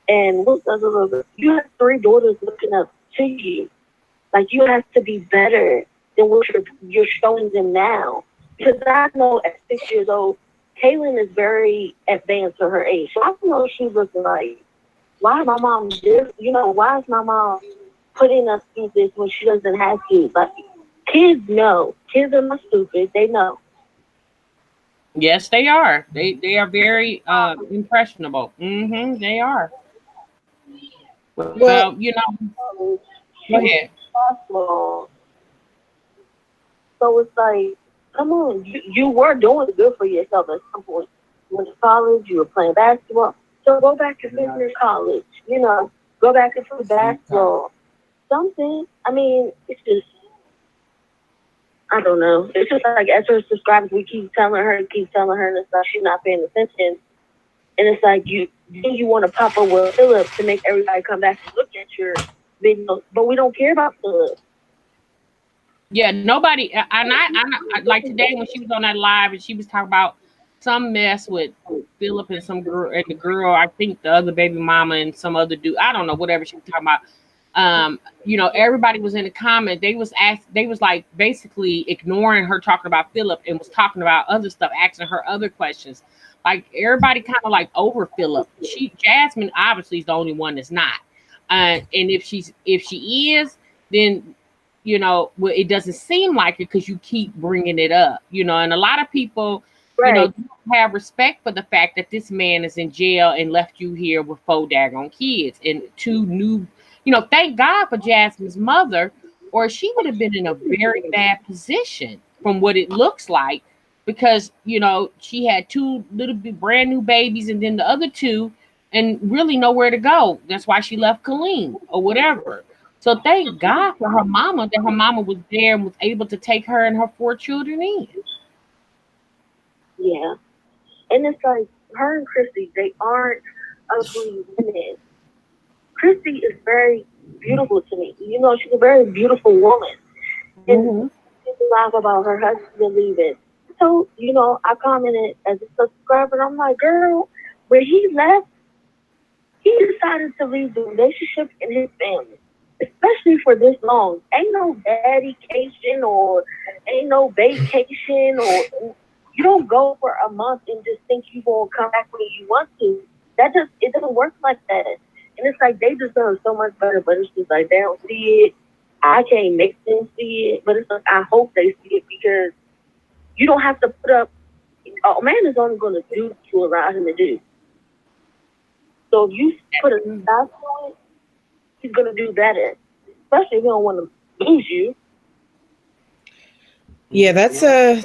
S4: and what's the other little, you have 3 daughters looking up to you. Like, you have to be better than what you're showing them now. Because I know at 6 years old, Kaylin is very advanced for her age. So I know she's looking like, why is my mom this? You know, why is my mom putting us through this when she doesn't have to? Like, kids know. Kids are not stupid. They know.
S2: Yes, they are. They are very impressionable. Mm-hmm, they are. Well, you know, go ahead.
S4: So it's like, come on, you were doing good for yourself at some point. You went to college, you were playing basketball. So go back to business college, you know, go back and play basketball. Something. I mean, it's just, I don't know. It's just like, as her subscribers, we keep telling her, and it's like she's not paying attention. And it's like, you want to pop up with Philip to make everybody come back and look at your videos, but we don't care about Philip.
S2: Yeah, nobody. And I like today when she was on that live and she was talking about some mess with Philip and some girl, and the girl, I think the other baby mama and some other dude. I don't know, whatever she was talking about. You know, everybody was in the comment. They was like basically ignoring her talking about Philip and was talking about other stuff, asking her other questions. Like everybody kind of like over Philip. Jasmine obviously is the only one that's not. And if she is, then you know, well, it doesn't seem like it because you keep bringing it up, you know, and a lot of people, you know, have respect for the fact that this man is in jail and left you here with 4 daggone kids and 2 new, you know, thank God for Jasmine's mother, or she would have been in a very bad position from what it looks like, because, you know, she had 2 little brand new babies and then the other 2 and really nowhere to go. That's why she left Colleen or whatever. So thank God for her mama, that her mama was there and was able to take her and her 4 children in.
S4: Yeah. And it's like her and Chrissy, they aren't ugly women. Chrissy is very beautiful to me. You know, she's a very beautiful woman. And people laugh about her husband leaving. So, you know, I commented as a subscriber, and I'm like, girl, when he left, he decided to leave the relationship and his family, especially for this long. Ain't no daddycation or ain't no vacation, or you don't go for a month and just think you're going to come back when you want to. It doesn't work like that. And it's like they deserve so much better, but it's just like they don't see it. I can't make them see it, but it's like I hope they see it, because you don't have to put up. A man is only going to do what you allow him to do. So if you put a stop on it, he's going to do better, especially if he don't want to lose you.
S1: Yeah, that's a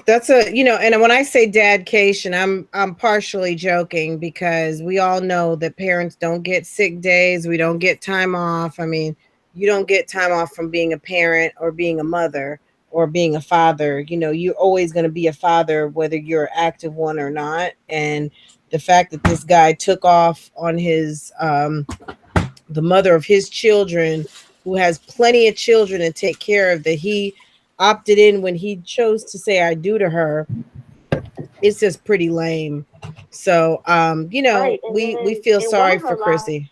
S1: you know, and when I say dadcation, I'm partially joking, because we all know that parents don't get sick days, we don't get time off. I mean, you don't get time off from being a parent or being a mother or being a father. You know, you're always going to be a father whether you're an active one or not. And the fact that this guy took off on his the mother of his children, who has plenty of children to take care of, that he opted in when he chose to say I do to her, it's just pretty lame. So you know,
S4: Right.
S1: we feel sorry for Chrissy.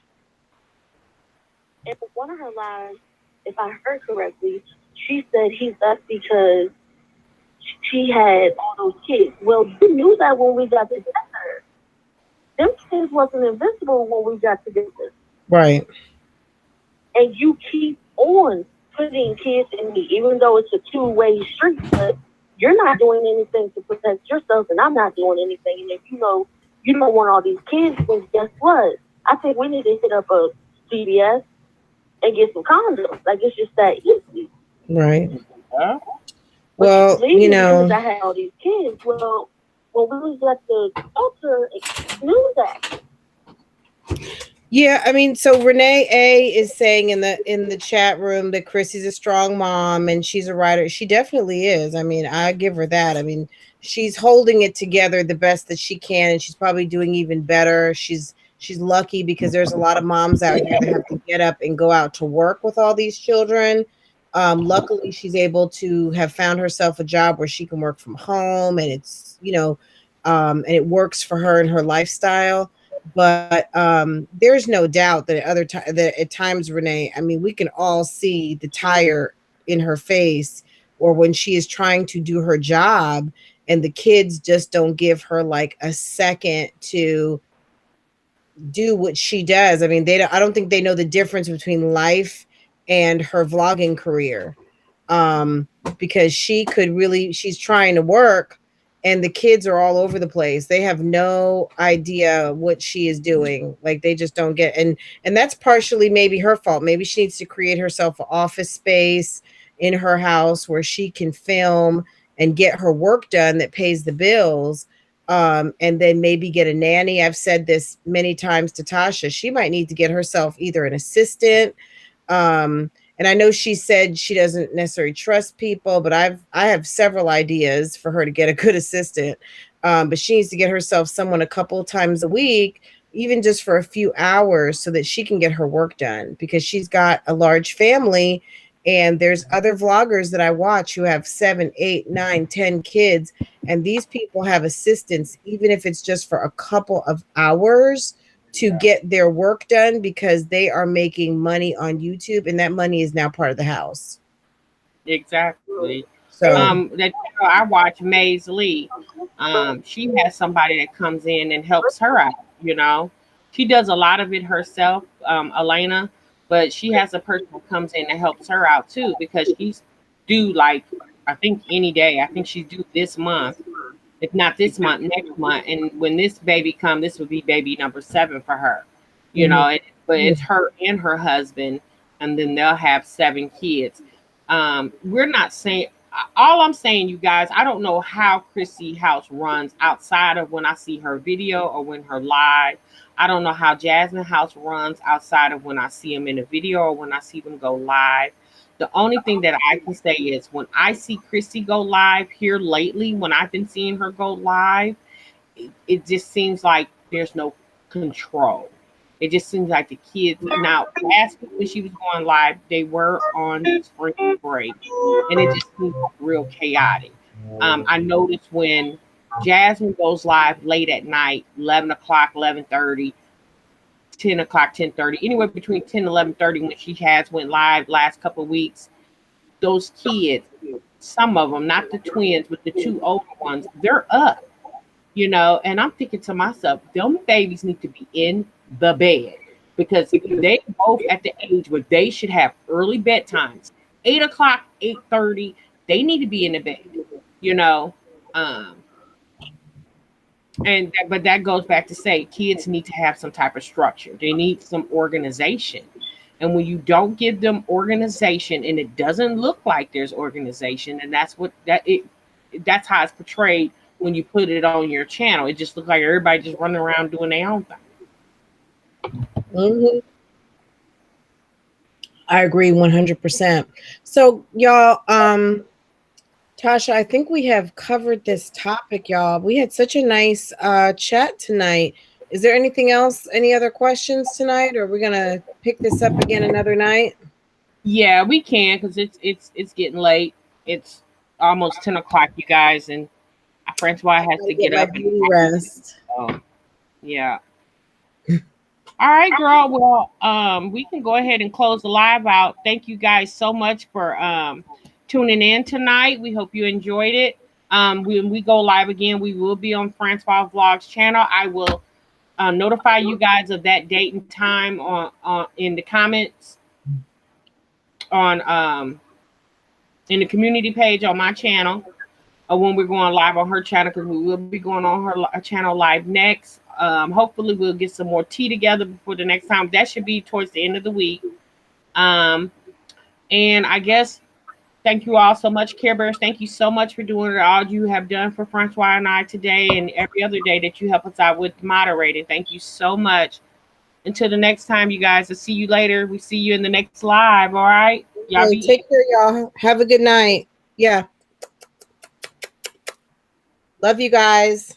S4: And one of her lies, if I heard correctly, she said he left because she had all those kids. Well, you knew that when we got together. Them kids wasn't invisible when we got together.
S1: Right.
S4: And you keep on putting kids in me, even though it's a 2-way street, but you're not doing anything to protect yourself, and I'm not doing anything. And if you know you don't want all these kids, then guess what? I think we need to hit up a CVS and get some condoms. Like, it's just that easy.
S1: Right. Well, you know,
S4: I had all these kids. Well, when we was at the altar, knew that.
S1: Yeah, I mean, so Renee A is saying in the chat room that Chrissy's a strong mom and she's a writer. She definitely is. I mean, I give her that. I mean, she's holding it together the best that she can, and she's probably doing even better. She's lucky, because there's a lot of moms out here that have to get up and go out to work with all these children. Luckily, she's able to have found herself a job where she can work from home, and it's, you know, and it works for her and her lifestyle. But there's no doubt that that at times, Renee, I mean, we can all see the tire in her face, or when she is trying to do her job and the kids just don't give her like a second to do what she does. I mean, I don't think they know the difference between life and her vlogging career, because she's trying to work, and the kids are all over the place. They have no idea what she is doing. Like, they just don't get, and that's partially maybe her fault. Maybe she needs to create herself an office space in her house where she can film and get her work done that pays the bills. And then maybe get a nanny. I've said this many times to Tasha. She might need to get herself either an assistant. And I know she said she doesn't necessarily trust people, but I have several ideas for her to get a good assistant. But she needs to get herself someone a couple of times a week, even just for a few hours, so that she can get her work done, because she's got a large family. And there's other vloggers that I watch who have 7, 8, 9, 10 kids. And these people have assistants, even if it's just for a couple of hours, to get their work done because they are making money on YouTube, and that money is now part of the house.
S2: Exactly.
S1: So
S2: That I watch Maze Lee. She has somebody that comes in and helps her out. You know, she does a lot of it herself, Elena, but she has a person who comes in and helps her out too because she's due like I think any day. I think she's due this month. If not this month, next month. And when this baby comes, this would be baby number 7 for her. You know, but it's her and her husband, and then they'll have 7 kids. We're not saying, all I'm saying, you guys, I don't know how Chrissy House runs outside of when I see her video or when her live. I don't know how Jasmine House runs outside of when I see them in a video or when I see them go live. The only thing that I can say is when I see Chrissy go live here lately, when I've been seeing her go live, it just seems like there's no control. It just seems like the kids now, last week when she was going live, they were on spring break, and it just seems real chaotic. I noticed when Jasmine goes live late at night, 11 o'clock, 11:30, 10 o'clock, 10:30, anywhere between 10 and 11:30 when she has went live last couple of weeks, those kids, some of them, not the twins, but the 2 older ones, they're up, you know, and I'm thinking to myself, them babies need to be in the bed because they both at the age where they should have early bedtimes, 8 o'clock, 8:30, they need to be in the bed, you know. But that goes back to say kids need to have some type of structure. They need some organization. And when you don't give them organization and it doesn't look like there's organization, and that's how it's portrayed when you put it on your channel. It just looks like everybody just running around doing their own thing.
S1: I agree 100%. So y'all, Tasha, I think we have covered this topic, y'all. We had such a nice chat tonight. Is there anything else? Any other questions tonight? Or are we gonna pick this up again another night?
S2: Yeah, we can because it's getting late. It's almost 10 o'clock, you guys, and Francois has to get up and
S1: rest.
S2: Yeah. All right, girl. Well, we can go ahead and close the live out. Thank you guys so much for tuning in tonight. We hope you enjoyed it. When we go live again, we will be on Francois Vlogs channel. I will notify you guys of that date and time on in the comments on in the community page on my channel, or when we're going live on her channel, because we will be going on her channel live next. Hopefully we'll get some more tea together before the next time. That should be towards the end of the week. And I guess thank you all so much, Care Bears. Thank you so much for doing all you have done for Francois and I today and every other day that you help us out with moderating. Thank you so much. Until the next time, you guys. I'll see you later. We see you in the next live. All right. Y'all
S1: take care, y'all. Have a good night. Yeah. Love you guys.